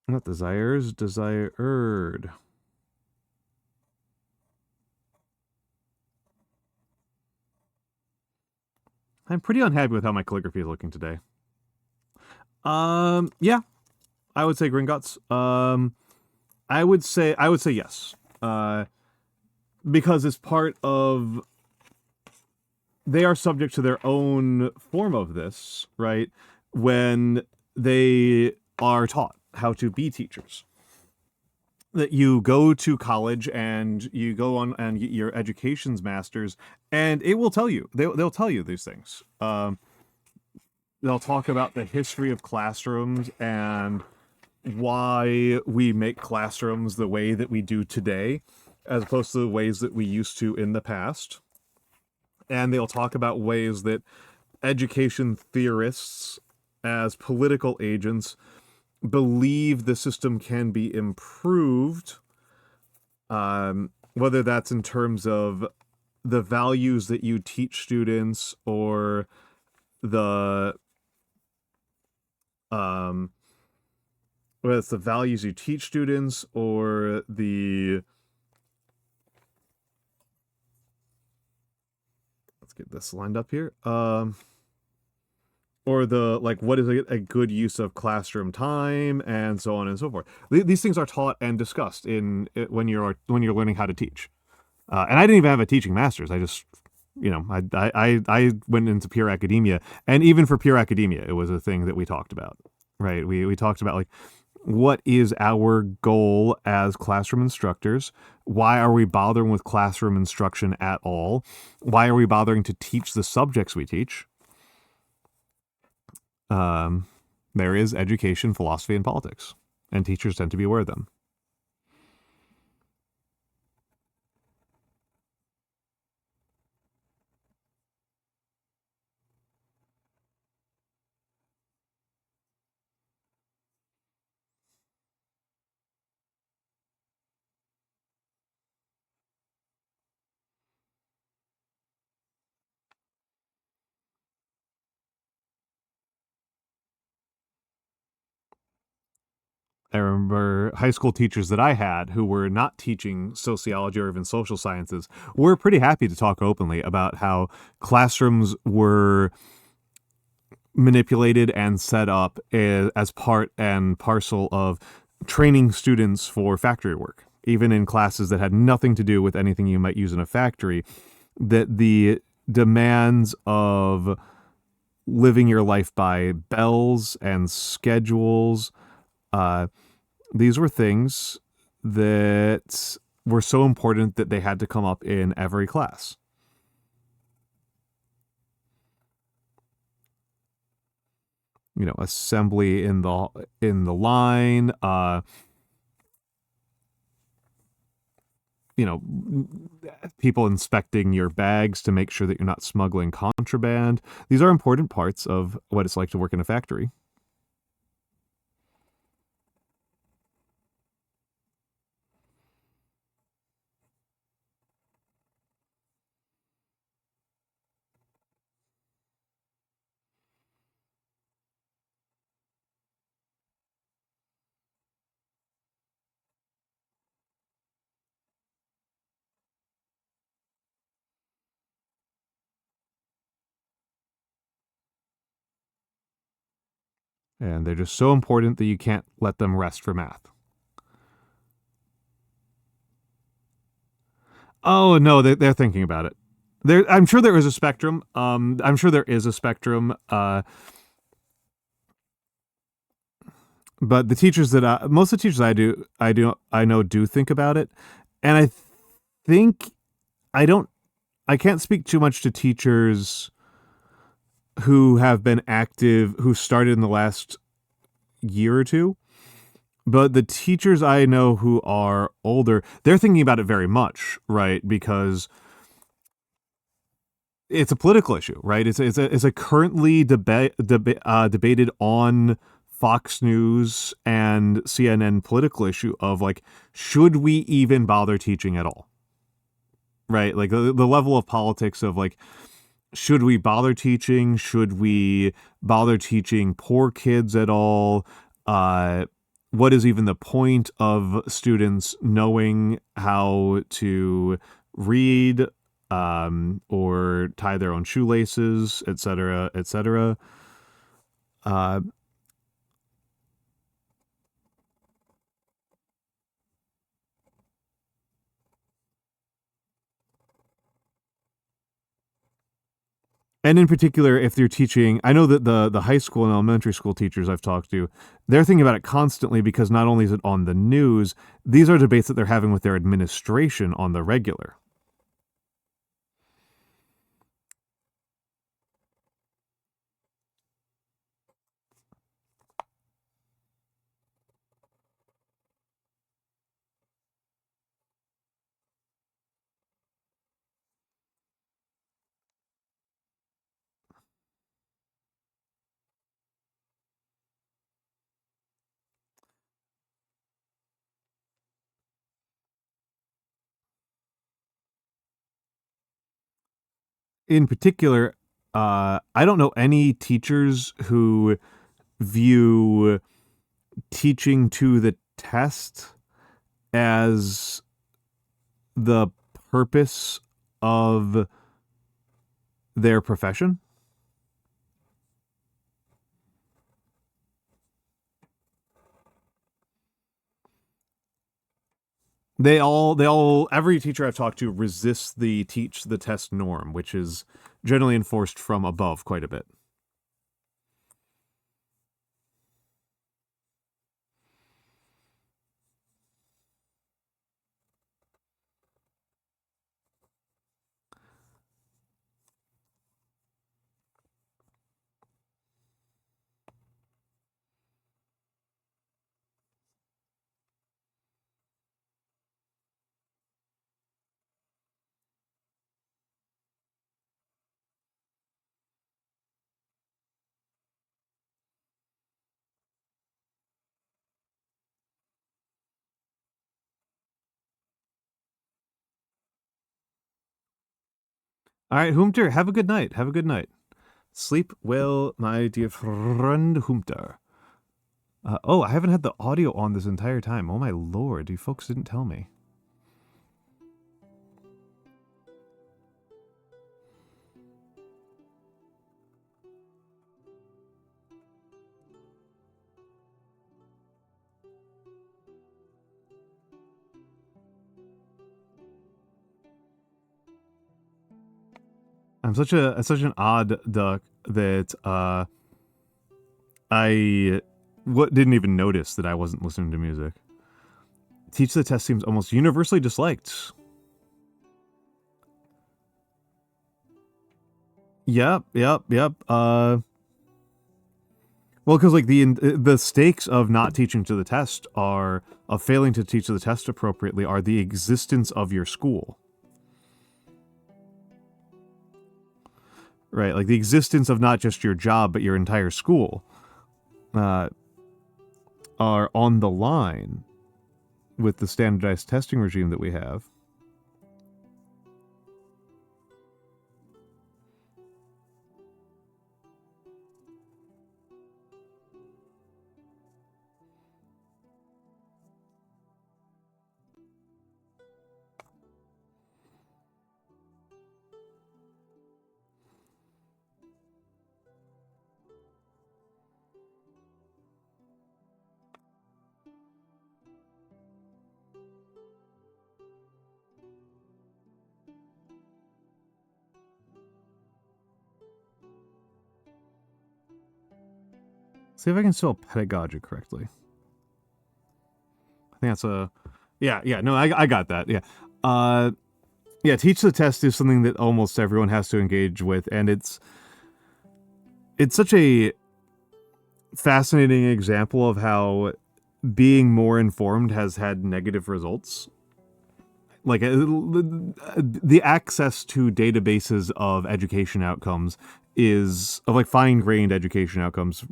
not desires, desired. I'm pretty unhappy with how my calligraphy is looking today. Yeah, I would say Gringotts. I would say yes. Because it's part of, they are subject to their own form of this, right? When they are taught how to be teachers. That you go to college and you go on and get your education's masters, and it will tell you, they'll tell you these things. They'll talk about the history of classrooms and why we make classrooms the way that we do today, as opposed to the ways that we used to in the past. And they'll talk about ways that education theorists, as political agents, believe the system can be improved, whether that's in terms of the values that you teach students or the whether it's the values you teach students or the, let's get this lined up here, or the, like, what is a good use of classroom time, and so on and so forth. These things are taught and discussed in when you're learning how to teach. And I didn't even have a teaching master's. I just, I went into pure academia, and even for pure academia, it was a thing that we talked about, right? We talked about, like, what is our goal as classroom instructors? Why are we bothering with classroom instruction at all? Why are we bothering to teach the subjects we teach? There is education, philosophy, and politics, and teachers tend to be aware of them. I remember high school teachers that I had who were not teaching sociology or even social sciences were pretty happy to talk openly about how classrooms were manipulated and set up as part and parcel of training students for factory work, even in classes that had nothing to do with anything you might use in a factory, that the demands of living your life by bells and schedules. These were things that were so important that they had to come up in every class. You know, assembly in the line, you know, people inspecting your bags to make sure that you're not smuggling contraband. These are important parts of what it's like to work in a factory. And they're just so important that you can't let them rest for math. Oh, no, they're thinking about it. I'm sure there is a spectrum. I'm sure there is a spectrum. But the teachers that most of the teachers I know do think about it, and I think I can't speak too much to teachers who have been active, who started in the last year or two. But the teachers I know who are older, they're thinking about it very much, right? Because it's a political issue, right? It's a currently debated on Fox News and CNN political issue of like, should we even bother teaching at all? Right? Like the level of politics of like, should we bother teaching? Should we bother teaching poor kids at all? What is even the point of students knowing how to read or tie their own shoelaces, etc., etc.? And in particular, if you're teaching, I know that the high school and elementary school teachers I've talked to, they're thinking about it constantly because not only is it on the news, these are debates that they're having with their administration on the regular. In particular, I don't know any teachers who view teaching to the test as the purpose of their profession. Every teacher I've talked to resists the teach the test norm, which is generally enforced from above quite a bit. All right, Humter, have a good night. Have a good night. Sleep well, my dear friend Humter. Oh, I haven't had the audio on this entire time. Oh my lord, you folks didn't tell me. I'm such an odd duck that I didn't even notice that I wasn't listening to music. Teach the test seems almost universally disliked. Yep. Well, because like the stakes of not teaching to the test of failing to teach the test appropriately are the existence of your school. Right, like the existence of not just your job but your entire school are on the line with the standardized testing regime that we have. See if I can spell pedagogic correctly. I think that's a... Yeah, no, I got that, yeah. Yeah, teach the test is something that almost everyone has to engage with, and it's such a fascinating example of how being more informed has had negative results. Like, the access to databases of education outcomes of like fine-grained education outcomes,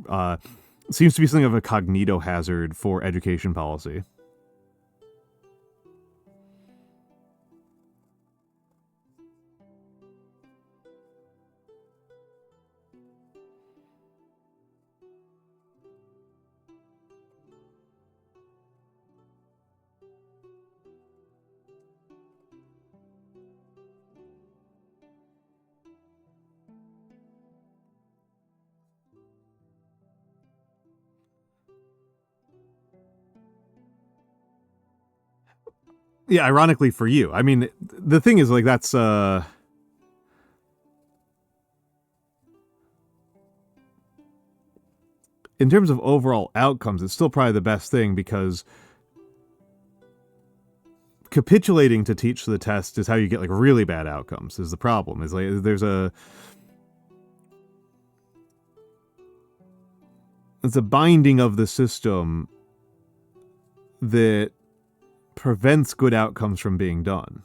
seems to be something of a cognito hazard for education policy. Yeah, ironically for you. I mean, the thing is, like, that's, in terms of overall outcomes, it's still probably the best thing, because capitulating to teach the test is how you get, like, really bad outcomes, is the problem. Is like, it's a binding of the system that prevents good outcomes from being done.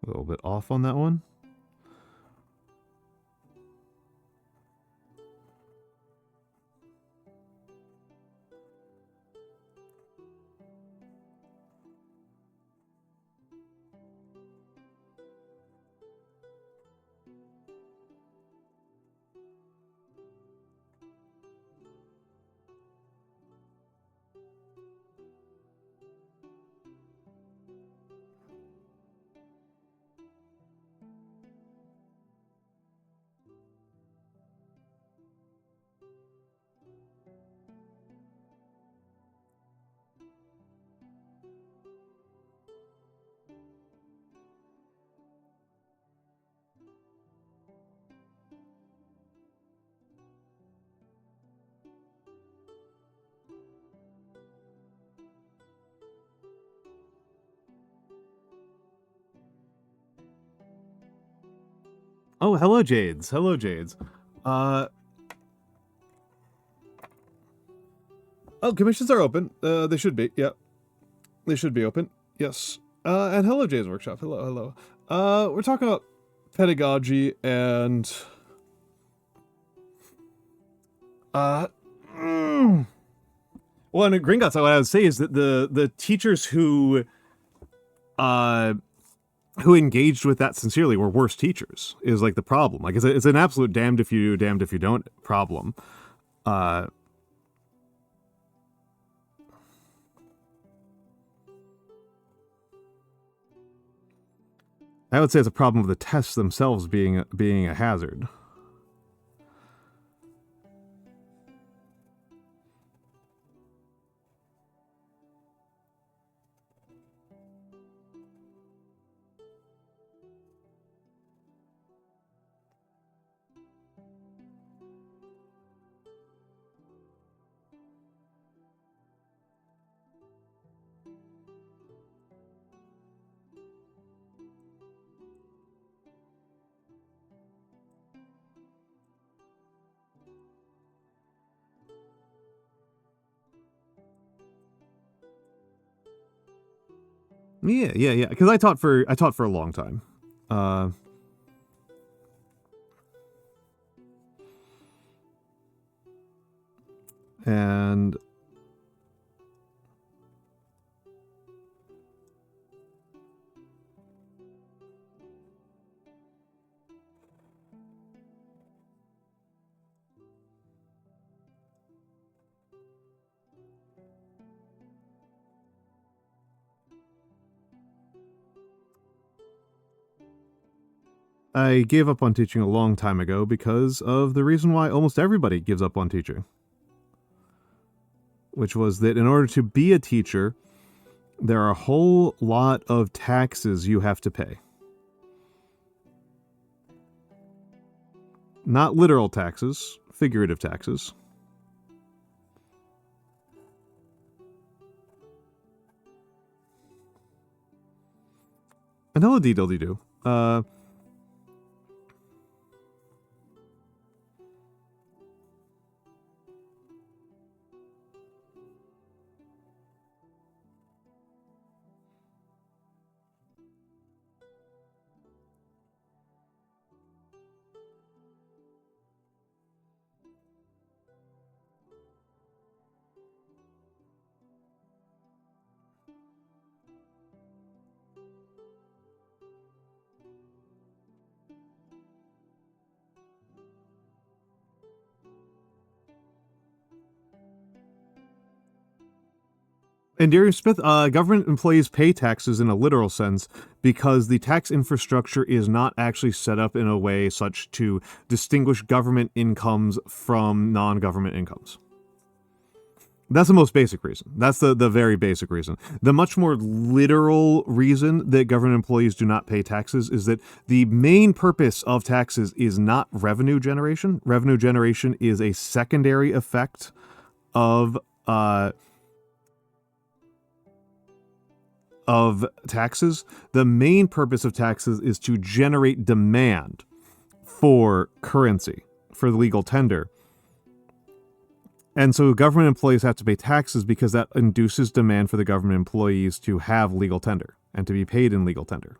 A little bit off on that one. Oh, hello, Jades. Hello, Jades. Oh, commissions are open. They should be. Yep. They should be open. Yes. And hello, Jades Workshop. Hello, hello. We're talking about pedagogy and... Well, and Gringotts, what I would say is that the teachers who engaged with that sincerely were worse teachers, is like the problem. Like, it's an absolute damned if you do, damned if you don't problem. I would say it's a problem of the tests themselves being a hazard. Yeah. Because I taught for a long time. And I gave up on teaching a long time ago because of the reason why almost everybody gives up on teaching. Which was that in order to be a teacher, there are a whole lot of taxes you have to pay. Not literal taxes, figurative taxes. And hello, D-Dildy-Doo. And Darius Smith, government employees pay taxes in a literal sense because the tax infrastructure is not actually set up in a way such to distinguish government incomes from non-government incomes. That's the most basic reason. That's the very basic reason. The much more literal reason that government employees do not pay taxes is that the main purpose of taxes is not revenue generation. Revenue generation is a secondary effect of taxes. The main purpose of taxes is to generate demand for currency, for the legal tender. And so government employees have to pay taxes because that induces demand for the government employees to have legal tender and to be paid in legal tender.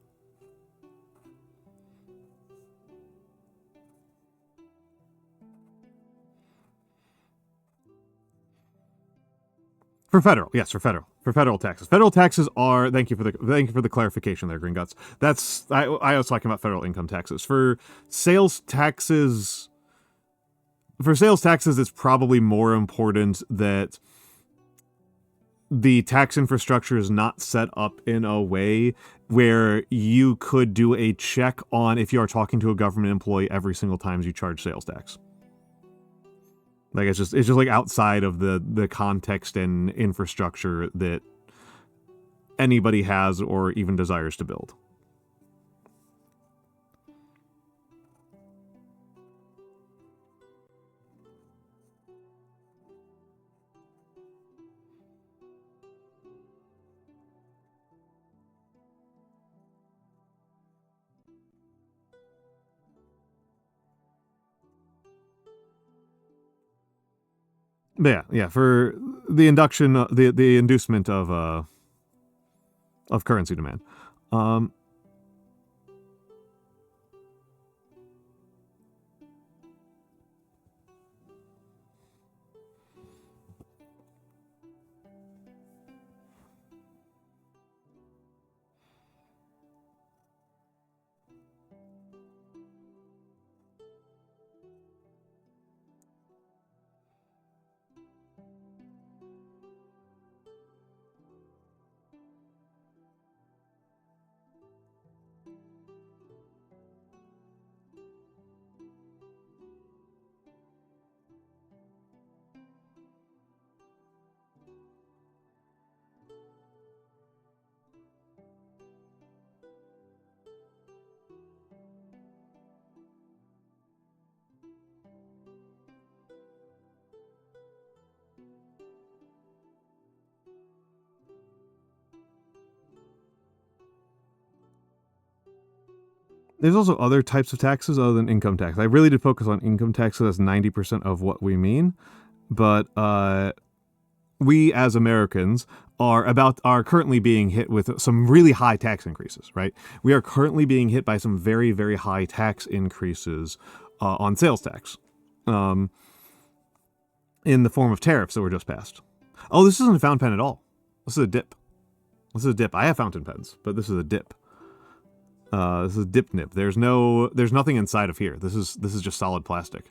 For federal, yes, for federal taxes. Federal taxes are, thank you for the clarification there, Green Guts. I was talking about federal income taxes. For sales taxes, it's probably more important that the tax infrastructure is not set up in a way where you could do a check on if you are talking to a government employee every single time you charge sales tax. Like, it's just like outside of the context and infrastructure that anybody has or even desires to build. But yeah, for the induction, the inducement of currency demand. There's also other types of taxes other than income tax. I really did focus on income tax, so that's 90% of what we mean. But we as Americans are currently being hit with some really high tax increases, right? We are currently being hit by some very, very high tax increases on sales tax in the form of tariffs that were just passed. Oh, this isn't a fountain pen at all. This is a dip. This is a dip. I have fountain pens, but this is a dip. This is dip nib. There's nothing inside of here. This is just solid plastic.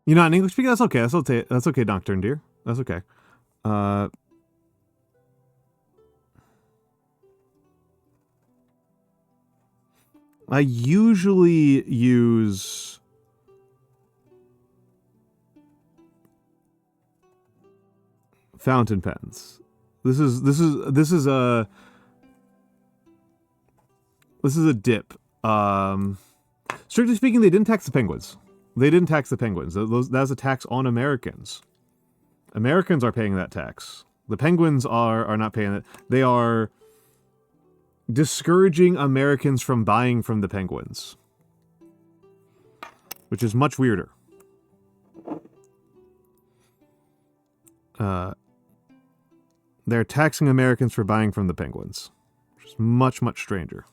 You're not an English speaker? That's okay. That's okay, Nocturne Deer. That's okay. I usually use fountain pens. This is a dip. Strictly speaking, they didn't tax the penguins. They didn't tax the penguins. That's a tax on Americans. Americans are paying that tax. The penguins are not paying it. They are discouraging Americans from buying from the penguins, which is much weirder. They're taxing Americans for buying from the penguins, which is much, much stranger.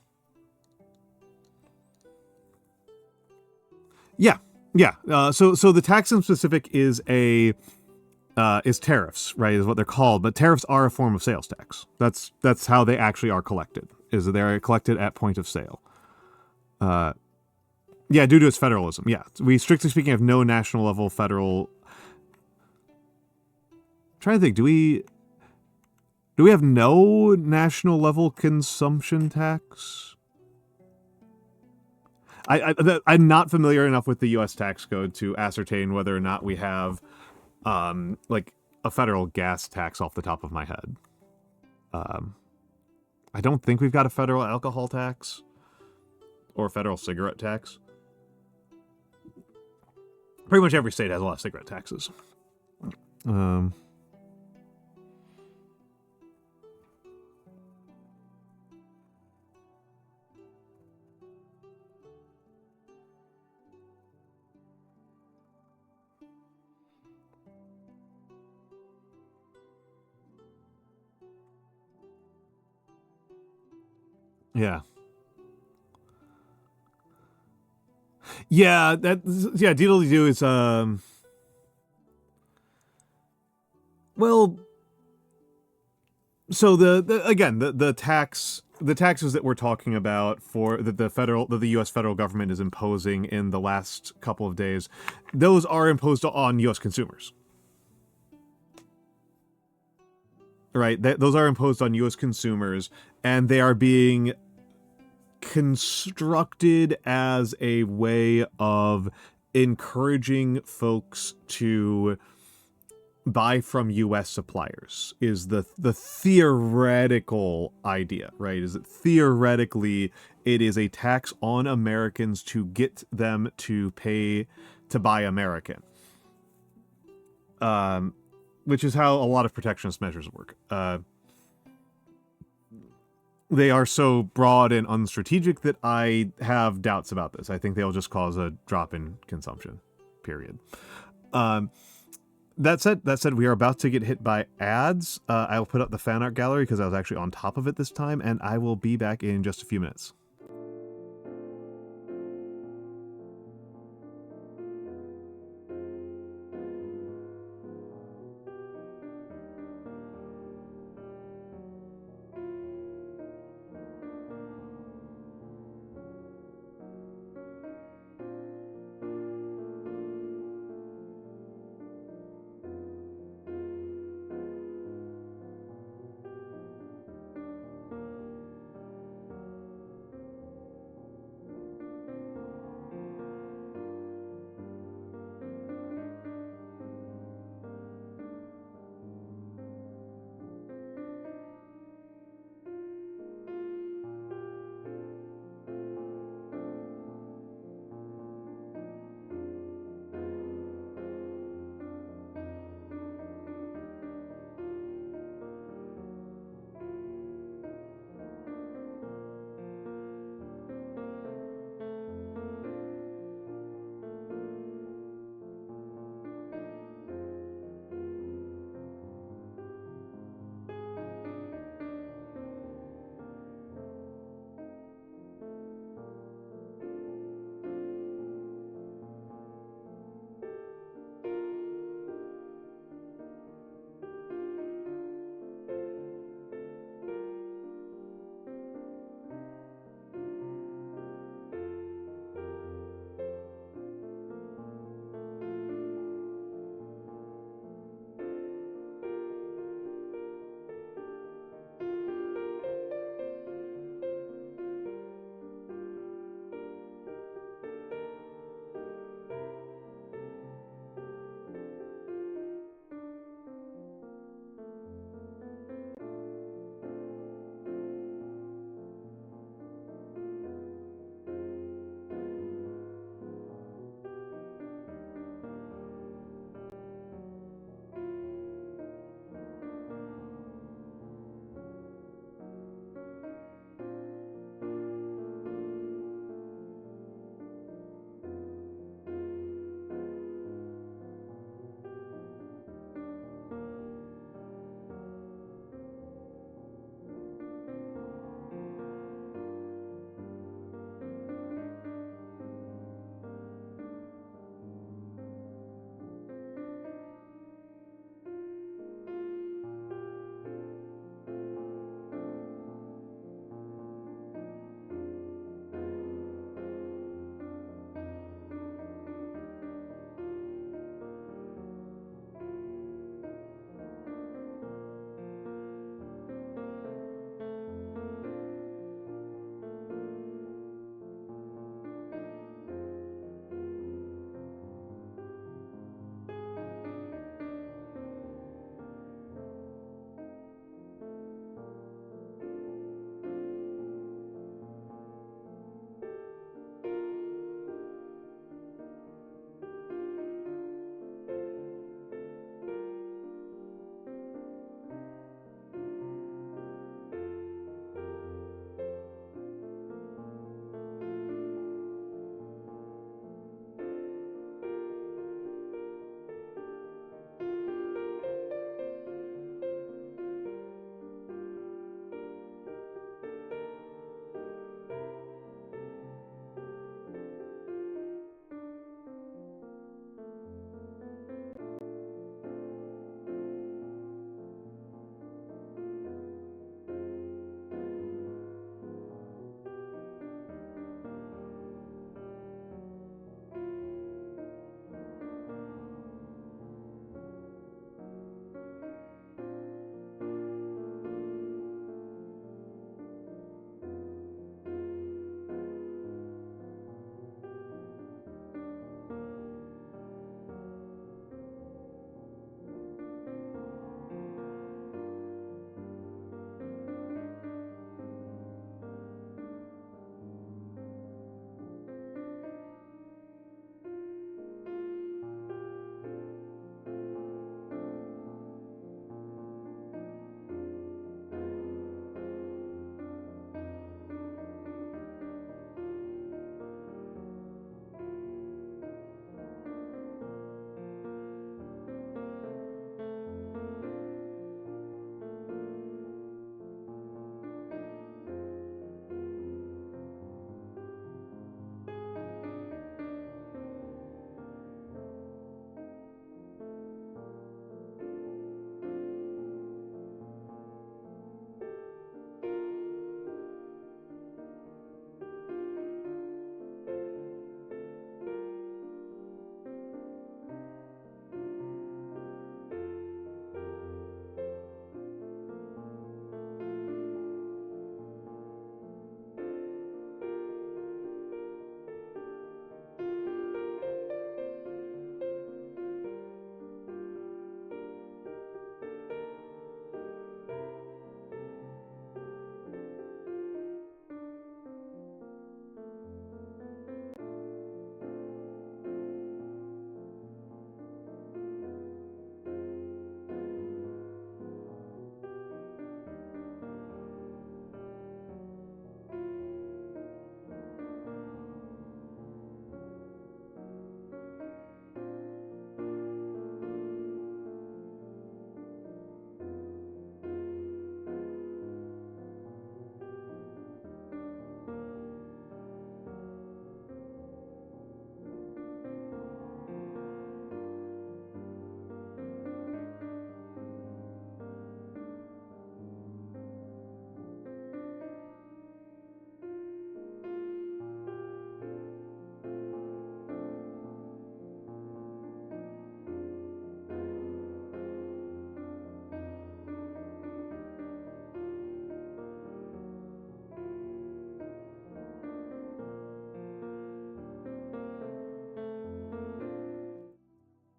Yeah. Yeah, so the tax in specific is tariffs, right? Is what they're called, but tariffs are a form of sales tax. That's how they actually are collected. Is that they're collected at point of sale. Yeah, due to its federalism. Yeah, we strictly speaking have no national level federal. I'm trying to think, do we have no national level consumption tax? I'm not familiar enough with the U.S. tax code to ascertain whether or not we have, like, a federal gas tax off the top of my head. I don't think we've got a federal alcohol tax or a federal cigarette tax. Pretty much every state has a lot of cigarette taxes. Yeah. Yeah, Deedle-dee-doo is, well, so the taxes that we're talking about for that the U.S. federal government is imposing in the last couple of days, those are imposed on U.S. consumers. Right, those are imposed on U.S. consumers, and they are being constructed as a way of encouraging folks to buy from U.S. suppliers is the theoretical idea, right? Is that theoretically it is a tax on Americans to get them to pay to buy American, which is how a lot of protectionist measures work. They are so broad and unstrategic that I have doubts about this. I think they'll just cause a drop in consumption, period. That said, we are about to get hit by ads. I will put up the fan art gallery because I was actually on top of it this time, and I will be back in just a few minutes.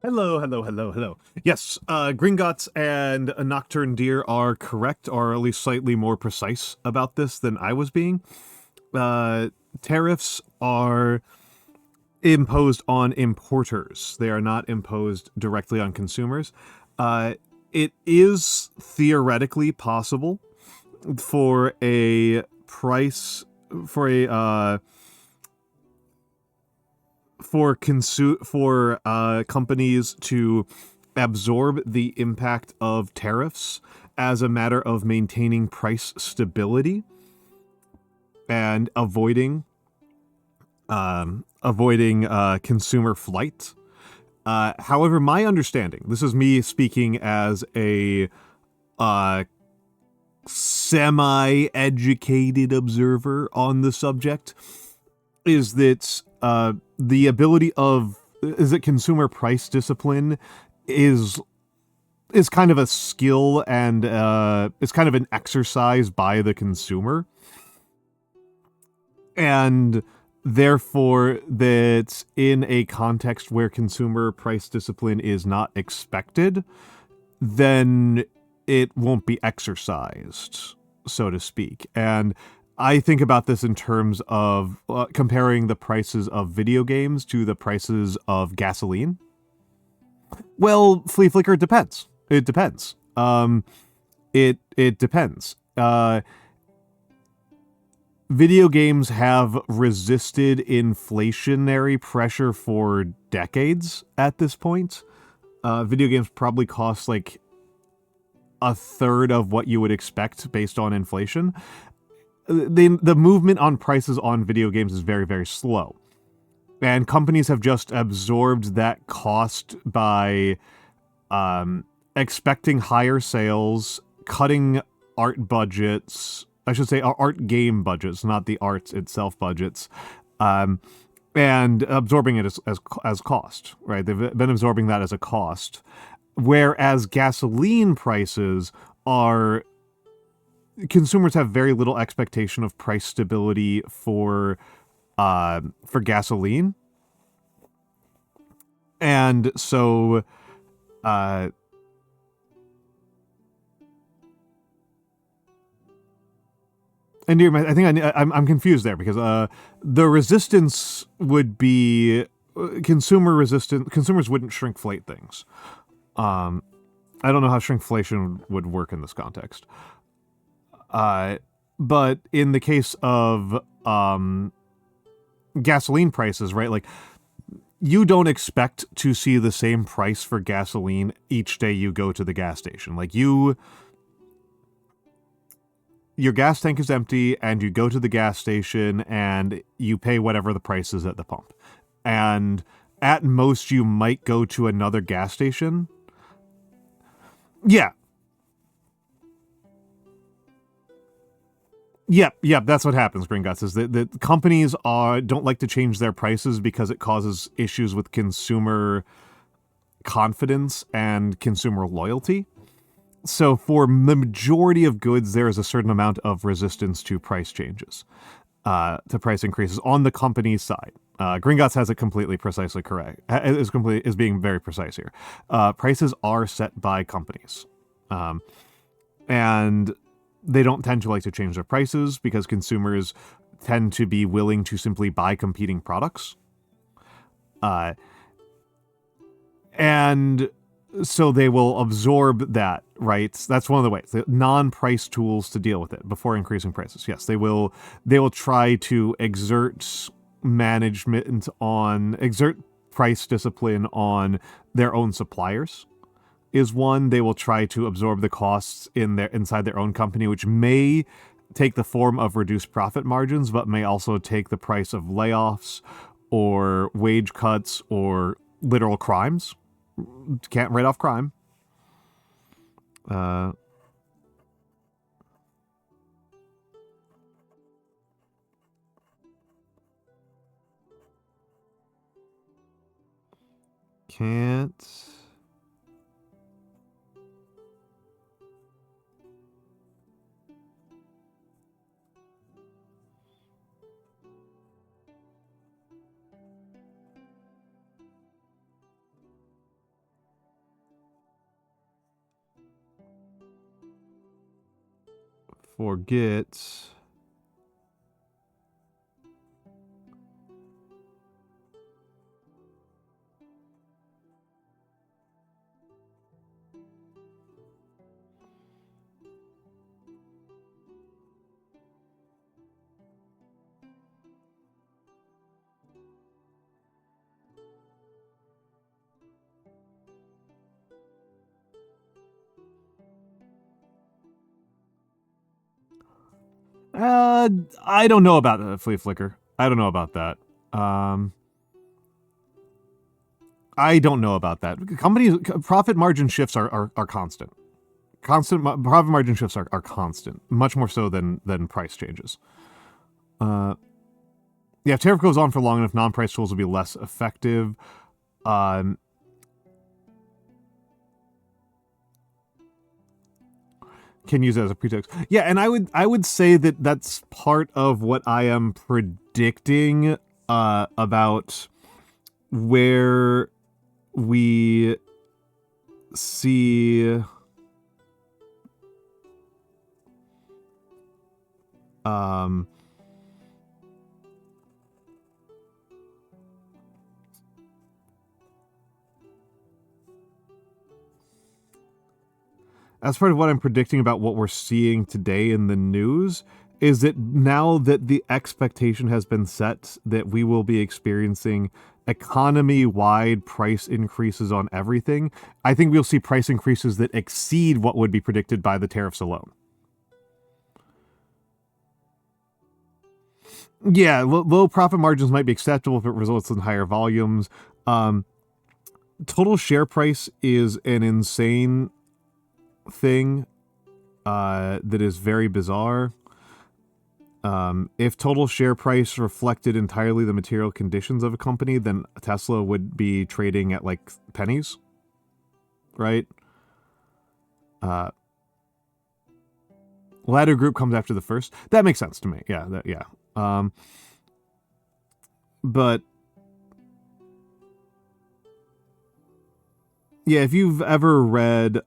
Hello, hello, hello, hello. Yes, Gringotts and a Nocturne Deer are correct, or at least slightly more precise about this than I was being. Tariffs are imposed on importers. They are not imposed directly on consumers. It is theoretically possible for a price for a for companies to absorb the impact of tariffs as a matter of maintaining price stability and avoiding consumer flight. However, my understanding, this is me speaking as a semi-educated observer on the subject, is that consumer price discipline is kind of a skill and is kind of an exercise by the consumer, and therefore that in a context where consumer price discipline is not expected, then it won't be exercised, so to speak. And I think about this in terms of comparing the prices of video games to the prices of gasoline. Well, Flea Flicker, it depends. It depends. It depends. Video games have resisted inflationary pressure for decades at this point. Video games probably cost like a third of what you would expect based on inflation. The movement on prices on video games is very, very slow. And companies have just absorbed that cost by expecting higher sales, cutting art budgets, I should say art game budgets, not the art itself budgets, and absorbing it as cost, right? They've been absorbing that as a cost. Whereas gasoline prices are... Consumers have very little expectation of price stability for gasoline. And so... And I think I'm confused there because the resistance would be consumer resistant. Consumers wouldn't shrinkflate things. I don't know how shrinkflation would work in this context. But in the case of gasoline prices, right? Like, you don't expect to see the same price for gasoline each day you go to the gas station. Like, your gas tank is empty and you go to the gas station and you pay whatever the price is at the pump. And at most you might go to another gas station. Yeah. Yep, that's what happens, Gringotts, is that companies don't like to change their prices because it causes issues with consumer confidence and consumer loyalty. So for the majority of goods, there is a certain amount of resistance to price changes, to price increases on the company's side. Gringotts has it completely precisely correct. Is being very precise here. Prices are set by companies, and they don't tend to like to change their prices because consumers tend to be willing to simply buy competing products. And so they will absorb that, right? That's one of the ways. The non-price tools to deal with it before increasing prices. Yes, they will try to exert price discipline on their own suppliers. Is one. They will try to absorb the costs inside their own company, which may take the form of reduced profit margins, but may also take the price of layoffs or wage cuts or literal crimes. Can't write off crime. Can't. forget. I don't know about the flea flicker. I don't know about that. I don't know about that. Companies' profit margin shifts are constant. Profit margin shifts are constant, much more so than price changes. Yeah, if tariff goes on for long enough, non-price tools will be less effective. Can use it as a pretext. Yeah, and I would say that that's part of what I am predicting about where we see as part of what I'm predicting about what we're seeing today in the news, is that now that the expectation has been set that we will be experiencing economy-wide price increases on everything, I think we'll see price increases that exceed what would be predicted by the tariffs alone. Yeah, low profit margins might be acceptable if it results in higher volumes. Total share price is an insane thing that is very bizarre. If total share price reflected entirely the material conditions of a company, then Tesla would be trading at like pennies, right? Ladder Group comes after the first. That makes sense to me. Yeah. But yeah, if you've ever read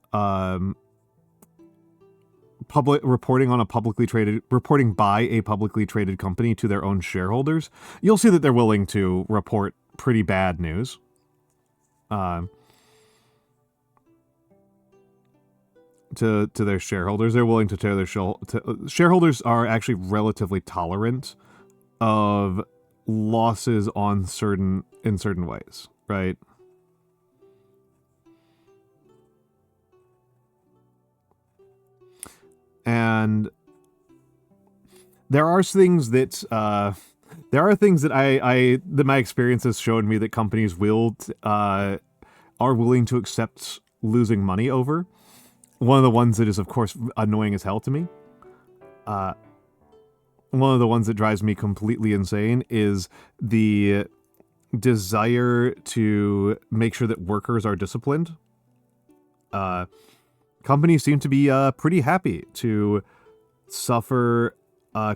public reporting by a publicly traded company to their own shareholders, you'll see that they're willing to report pretty bad news. To their shareholders, they're willing to tear their shareholders are actually relatively tolerant of losses in certain ways, right? And there are things that that my experience has shown me that companies are willing to accept losing money over. One of the ones that is, of course, annoying as hell to me. One of the ones that drives me completely insane is the desire to make sure that workers are disciplined. Companies seem to be pretty happy to suffer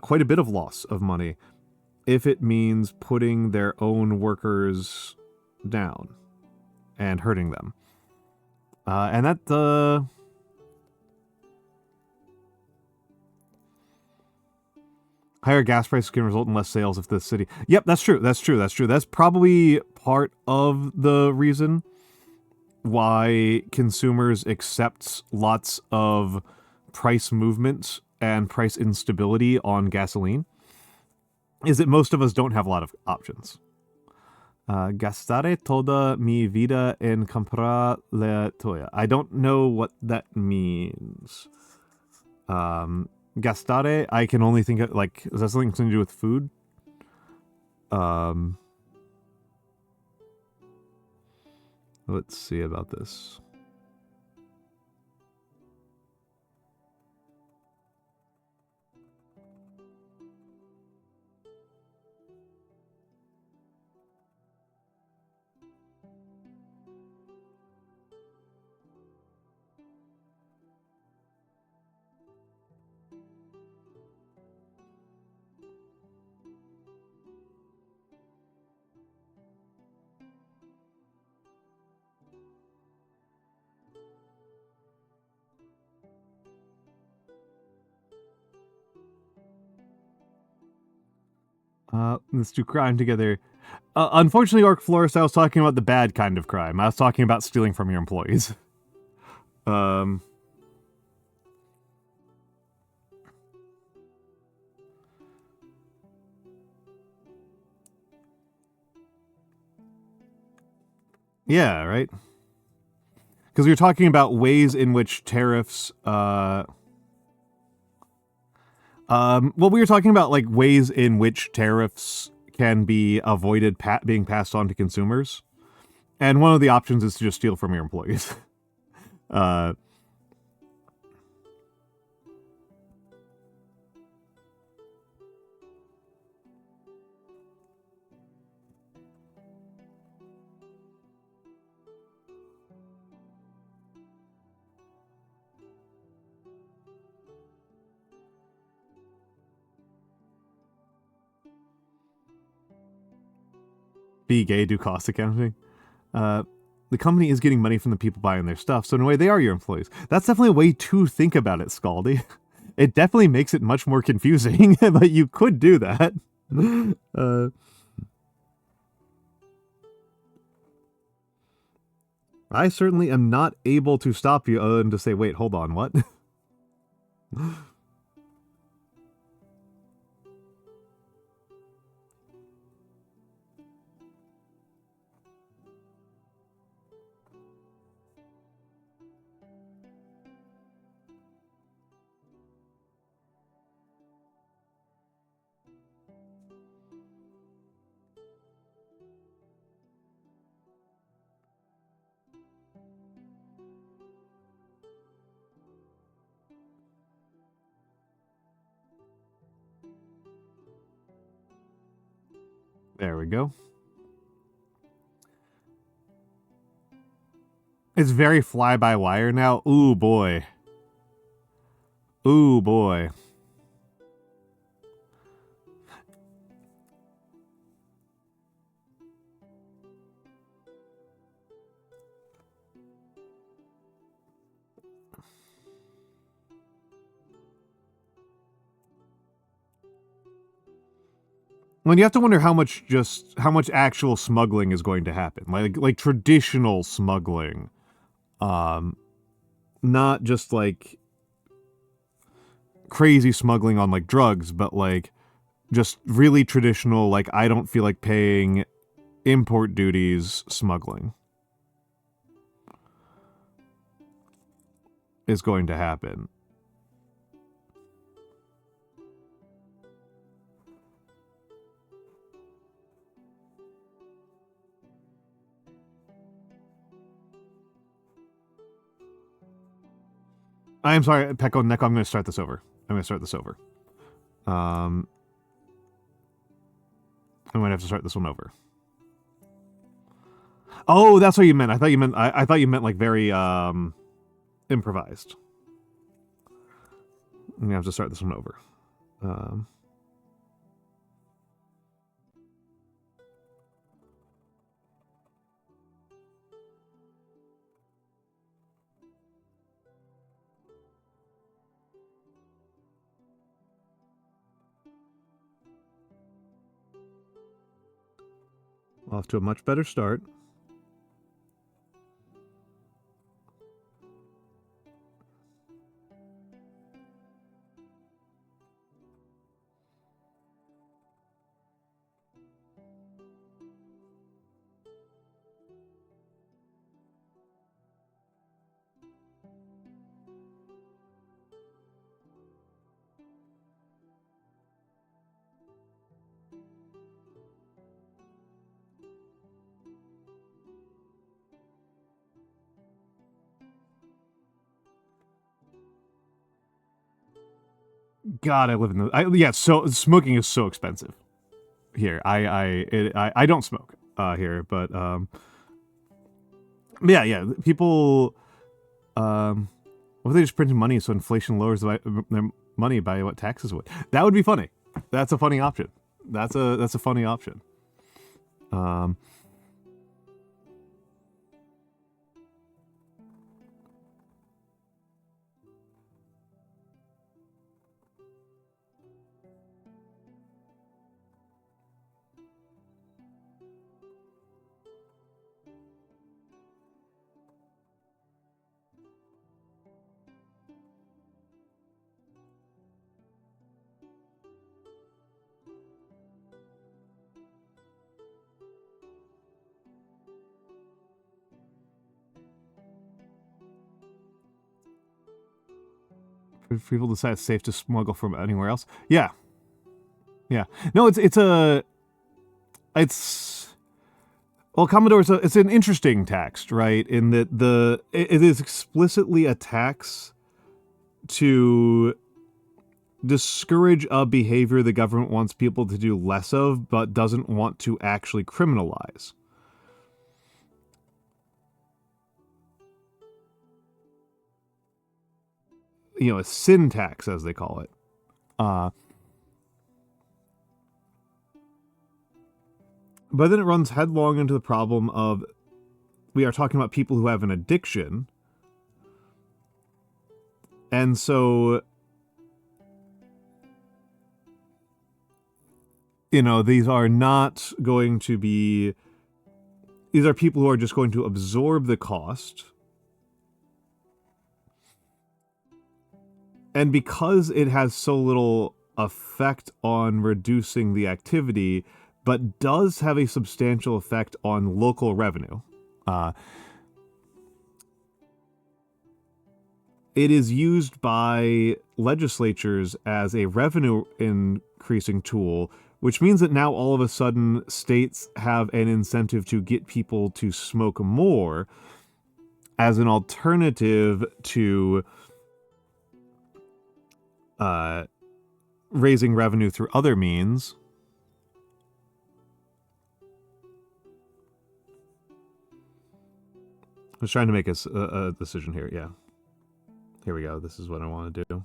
quite a bit of loss of money if it means putting their own workers down and hurting them. And that higher gas prices can result in less sales if the city... Yep, that's true. That's probably part of the reason why consumers accept lots of price movements and price instability on gasoline, is that most of us don't have a lot of options. Gastare toda mi vida en comprar la tuya. I don't know what that means. Gastare, I can only think of, like, is that something to do with food? Let's see about this. Let's do crime together. Unfortunately, Orc Florist, I was talking about the bad kind of crime. I was talking about stealing from your employees. Yeah, right? Because we were talking about ways in which tariffs, well, we were talking about, like, ways in which tariffs can be avoided being passed on to consumers. And one of the options is to just steal from your employees. Be gay, do cost accounting. The company is getting money from the people buying their stuff, so in a way they are your employees. That's definitely a way to think about it, Scaldy. It definitely makes it much more confusing, but you could do that. I certainly am not able to stop you other than to say, wait, hold on, what? There we go. It's very fly-by-wire now. Ooh, boy. Ooh, boy. Well, you have to wonder how much actual smuggling is going to happen. Like traditional smuggling. Not just like crazy smuggling on like drugs, but like just really traditional, like I don't feel like paying import duties smuggling is going to happen. I am sorry, Pecco Neko, I'm going to start this over. I'm going to have to start this one over. Oh, that's what you meant. I thought you meant like very improvised. I'm going to have to start this one over. Off to a much better start. God, I live in the... yeah, so smoking is so expensive here. I don't smoke here, but yeah, people what if they just printed money so inflation lowers their money by what taxes would? That would be funny. That's a funny option. That's a funny option. If people decide it's safe to smuggle from anywhere else. Yeah. Yeah. No, well, Commodore it's an interesting text, right? In that it is explicitly a tax to discourage a behavior the government wants people to do less of, but doesn't want to actually criminalize. You know, a sin tax, as they call it. But then it runs headlong into the problem of, we are talking about people who have an addiction. And so, you know, these are people who are just going to absorb the cost. And because it has so little effect on reducing the activity, but does have a substantial effect on local revenue, it is used by legislatures as a revenue increasing tool, which means that now all of a sudden states have an incentive to get people to smoke more as an alternative to raising revenue through other means. I was trying to make a decision here, yeah. Here we go, this is what I want to do.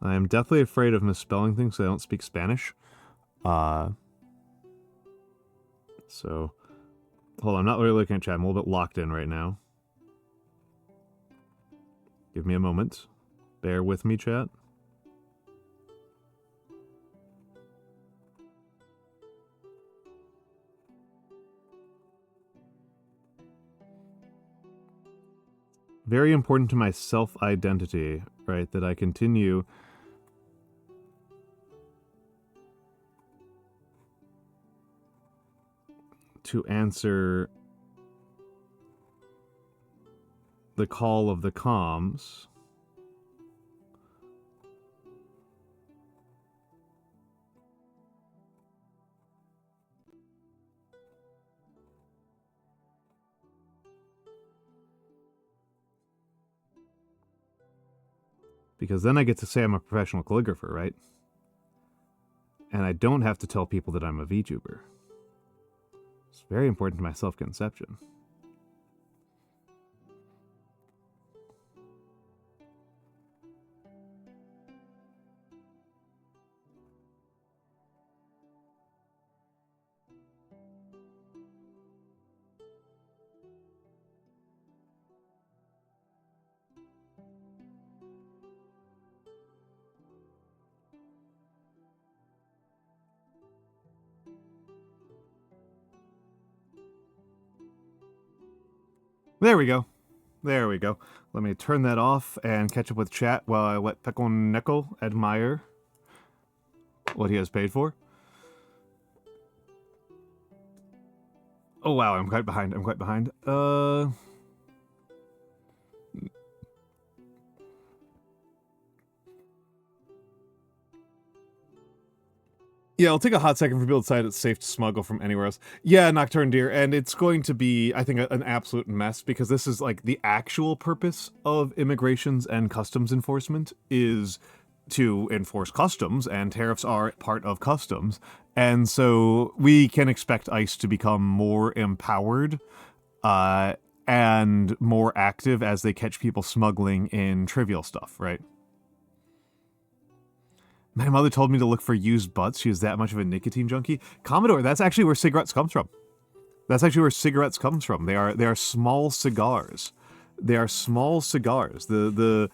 I am deathly afraid of misspelling things, so I don't speak Spanish. So, hold on, I'm not really looking at chat, I'm a little bit locked in right now. Give me a moment. Bear with me, chat. Very important to my self-identity, right? That I continue to answer the call of the comms. Because then I get to say I'm a professional calligrapher, right? And I don't have to tell people that I'm a VTuber. It's very important to my self-conception. There we go. There we go. Let me turn that off and catch up with chat while I let Pickle Nickel admire what he has paid for. Oh wow, I'm quite behind. Yeah, it'll take a hot second for people to decide it's safe to smuggle from anywhere else. Yeah, Nocturne Deer, and it's going to be, I think, an absolute mess, because this is, like, the actual purpose of immigrations and customs enforcement is to enforce customs, and tariffs are part of customs. And so we can expect ICE to become more empowered and more active as they catch people smuggling in trivial stuff, right? My mother told me to look for used butts. She is that much of a nicotine junkie. Commodore, that's actually where cigarettes comes from. They are small cigars. They are small cigars. The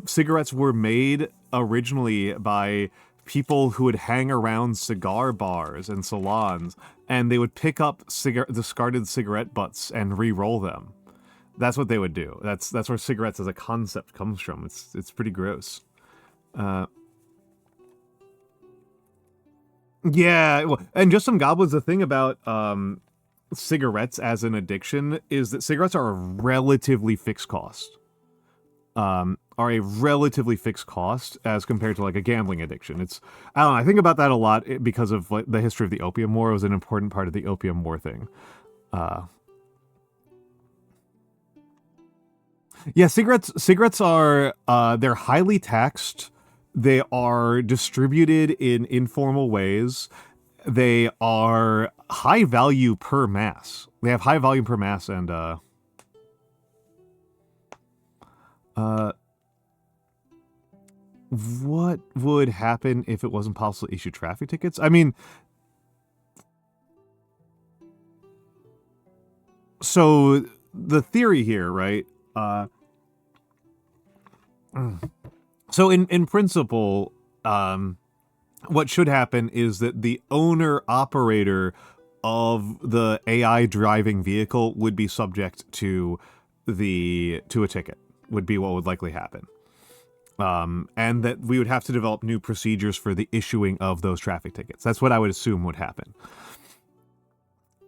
cigarettes were made originally by people who would hang around cigar bars and salons, and they would pick up discarded cigarette butts and re-roll them. That's what they would do. That's where cigarettes as a concept comes from. It's pretty gross. Yeah, well, and just some goblins. The thing about cigarettes as an addiction is that cigarettes are a relatively fixed cost. Are a relatively fixed cost as compared to like a gambling addiction. I don't know, I think about that a lot because of like the history of the Opium War. It was an important part of the Opium War thing. Yeah, cigarettes are they're highly taxed. They are distributed in informal ways. They are high value per mass. They have high volume per mass, and what would happen if it wasn't possible to issue traffic tickets? I mean, so the theory here, right? So in principle, what should happen is that the owner-operator of the AI driving vehicle would be subject to a ticket, would be what would likely happen. And that we would have to develop new procedures for the issuing of those traffic tickets. That's what I would assume would happen.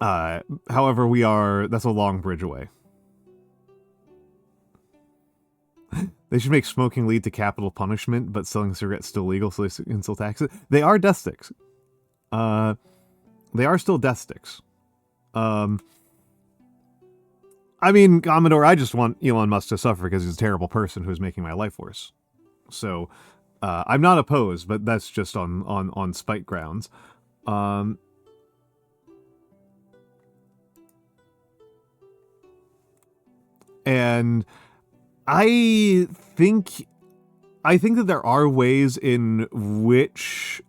However, that's a long bridge away. They should make smoking lead to capital punishment, but selling cigarettes still legal, so they can still tax it. They are death sticks. They are still death sticks. I mean, Commodore, I just want Elon Musk to suffer because he's a terrible person who's making my life worse. So, I'm not opposed, but that's just on spite grounds. And I think that there are ways in which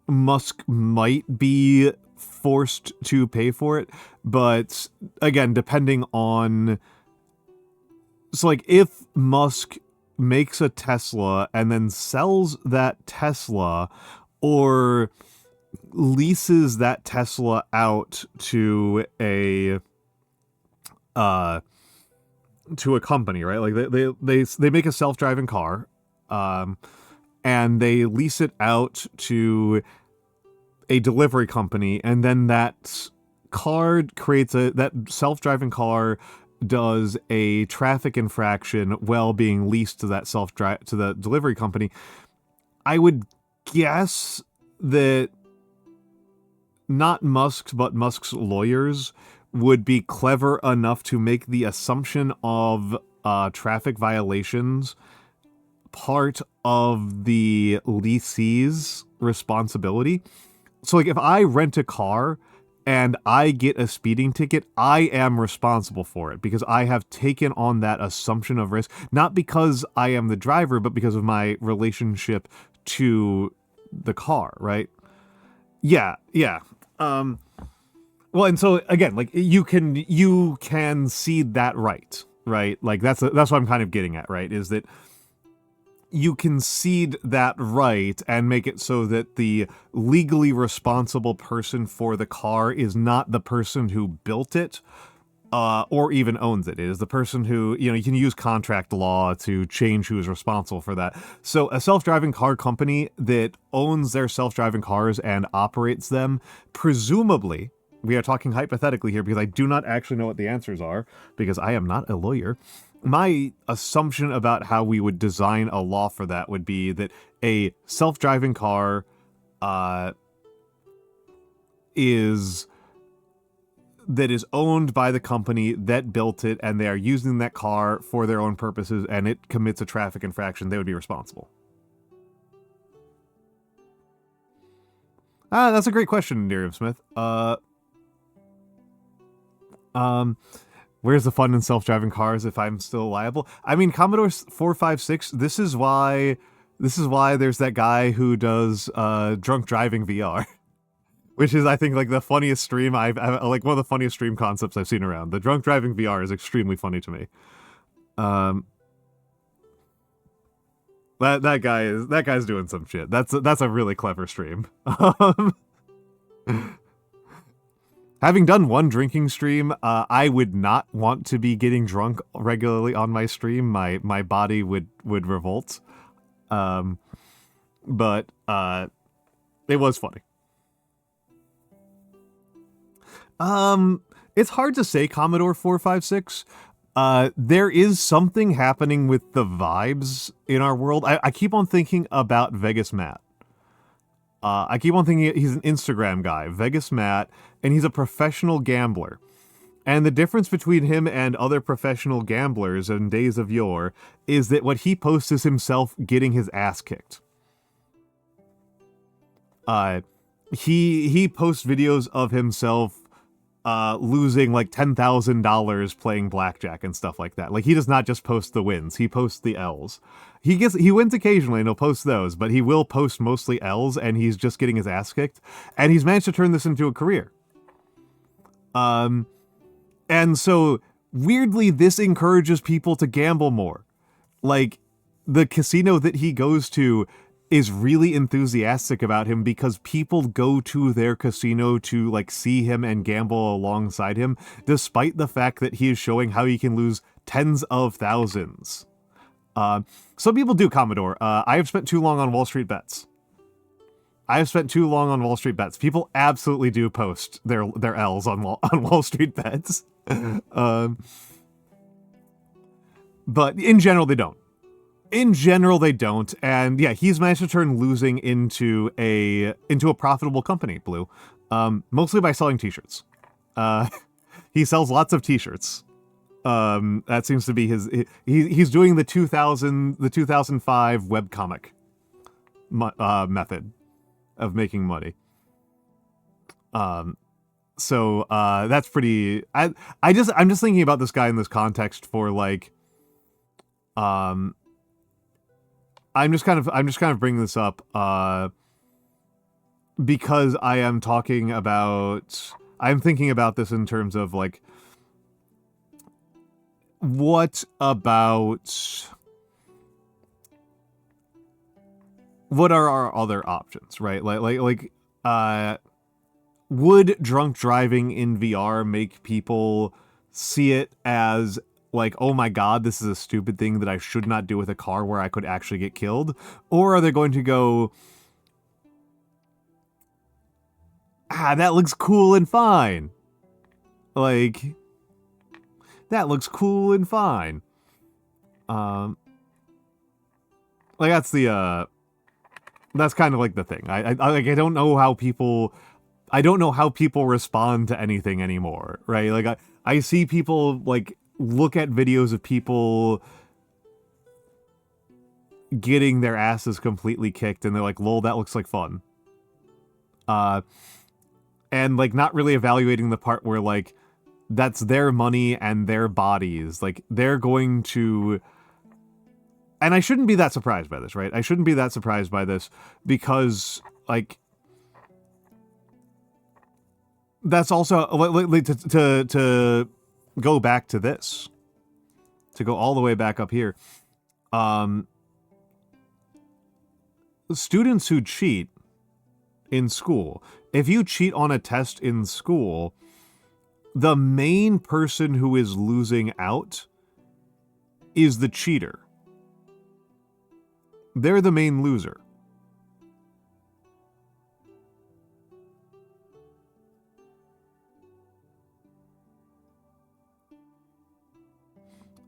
Musk might be forced to pay for it, but again, depending on, so like if Musk makes a Tesla and then sells that Tesla or leases that Tesla out to a company, right? Like they make a self-driving car, and they lease it out to a delivery company, and then that self-driving car does a traffic infraction while being leased to that to the delivery company. I would guess that not Musk's, but Musk's lawyers would be clever enough to make the assumption of traffic violations part of the leasee's responsibility. So, like, if I rent a car and I get a speeding ticket, I am responsible for it because I have taken on that assumption of risk, not because I am the driver, but because of my relationship to the car, right? Yeah. Well, and so again, like you can see that right? Like that's what I'm kind of getting at, right? Is that you concede that right and make it so that the legally responsible person for the car is not the person who built it, or even owns it. It is the person who, you can use contract law to change who is responsible for that. So a self-driving car company that owns their self-driving cars and operates them, presumably, we are talking hypothetically here because I do not actually know what the answers are because I am not a lawyer. My assumption about how we would design a law for that would be that a self-driving car is owned by the company that built it, and they are using that car for their own purposes, and it commits a traffic infraction, they would be responsible. That's a great question, Miriam Smith. Where's the fun in self-driving cars if I'm still liable? I mean, Commodore 456, this is why there's that guy who does drunk driving VR. Which is, I think, like the funniest stream like one of the funniest stream concepts I've seen around. The drunk driving VR is extremely funny to me. That guy's doing some shit. That's a really clever stream. Having done one drinking stream, I would not want to be getting drunk regularly on my stream. My body would revolt. but it was funny. It's hard to say, Commodore 456. There is something happening with the vibes in our world. I keep on thinking about Vegas Matt. I keep on thinking he's an Instagram guy, Vegas Matt, and he's a professional gambler. And the difference between him and other professional gamblers in days of yore is that what he posts is himself getting his ass kicked. He posts videos of himself losing like $10,000 playing blackjack and stuff like that. Like, he does not just post the wins, he posts the L's. He wins occasionally and he'll post those, but he will post mostly L's, and he's just getting his ass kicked. And he's managed to turn this into a career. And so, weirdly, this encourages people to gamble more. Like, the casino that he goes to is really enthusiastic about him because people go to their casino to, like, see him and gamble alongside him, despite the fact that he is showing how he can lose tens of thousands. Some people do, Commodore. I have spent too long on Wall Street bets. People absolutely do post their L's on Wall Street bets. But in general, they don't. And yeah, he's managed to turn losing into a profitable company, Blue. Mostly by selling t-shirts. He sells lots of t-shirts. That seems to be he's doing the 2005 webcomic method of making money. So that's pretty. I'm just thinking about this guy in this context for, like, I'm just kind of bringing this up because I'm thinking about this in terms of, like, what are our other options, right? Would drunk driving in VR make people see it as, like, oh my god, this is a stupid thing that I should not do with a car where I could actually get killed? Or are they going to go, that looks cool and fine. Like, that looks cool and fine. Like, that's kind of like the thing. I don't know how people respond to anything anymore, right? Like, I see people, like, look at videos of people getting their asses completely kicked, and they're like, lol, that looks like fun. And, like, not really evaluating the part where, like, that's their money and their bodies. Like, they're going to... And I shouldn't be that surprised by this, right? I shouldn't be that surprised by this because, like... That's also... To go back to this. To go all the way back up here. Students who cheat in school. If you cheat on a test in school, the main person who is losing out is the cheater. They're the main loser.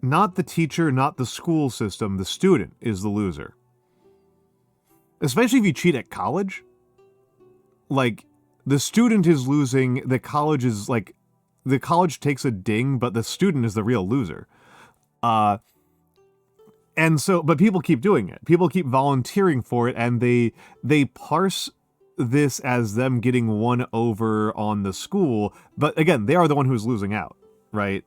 Not the teacher, not the school system. The student is the loser. Especially if you cheat at college. Like, the student is losing, the college is, like, the college takes a ding, but the student is the real loser. And so, but people keep doing it. People keep volunteering for it, and they parse this as them getting one over on the school. But again, they are the one who's losing out, right?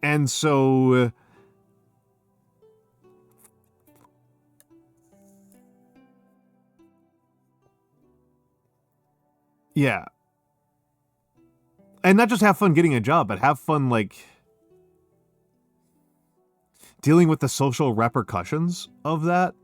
And so... yeah. And not just have fun getting a job, but have fun, like, dealing with the social repercussions of that.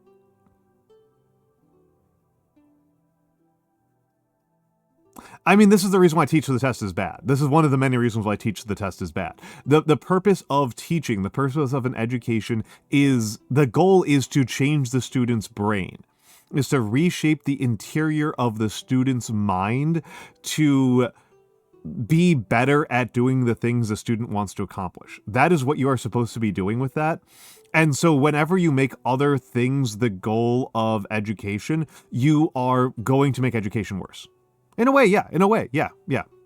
I mean, this is the reason why teach to the test is bad. This is one of the many reasons why teach to the test is bad. The purpose of teaching, the purpose of an education is, the goal is to change the student's brain, is to reshape the interior of the student's mind to be better at doing the things the student wants to accomplish. That is what you are supposed to be doing with that. And so whenever you make other things the goal of education, you are going to make education worse. In a way, yeah. In a way, yeah.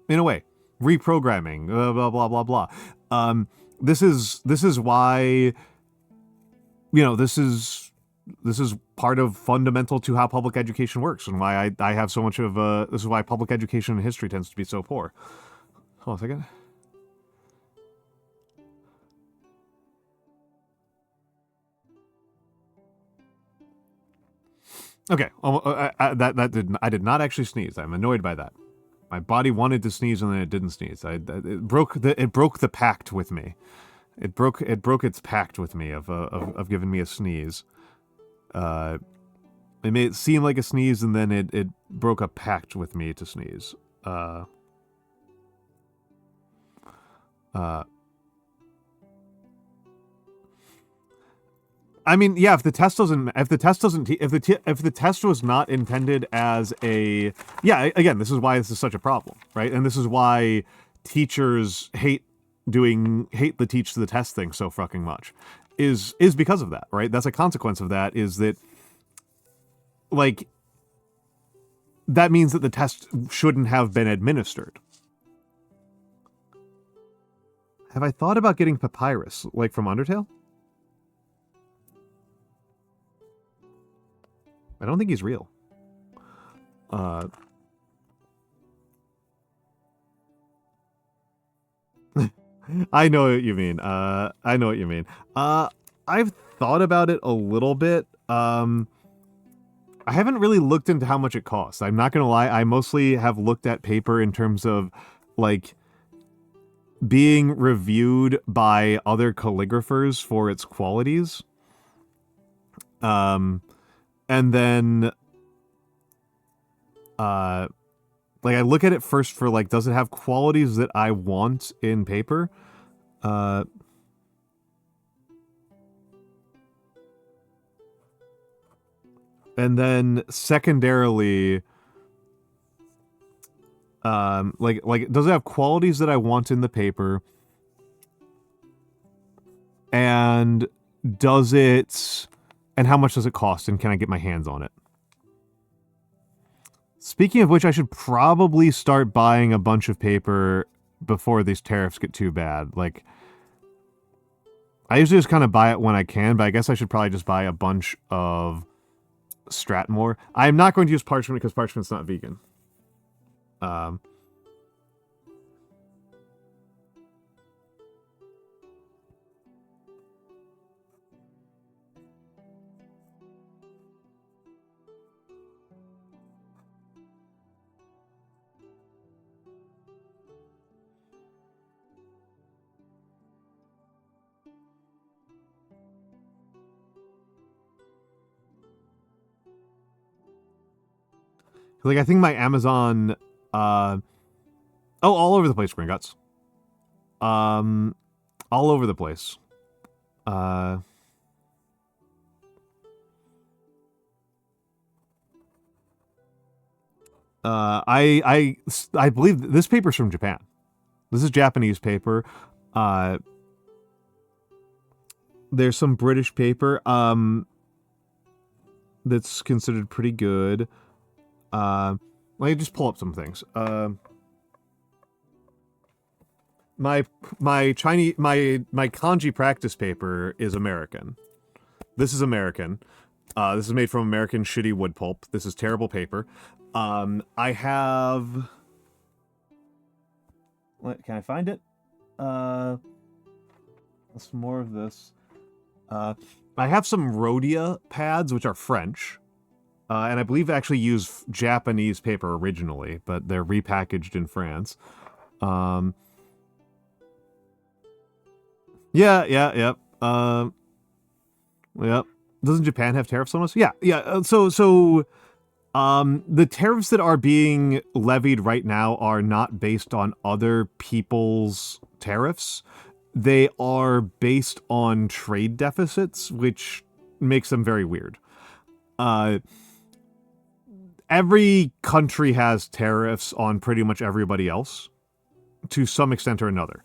In a way. Reprogramming, blah, blah, blah, blah. This is why, this is part of fundamental to how public education works, and why I have so much of this is why public education in history tends to be so poor. Hold on a second. Okay, I did not actually sneeze. I'm annoyed by that. My body wanted to sneeze and then it didn't sneeze. It broke the pact with me. It broke its pact with me of giving me a sneeze. It made it seem like a sneeze, and then it broke a pact with me to sneeze. I mean, yeah. If the test was not intended as a, yeah. Again, this is why this is such a problem, right? And this is why teachers hate the teach to the test thing so fucking much, is because of that, right? That's a consequence of that. Is that, like, that means that the test shouldn't have been administered. Have I thought about getting Papyrus, like from Undertale? I don't think he's real. I know what you mean. I know what you mean. I've thought about it a little bit. I haven't really looked into how much it costs. I'm not gonna lie. I mostly have looked at paper in terms of, like, being reviewed by other calligraphers for its qualities. And then, like, I look at it first for, like, does it have qualities that I want in paper? And then secondarily, like, does it have qualities that I want in the paper? And does it... And how much does it cost, and can I get my hands on it? Speaking of which, I should probably start buying a bunch of paper before these tariffs get too bad. Like, I usually just kind of buy it when I can, but I guess I should probably just buy a bunch of Stratmore. I'm not going to use parchment because parchment's not vegan. Like, I think my Amazon, all over the place, Gringotts. All over the place. I believe this paper's from Japan. This is Japanese paper. There's some British paper, that's considered pretty good. Let me just pull up some things. My kanji practice paper is American. This is American. This is made from American shitty wood pulp. This is terrible paper. I have... Can I find it? Some more of this. I have some Rhodia pads, which are French. And I believe actually use Japanese paper originally, but they're repackaged in France. Yep. Yep. Doesn't Japan have tariffs on us? Yeah. So The tariffs that are being levied right now are not based on other people's tariffs. They are based on trade deficits, which makes them very weird. Every country has tariffs on pretty much everybody else, to some extent or another.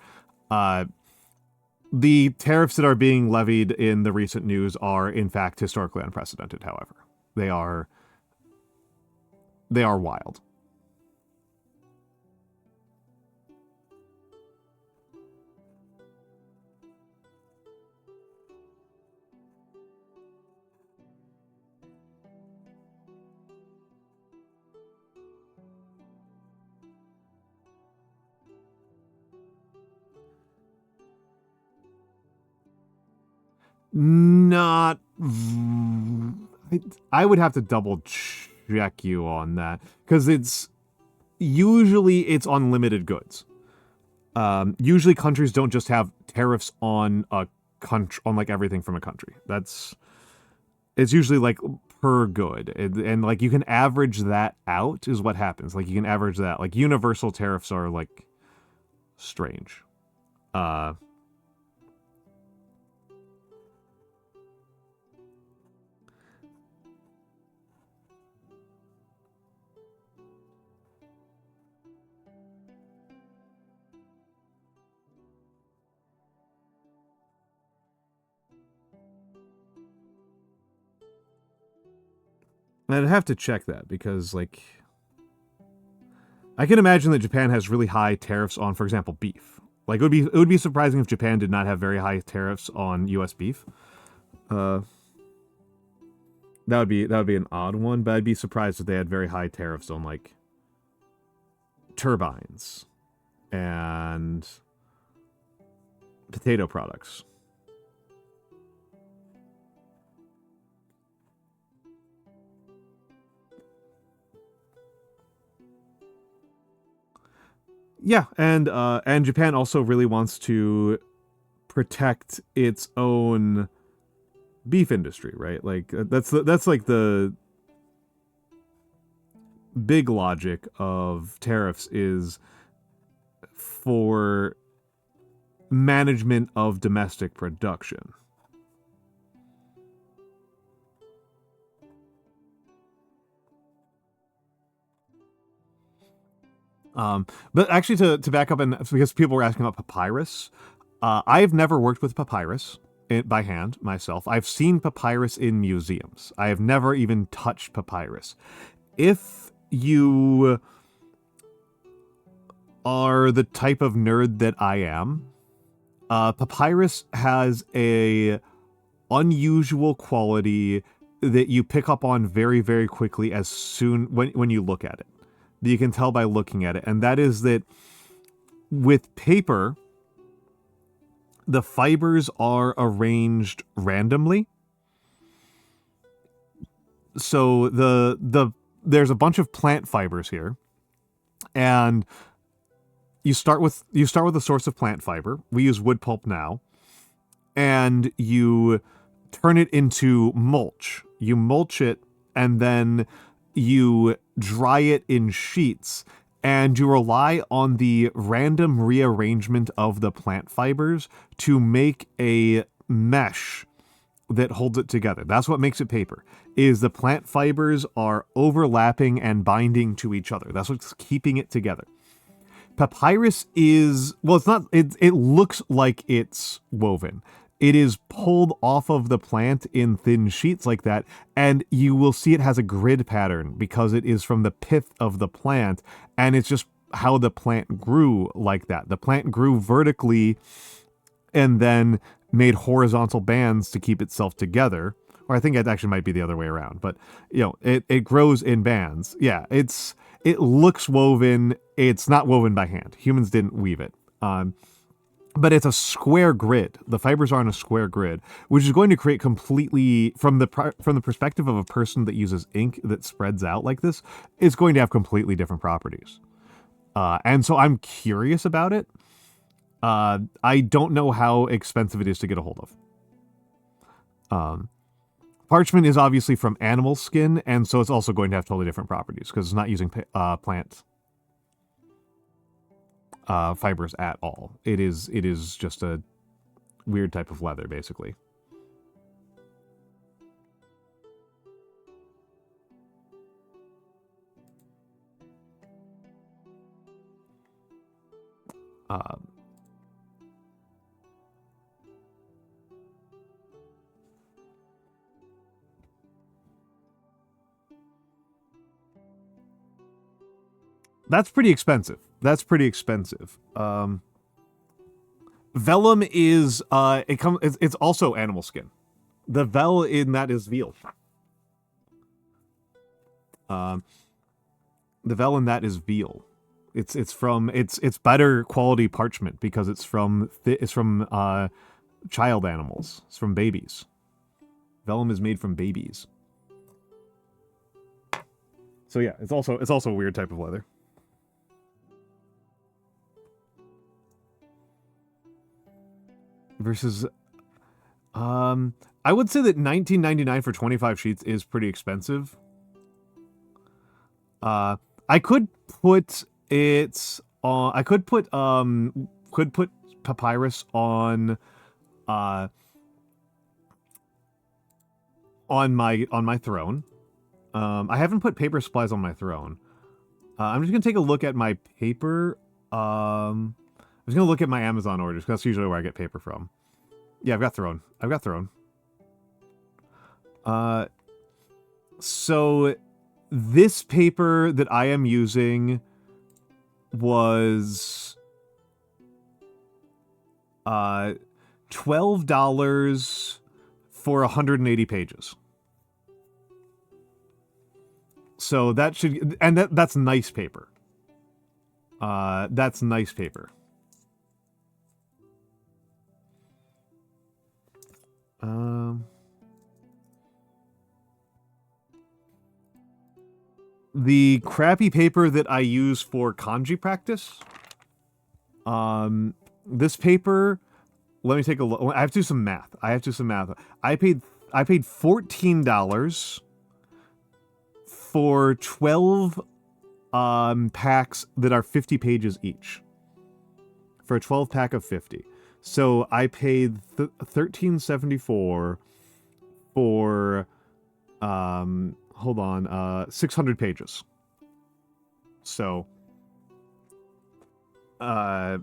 The tariffs that are being levied in the recent news are, in fact, historically unprecedented, however. They are wild. Not... I would have to double check you on that, because it's unlimited goods. Usually countries don't just have tariffs on a country, on like everything from a country. It's usually like per good, and like you can average that out is what happens. Like you can average that. Like universal tariffs are like strange. I'd have to check that, because, like, I can imagine that Japan has really high tariffs on, for example, beef. Like, it would be surprising if Japan did not have very high tariffs on U.S. beef. That would be an odd one, but I'd be surprised if they had very high tariffs on, like, turbines and potato products. Yeah, and Japan also really wants to protect its own beef industry, right? Like that's like the big logic of tariffs is for management of domestic production. But actually, to back up, and because people were asking about papyrus, I've never worked with papyrus by hand myself. I've seen papyrus in museums. I have never even touched papyrus. If you are the type of nerd that I am, papyrus has a unusual quality that you pick up on very, very quickly as soon when you look at it. That you can tell by looking at it, and that is that with paper, the fibers are arranged randomly. So there's a bunch of plant fibers here, and you start with a source of plant fiber. We use wood pulp now, and you turn it into mulch. You mulch it, and then you dry it in sheets, and you rely on the random rearrangement of the plant fibers to make a mesh that holds it together. That's what makes it paper, is the plant fibers are overlapping and binding to each other. That's what's keeping it together. Papyrus is, well, it's not, it looks like it's woven. It is pulled off of the plant in thin sheets like that, and you will see it has a grid pattern because it is from the pith of the plant, and it's just how the plant grew like that. The plant grew vertically and then made horizontal bands to keep itself together. Or I think it actually might be the other way around, but you know, it grows in bands. Yeah, it looks woven. It's not woven by hand. Humans didn't weave it. But it's a square grid. The fibers are on a square grid, which is going to create completely, from the perspective of a person that uses ink that spreads out like this, it's going to have completely different properties. And so I'm curious about it. I don't know how expensive it is to get a hold of. Parchment is obviously from animal skin, and so it's also going to have totally different properties because it's not using plant fibers at all. It is just a weird type of leather, basically. That's pretty expensive. That's pretty expensive. Vellum is it's also animal skin. The vel in that is veal. The vel in that is veal. It's better quality parchment because it's from child animals. It's from babies. Vellum is made from babies. So yeah, it's also a weird type of leather. Versus, I would say that $19.99 for 25 sheets is pretty expensive. I could put it on. I could put papyrus on my throne. I haven't put paper supplies on my throne. I'm just gonna take a look at my paper. I'm just gonna look at my Amazon orders because that's usually where I get paper from. Yeah, I've got throne. So this paper that I am using was $12 for 180 pages. So that should, and that's nice paper. That's nice paper. The crappy paper that I use for kanji practice. This paper, let me take a look. I have to do some math. I paid $14 for 12 packs that are 50 pages each. For a 12 pack of 50. So I paid $13.74 for 600 pages. So that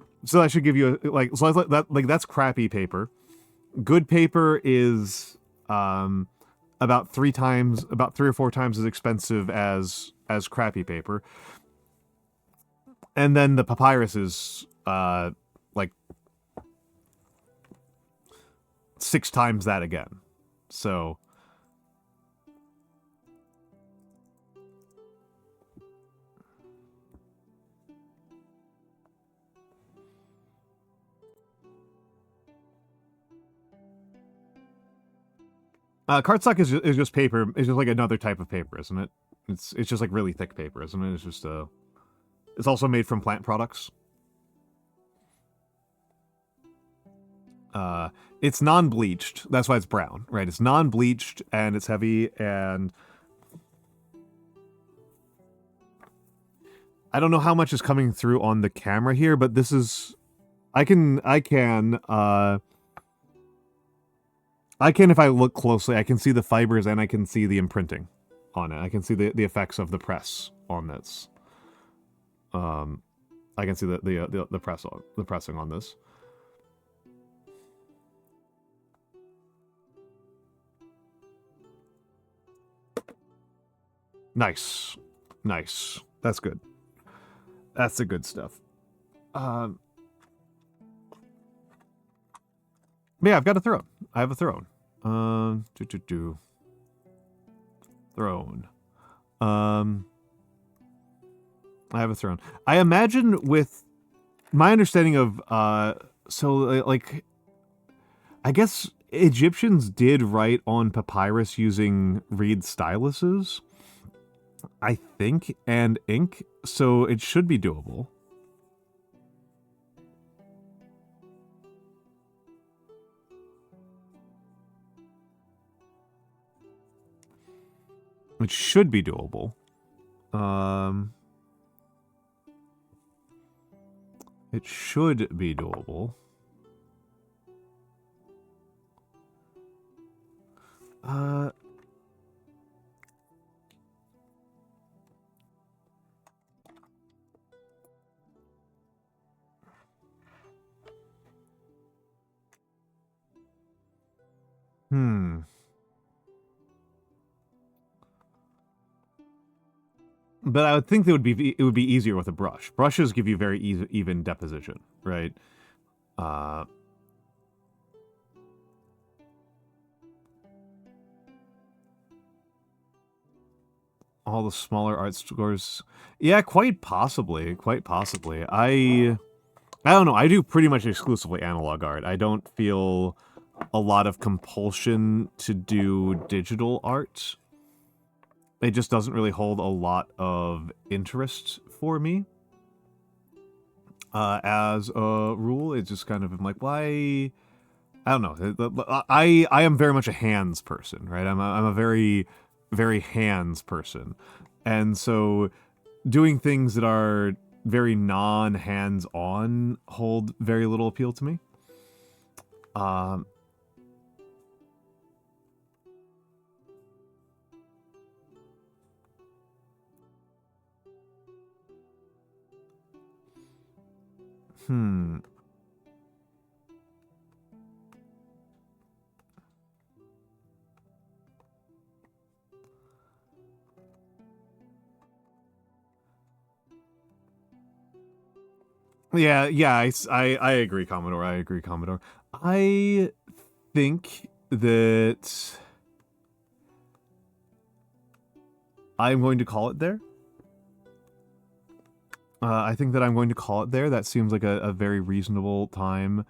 should give you that's crappy paper. Good paper is about 3 or 4 times as expensive as crappy paper. And then the papyrus is 6 times that again. So cardstock is just paper. It's just like another type of paper, isn't it? It's just like really thick paper, isn't it? It's just it's also made from plant products. It's non-bleached. That's why it's brown, right? It's non-bleached and it's heavy, and I don't know how much is coming through on the camera here, but this is I can if I look closely, I can see the fibers and I can see the imprinting on it. I can see the effects of the press on this. I can see the pressing on this. Nice. That's good. That's the good stuff. Yeah, I've got a throne. I have a throne. Throne. I have a throne. I imagine with my understanding of I guess Egyptians did write on papyrus using reed styluses, I think, and ink, so it should be doable. It should be doable. It should be doable. But I would think it would be easier with a brush. Brushes give you very even deposition, right? All the smaller art stores. Yeah, quite possibly. Quite possibly. I don't know. I do pretty much exclusively analog art. I don't feel a lot of compulsion to do digital art. It just doesn't really hold a lot of interest for me. As a rule, it's just kind of like, why? I don't know. I am very much a hands person, right? I'm a very, very hands person. And so doing things that are very non-hands-on hold very little appeal to me. Yeah, I agree, Commodore. I agree, Commodore. I think that I'm going to call it there. I think that I'm going to call it there. That seems like a very reasonable time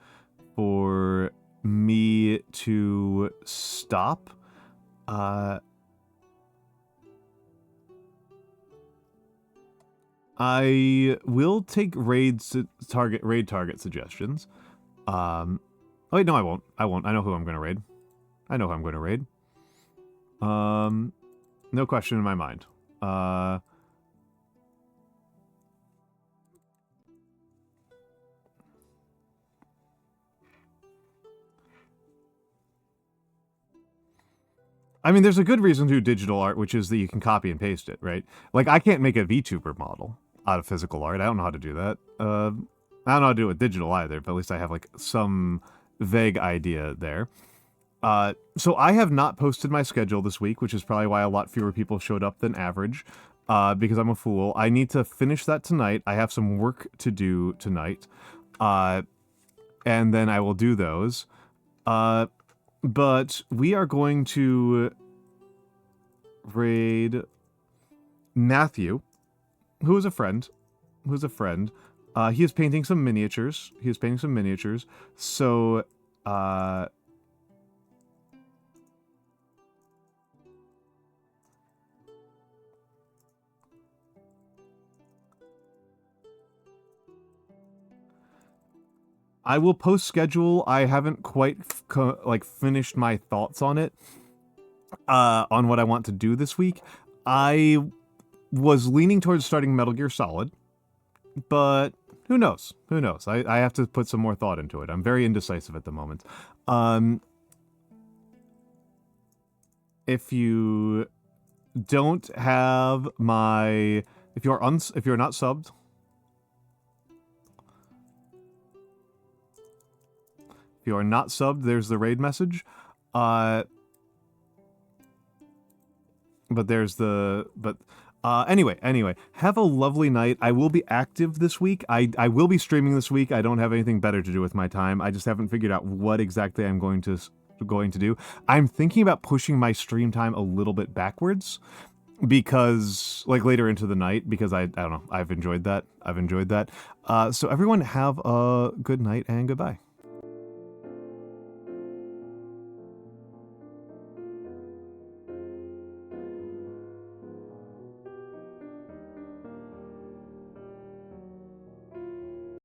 for me to stop. I will take raid target suggestions. Oh wait, no, I won't. I know who I'm going to raid. I know who I'm going to raid. No question in my mind. I mean, there's a good reason to do digital art, which is that you can copy and paste it, right? Like, I can't make a VTuber model out of physical art. I don't know how to do that. I don't know how to do it with digital either, but at least I have, like, some vague idea there. So I have not posted my schedule this week, which is probably why a lot fewer people showed up than average, because I'm a fool. I need to finish that tonight. I have some work to do tonight, and then I will do those. But we are going to raid Matthew, who is a friend. He is painting some miniatures. So, I will post schedule. I haven't quite finished my thoughts on it, on what I want to do this week. I was leaning towards starting Metal Gear Solid, but who knows? Who knows? I have to put some more thought into it. I'm very indecisive at the moment. If you don't have my, if you're not subbed, if you are not subbed, there's the raid message. But anyway, have a lovely night. I will be active this week. I will be streaming this week. I don't have anything better to do with my time. I just haven't figured out what exactly I'm going to do. I'm thinking about pushing my stream time a little bit backwards, because later into the night, because I don't know. I've enjoyed that. So everyone have a good night and goodbye.